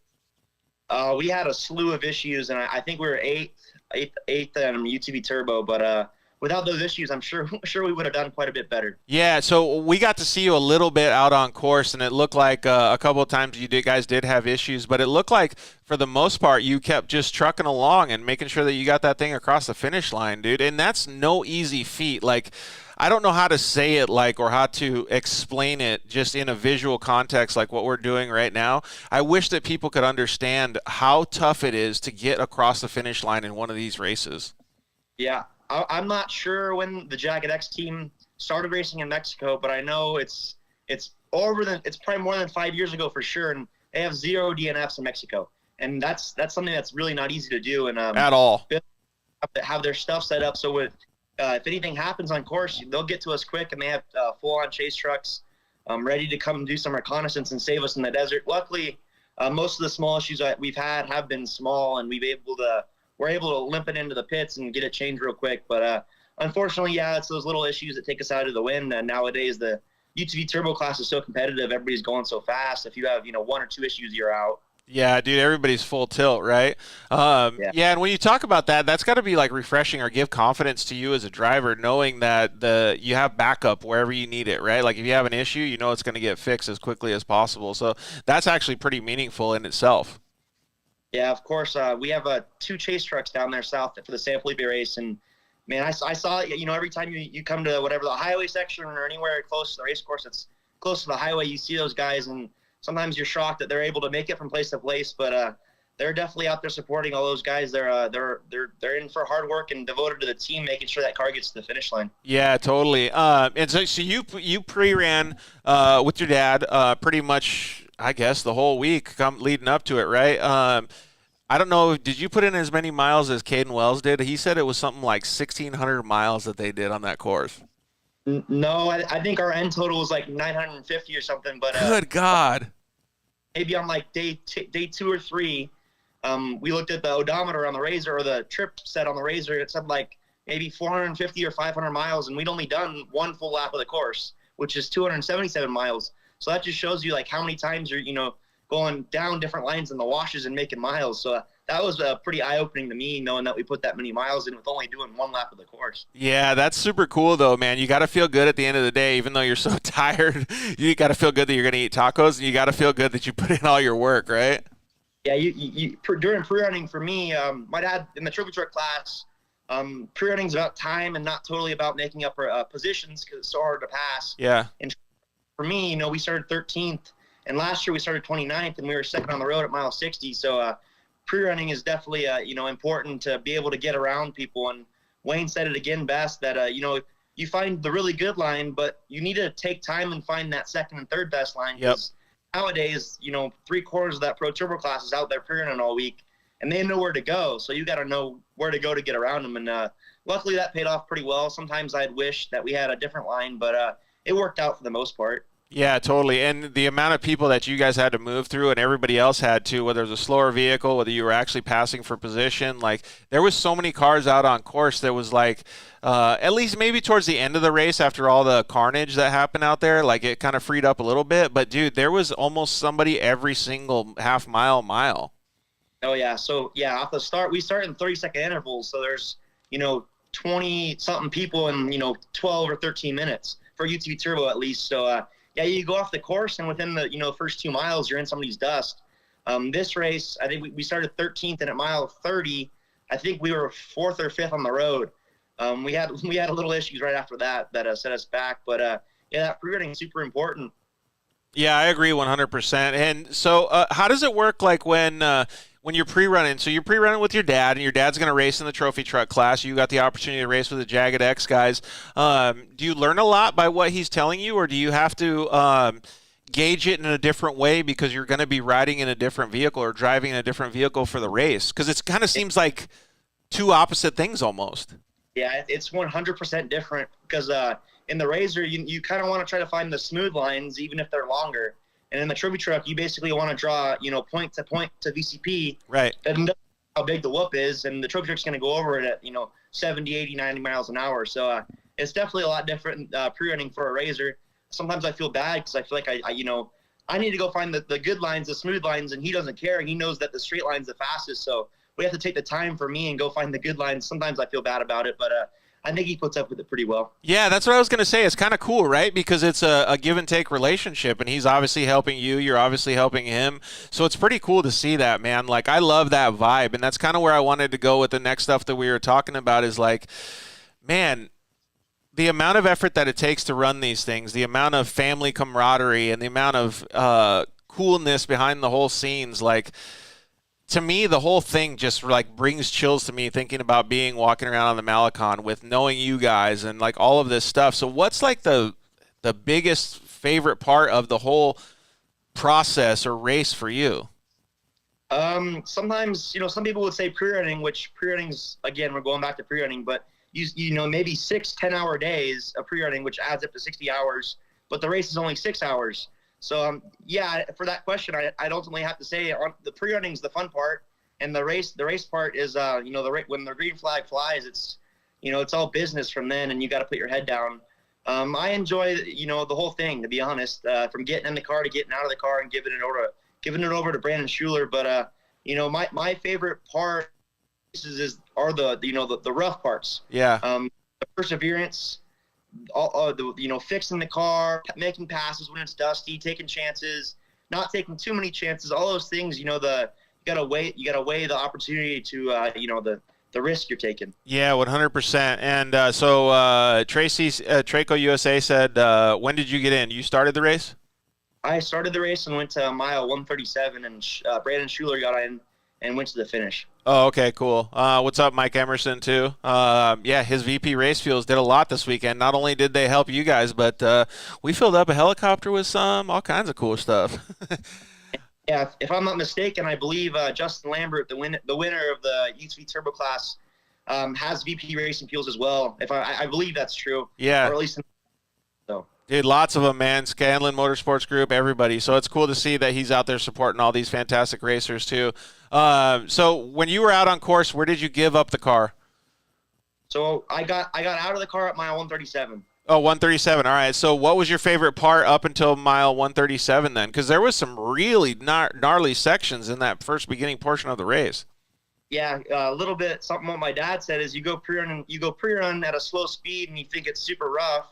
We had a slew of issues, and I think we were eighth on UTV Turbo, but without those issues, I'm sure we would have done quite a bit better. Yeah, so we got to see you a little bit out on course, and it looked like a couple of times guys did have issues, but it looked like for the most part you kept just trucking along and making sure that you got that thing across the finish line, dude. And that's no easy feat. Like, I don't know how to say it or how to explain it just in a visual context like what we're doing right now. I wish that people could understand how tough it is to get across the finish line in one of these races. Yeah. I'm not sure when the Jagged X team started racing in Mexico, but I know it's probably more than 5 years ago for sure, and they have 0 DNFs in Mexico, and that's something that's really not easy to do. And at all, have their stuff set up so if anything happens on course, they'll get to us quick, and they have full-on chase trucks ready to come do some reconnaissance and save us in the desert. Luckily, most of the small issues that we've had have been small, and we're able to limp it into the pits and get it changed real quick. But unfortunately, yeah, it's those little issues that take us out of the win. And nowadays, the UTV Turbo class is so competitive. Everybody's going so fast. If you have 1 or 2 issues, you're out. Yeah, dude, everybody's full tilt, right? Yeah, and when you talk about that, that's got to be like refreshing or give confidence to you as a driver, knowing that you have backup wherever you need it, right? Like if you have an issue, it's going to get fixed as quickly as possible. So that's actually pretty meaningful in itself. Yeah, of course. We have 2 chase trucks down there south for the San Felipe race, and man, I saw it. Every time you come to whatever the highway section or anywhere close to the race course that's close to the highway, you see those guys, and sometimes you're shocked that they're able to make it from place to place. But they're definitely out there supporting all those guys. They're in for hard work and devoted to the team, making sure that car gets to the finish line. Yeah, totally. And so you pre-ran with your dad pretty much, I guess, the whole week leading up to it, right? I don't know. Did you put in as many miles as Caden Wells did? He said it was something like 1,600 miles that they did on that course. No, I think our end total was like 950 or something. But good God. Maybe on like day 2 or 3, we looked at the odometer on the Razor, or the trip set on the Razor. It said like maybe 450 or 500 miles, and we'd only done 1 full lap of the course, which is 277 miles. So that just shows you like how many times you're going down different lines in the washes and making miles. So that was pretty eye-opening to me, knowing that we put that many miles in with only doing 1 lap of the course. Yeah, that's super cool, though, man. You got to feel good at the end of the day, even though you're so tired. You got to feel good that you're going to eat tacos, and you got to feel good that you put in all your work, right? Yeah, during pre-running for me, my dad in the trophy truck class, pre-running is about time and not totally about making up positions because it's so hard to pass. Yeah. And for me, we started 13th. And last year we started 29th, and we were second on the road at mile 60. So pre-running is definitely, important to be able to get around people. And Wayne said it again best that, you find the really good line, but you need to take time and find that second and third best line. Because nowadays, 3/4 of that Pro Turbo class is out there pre-running all week, and they know where to go. So you got to know where to go to get around them. And luckily that paid off pretty well. Sometimes I'd wish that we had a different line, but it worked out for the most part. Yeah, totally. And the amount of people that you guys had to move through and everybody else had to, whether it was a slower vehicle, whether you were actually passing for position, like there was so many cars out on course that was like, at least maybe towards the end of the race after all the carnage that happened out there, like it kind of freed up a little bit. But dude, there was almost somebody every single half mile. Oh yeah. So yeah, off the start, we start in 30-second intervals. So there's, 20 something people in, 12 or 13 minutes for UTV Turbo at least. So yeah, you go off the course and within the, first 2 miles, you're in somebody's dust. This race, I think we started 13th, and at mile 30, I think we were 4th or 5th on the road. We had a little issues right after that set us back. But yeah, that pre-running is super important. Yeah, I agree 100%. And so how does it work like when you're pre-running? So you're pre-running with your dad, and your dad's going to race in the trophy truck class. You got the opportunity to race with the Jagged X guys. Do you learn a lot by what he's telling you, or do you have to gauge it in a different way because you're going to be riding in a different vehicle or driving in a different vehicle for the race? Because it kind of seems like two opposite things almost. Yeah, it's 100% different because in the Razor, you kind of want to try to find the smooth lines, even if they're longer. And in the trophy truck, you basically want to draw, point to VCP. Right. And how big the whoop is, and the trophy truck's going to go over it at, 70, 80, 90 miles an hour. So it's definitely a lot different pre-running for a Razor. Sometimes I feel bad because I feel like I need to go find the good lines, the smooth lines, and he doesn't care. He knows that the straight line's the fastest. So we have to take the time for me and go find the good lines. Sometimes I feel bad about it, but I think he puts up with it pretty well. Yeah, that's what I was going to say. It's kind of cool, right? Because it's a give and take relationship, and he's obviously helping you. You're obviously helping him. So it's pretty cool to see that, man. Like, I love that vibe, and that's kind of where I wanted to go with the next stuff that we were talking about is like, man, the amount of effort that it takes to run these things, the amount of family camaraderie, and the amount of coolness behind the whole scenes, like, to me, the whole thing just like brings chills to me thinking about walking around on the Malecon with knowing you guys and like all of this stuff. So what's like the biggest favorite part of the whole process or race for you? Sometimes, some people would say pre-running, which pre-running's, again, we're going back to pre-running, but maybe 6-10 hour days of pre-running, which adds up to 60 hours, but the race is only 6 hours. So, yeah, for that question, I'd ultimately have to say the pre-running is the fun part, and the race part is, when the green flag flies, it's, it's all business from then, and you got to put your head down. I enjoy, the whole thing, to be honest, from getting in the car to getting out of the car and giving it over to Brandon Schuler. But, my favorite part are the rough parts. Yeah. The perseverance. Fixing the car, making passes when it's dusty, taking chances, not taking too many chances, all those things, you gotta weigh the opportunity to, the risk you're taking. Yeah, 100%. And so Tracy's Traco USA said, when did you get in? You started the race? I started the race and went to mile 137, and Brandon Schuler got in and went to the finish. Oh, okay, cool. What's up, Mike Emerson, too? Yeah, his VP Race Fuels did a lot this weekend. Not only did they help you guys, but we filled up a helicopter with all kinds of cool stuff. Yeah, if I'm not mistaken, I believe Justin Lambert, the winner of the UTV Turbo class, has VP Racing Fuels as well. If I believe that's true. Yeah. Or at least so. Dude, lots of them, man. Scanlon Motorsports Group, everybody. So it's cool to see that he's out there supporting all these fantastic racers, too. So when you were out on course, where did you give up the car? So I got out of the car at mile 137. Oh, 137. All right. So what was your favorite part up until mile 137 then? Because there was some really gnarly sections in that first beginning portion of the race. Yeah, a little bit. Something what my dad said is you go pre-run at a slow speed and you think it's super rough.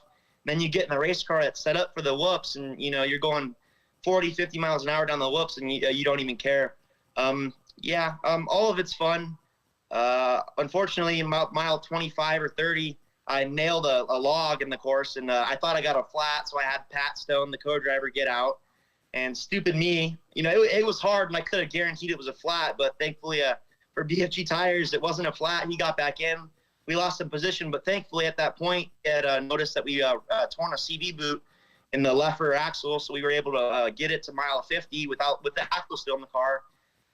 Then you get in the race car that's set up for the whoops, and you're going 40, 50 miles an hour down the whoops, and you don't even care. All of it's fun. Unfortunately, in mile 25 or 30, I nailed a log in the course, and I thought I got a flat, so I had Pat Stone, the co-driver, get out. And stupid me, it was hard, and I could have guaranteed it was a flat, but thankfully for BFG tires, it wasn't a flat. He got back in. We lost some position, but thankfully at that point, we had noticed that we torn a CV boot in the left rear axle, so we were able to get it to mile 50 with the axle still in the car.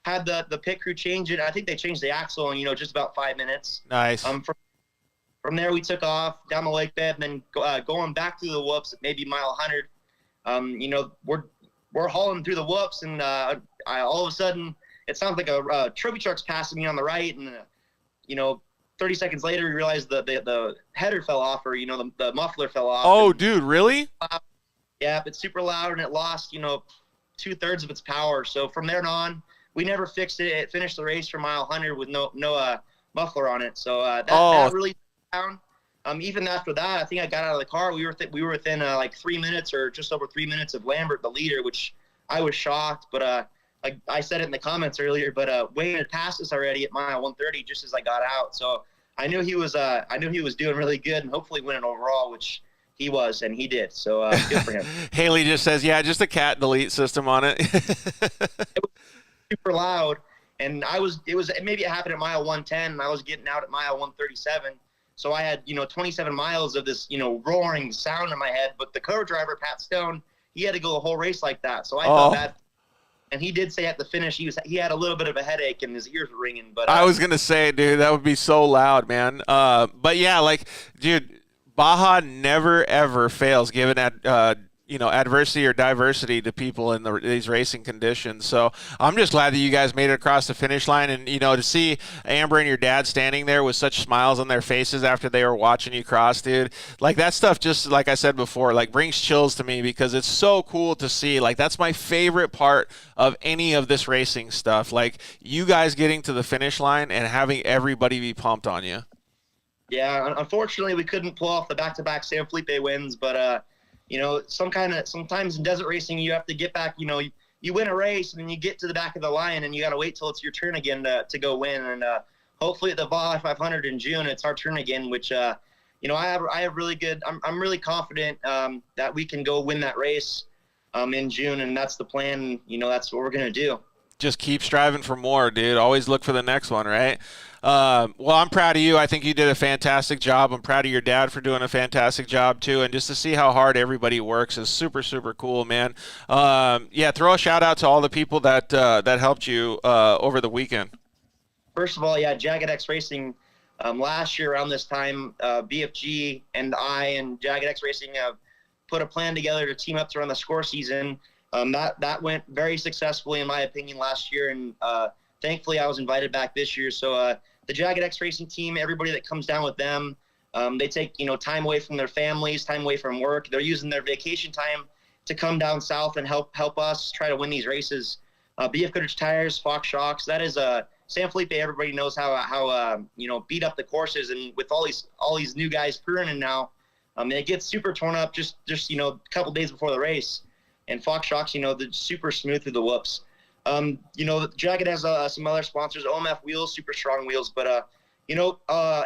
Had the pit crew change it. I think they changed the axle in just about 5 minutes. Nice. From there, we took off down the lake bed, and then going back through the whoops at maybe mile 100. We're hauling through the whoops, and all of a sudden, it sounds like a trophy truck's passing me on the right, and 30 seconds later, we realized the header fell off, or the muffler fell off. Oh, dude, really? Yeah, it's super loud, and it lost 2/3 of its power. So from there on, we never fixed it. It finished the race for mile 100 with no muffler on it. So that really down. Even after that, I think I got out of the car. We were within like 3 minutes or just over 3 minutes of Lambert, the leader, which I was shocked. But I said it in the comments earlier. But Wayne had passed us already at mile 130 just as I got out. So I knew he was doing really good and hopefully winning overall, which he was, and he did. So good for him. Haley just says, yeah, just a cat delete system on it. It was super loud, and maybe it happened at mile 110, and I was getting out at mile 137. So I had, 27 miles of this, roaring sound in my head. But the co-driver, Pat Stone, he had to go the whole race like that. So I felt bad. And he did say at the finish he had a little bit of a headache and his ears were ringing. But I was gonna say, dude, that would be so loud, man. But yeah, like, dude, Baja never ever fails giving that adversity or diversity to people in these racing conditions. So I'm just glad that you guys made it across the finish line, and to see Amber and your dad standing there with such smiles on their faces after they were watching you cross, dude. Like, that stuff, just like I said before, like, brings chills to me because it's so cool to see. Like, that's my favorite part of any of this racing stuff. Like, you guys getting to the finish line and having everybody be pumped on you. Yeah, unfortunately we couldn't pull off the back-to-back San Felipe wins, but sometimes in desert racing you have to get back. You win a race and then you get to the back of the line and you got to wait till it's your turn again to go win. And hopefully at the Baja 500 in June, it's our turn again, which I have really good. I'm really confident that we can go win that race in June, and that's the plan. That's what we're gonna do. Just keep striving for more, dude. Always look for the next one, right? Well, I'm proud of you. I think you did a fantastic job. I'm proud of your dad for doing a fantastic job, too. And just to see how hard everybody works is super, super cool, man. Throw a shout-out to all the people that helped you over the weekend. First of all, Jagged X Racing. Last year around this time, BFG and I and Jagged X Racing have put a plan together to team up to run the score season. That went very successfully, in my opinion, last year, and thankfully I was invited back this year. So the Jagged X Racing team, everybody that comes down with them, they take time away from their families, time away from work. They're using their vacation time to come down south and help us try to win these races. BF Goodrich Tires, Fox Shocks, that is San Felipe. Everybody knows how beat up the courses, and with all these new guys crewing now, it gets super torn up just a couple days before the race. And Fox Shocks, they're super smooth through the whoops. Jagged has some other sponsors, OMF Wheels, super strong wheels. But,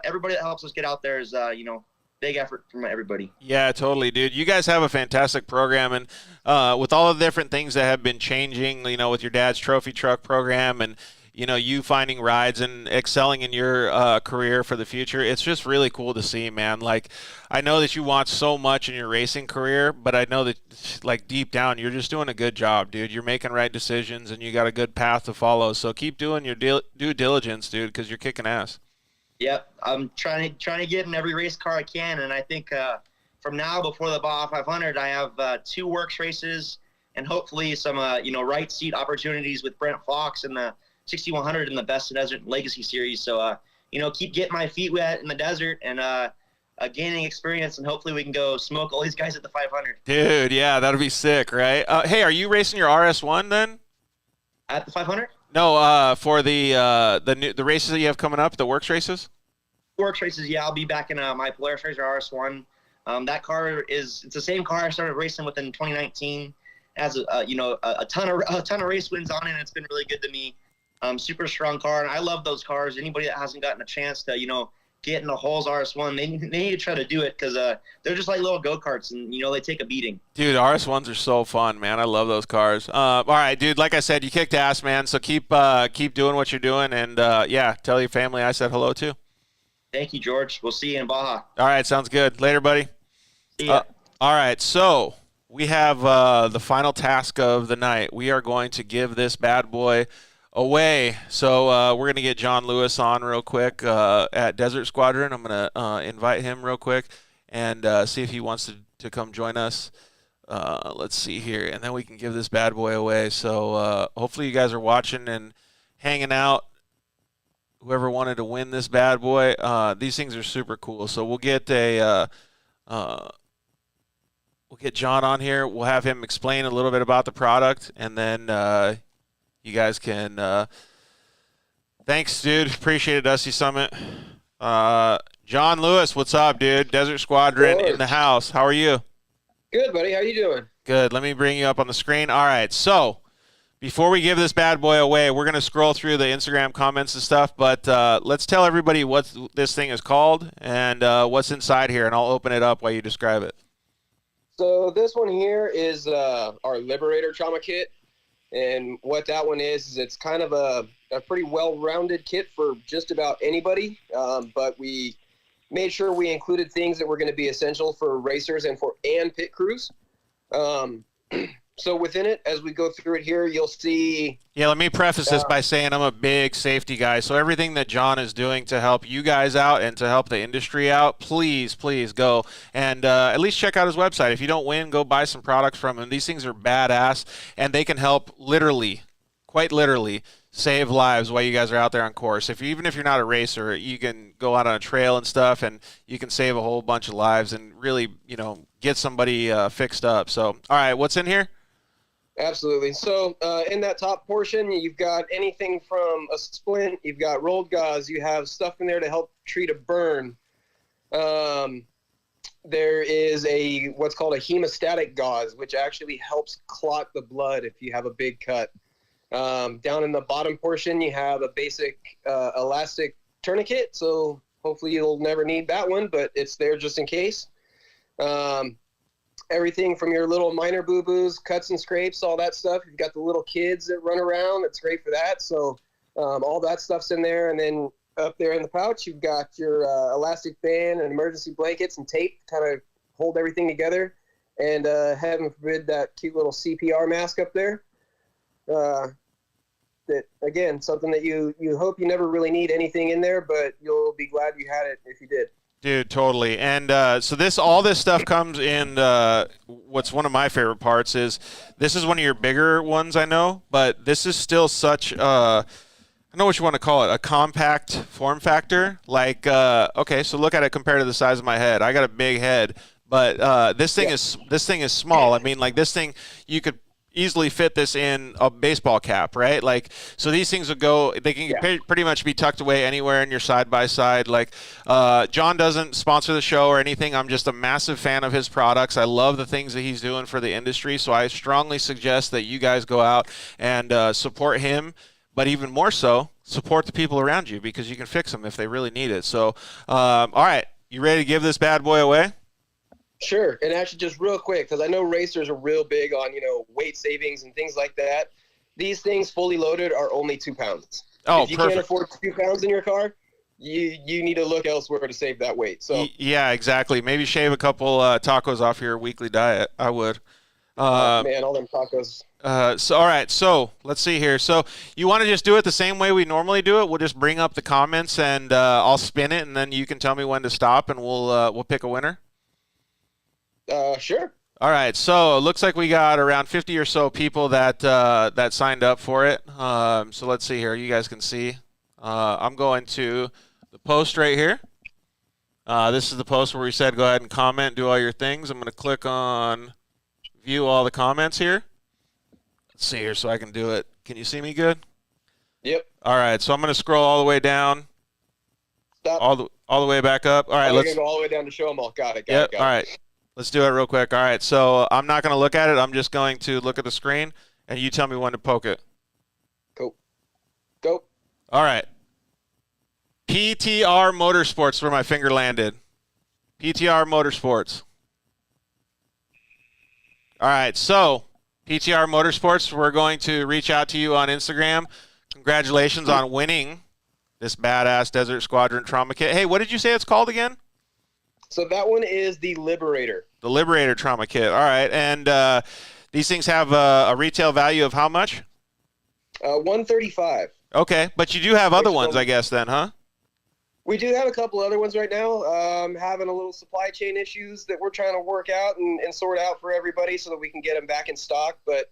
everybody that helps us get out there is, big effort from everybody. Yeah, totally, dude. You guys have a fantastic program. And with all the different things that have been changing, with your dad's trophy truck program and, you finding rides and excelling in your career for the future, it's just really cool to see, man. Like, I know that you want so much in your racing career, but I know that, like, deep down, you're just doing a good job, dude. You're making right decisions, and you got a good path to follow. So keep doing your due diligence, dude, because you're kicking ass. Yep, I'm trying to get in every race car I can, and I think from now before the Baja 500, I have 2 works races and hopefully some right seat opportunities with Brent Fox and the 6100 in the Best of Desert Legacy Series. So, keep getting my feet wet in the desert and gaining experience, and hopefully we can go smoke all these guys at the 500. Dude, yeah, that'll be sick, right? Hey, are you racing your RS1 then? At the 500? No, for the races that you have coming up, the works races? Works races, yeah. I'll be back in my Polaris Racer RS1. That car it's the same car I started racing with in 2019. Has a ton of race wins on it, and it's been really good to me. Super strong car, and I love those cars. Anybody that hasn't gotten a chance to, get in the Holes RS1, they need to try to do it because they're just like little go-karts, and, they take a beating. Dude, RS1s are so fun, man. I love those cars. All right, dude, like I said, you kicked ass, man, so keep doing what you're doing, and, tell your family I said hello, too. Thank you, George. We'll see you in Baja. All right, sounds good. Later, buddy. See ya. All right, so we have the final task of the night. We are going to give this bad boy away. So we're going to get John Lewis on real quick at Desert Squadron. I'm going to invite him real quick and see if he wants to come join us. Let's see here. And then we can give this bad boy away. So hopefully you guys are watching and hanging out. Whoever wanted to win this bad boy, these things are super cool. So we'll get we'll get John on here. We'll have him explain a little bit about the product, and then You guys can. Thanks, dude. Appreciate it, Dusty Summit. John Lewis, what's up, dude? Desert Squadron in the house. How are you? Good, buddy. How you doing? Good. Let me bring you up on the screen. All right. So before we give this bad boy away, we're going to scroll through the Instagram comments and stuff, but let's tell everybody what this thing is called and what's inside here, and I'll open it up while you describe it. So this one here is our Liberator trauma kit, and what that one is it's kind of a pretty well-rounded kit for just about anybody, but we made sure we included things that were going to be essential for racers and pit crews. So within it, as we go through it here, you'll see... Yeah, let me preface this by saying I'm a big safety guy, so everything that John is doing to help you guys out and to help the industry out, please go and at least check out his website. If you don't win, go buy some products from him. These things are badass, and they can help literally, quite literally, save lives while you guys are out there on course. Even if you're not a racer, you can go out on a trail and stuff, and you can save a whole bunch of lives and really, get somebody fixed up. So, all right, what's in here? Absolutely. So in that top portion, you've got anything from a splint, you've got rolled gauze, you have stuff in there to help treat a burn. There is what's called a hemostatic gauze, which actually helps clot the blood if you have a big cut. Down in the bottom portion, you have a basic elastic tourniquet, so hopefully you'll never need that one, but it's there just in case. Everything from your little minor boo-boos, cuts and scrapes, all that stuff. You've got the little kids that run around. It's great for that. So all that stuff's in there. And then up there in the pouch, you've got your elastic band and emergency blankets and tape to kind of hold everything together. And heaven forbid, that cute little CPR mask up there. That, again, something that you hope you never really need anything in there, but you'll be glad you had it if you did. Dude, totally. And so all this stuff comes in, what's one of my favorite parts is this is one of your bigger ones, I know, but this is still such, I don't know what you want to call it, a compact form factor. Like, okay, so look at it compared to the size of my head. I got a big head, but this thing is small. I mean, like this thing, you could easily fit this in a baseball cap, right? Like, so these things they can pretty much be tucked away anywhere in your side-by-side. Like, John doesn't sponsor the show or anything. I'm just a massive fan of his products. I love the things that he's doing for the industry, so I strongly suggest that you guys go out and support him, but even more so, support the people around you, because you can fix them if they really need it. So, all right, you ready to give this bad boy away? Sure. And actually, just real quick, because I know racers are real big on, weight savings and things like that. These things fully loaded are only 2 pounds. Oh, if you perfect. can't afford 2 pounds in your car, you need to look elsewhere to save that weight. So yeah, exactly. Maybe shave a couple tacos off your weekly diet. I would. Man, all them tacos. So all right, so let's see here. So you want to just do it the same way we normally do it? We'll just bring up the comments and I'll spin it, and then you can tell me when to stop, and we'll pick a winner. Sure. All right, so it looks like we got around 50 or so people that signed up for it. So let's see here. You guys can see. I'm going to the post right here. This is the post where we said go ahead and comment, do all your things. I'm going to click on view all the comments here. Let's see here so I can do it. Can you see me good? Yep. All right, so I'm going to scroll all the way down. Stop. All the way back up. All right, let's go all the way down to show them all. Got it. All right. Let's do it real quick. All right, so I'm not going to look at it. I'm just going to look at the screen, and you tell me when to poke it. Cool. Go. All right. PTR Motorsports, where my finger landed. PTR Motorsports. All right, so PTR Motorsports, we're going to reach out to you on Instagram. Congratulations on winning this badass Desert Squadron trauma kit. Hey, what did you say it's called again? So that one is the Liberator. The Liberator trauma kit. All right. And these things have a retail value of how much? $135. Okay. But you do have other ones, I guess, then, huh? We do have a couple other ones right now. Having a little supply chain issues that we're trying to work out and sort out for everybody so that we can get them back in stock. But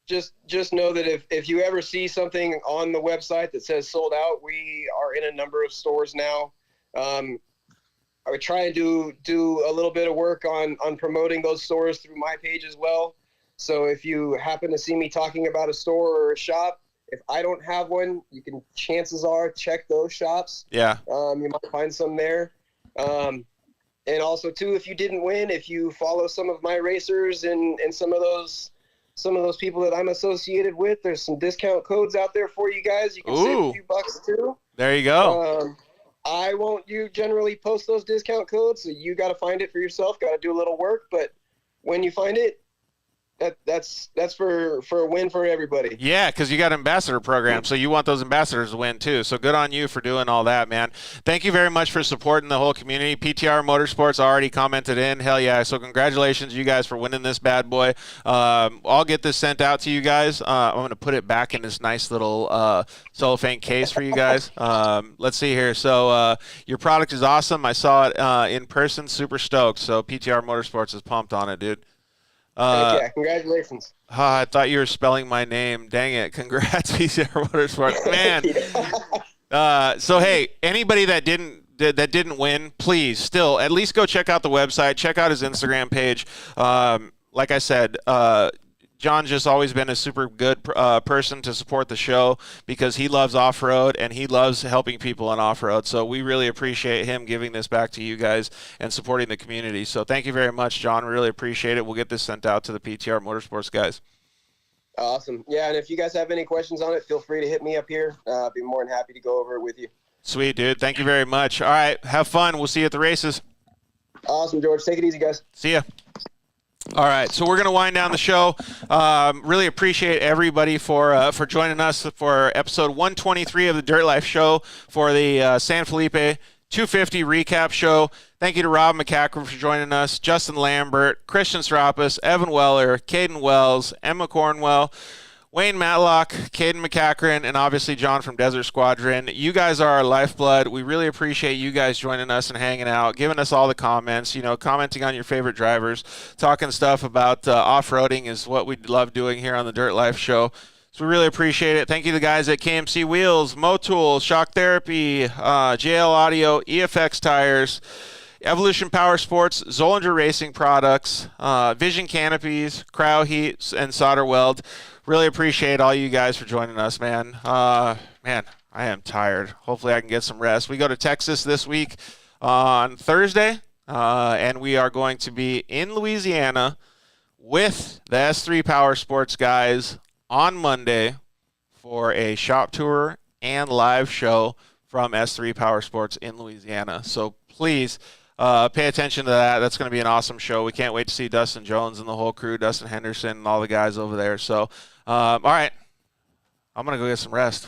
just know that if you ever see something on the website that says sold out, we are in a number of stores now. I would try and do a little bit of work on promoting those stores through my page as well. So if you happen to see me talking about a store or a shop, if I don't have one, you can, chances are, check those shops. Yeah. You might find some there. And also too, if you didn't win, if you follow some of my racers and some of those people that I'm associated with, there's some discount codes out there for you guys. You can save a few bucks too. There you go. I won't generally post those discount codes, so you got to find it for yourself. Got to do a little work, but when you find it, that's for a win for everybody. Yeah, because you got an ambassador program, so you want those ambassadors to win too. So good on you for doing all that, man. Thank you very much for supporting the whole community. PTR Motorsports already commented in. Hell yeah. So congratulations, you guys, for winning this bad boy. I'll get this sent out to you guys. I'm going to put it back in this nice little cellophane case for you guys. Let's see here. So your product is awesome. I saw it in person. Super stoked. So PTR Motorsports is pumped on it, dude. Yeah, congratulations. I thought you were spelling my name. Dang it. Congrats, PTR Motorsports. Man. So, hey, anybody that didn't win, please still at least go check out the website. Check out his Instagram page. Like I said, John's just always been a super good person to support the show because he loves off-road and he loves helping people on off-road. So we really appreciate him giving this back to you guys and supporting the community. So thank you very much, John. We really appreciate it. We'll get this sent out to the PTR Motorsports guys. Awesome. Yeah, and if you guys have any questions on it, feel free to hit me up here. I'll be more than happy to go over it with you. Sweet, dude. Thank you very much. All right. Have fun. We'll see you at the races. Awesome, George. Take it easy, guys. See ya. All right, so we're going to wind down the show. Really appreciate everybody for joining us for episode 123 of the Dirt Life Show for the San Felipe 250 recap show. Thank you to Rob McCacken for joining us, Justin Lambert, Christian Strappas, Evan Weller, Caden Wells, Emma Cornwell, Wayne Matlock, Caden McCacken, and obviously John from Desert Squadron. You guys are our lifeblood. We really appreciate you guys joining us and hanging out, giving us all the comments, commenting on your favorite drivers, talking stuff about off-roading is what we love doing here on the Dirt Life Show. So we really appreciate it. Thank you to the guys at KMC Wheels, Motul, Shock Therapy, JL Audio, EFX Tires, Evolution Power Sports, Zollinger Racing Products, Vision Canopies, Crow Heat, and Solder Weld. Really appreciate all you guys for joining us, man. Man, I am tired. Hopefully I can get some rest. We go to Texas this week on Thursday, and we are going to be in Louisiana with the S3 Power Sports guys on Monday for a shop tour and live show from S3 Power Sports in Louisiana. So please pay attention to that. That's going to be an awesome show. We can't wait to see Dustin Jones and the whole crew, Dustin Henderson and all the guys over there. So, all right, I'm going to go get some rest.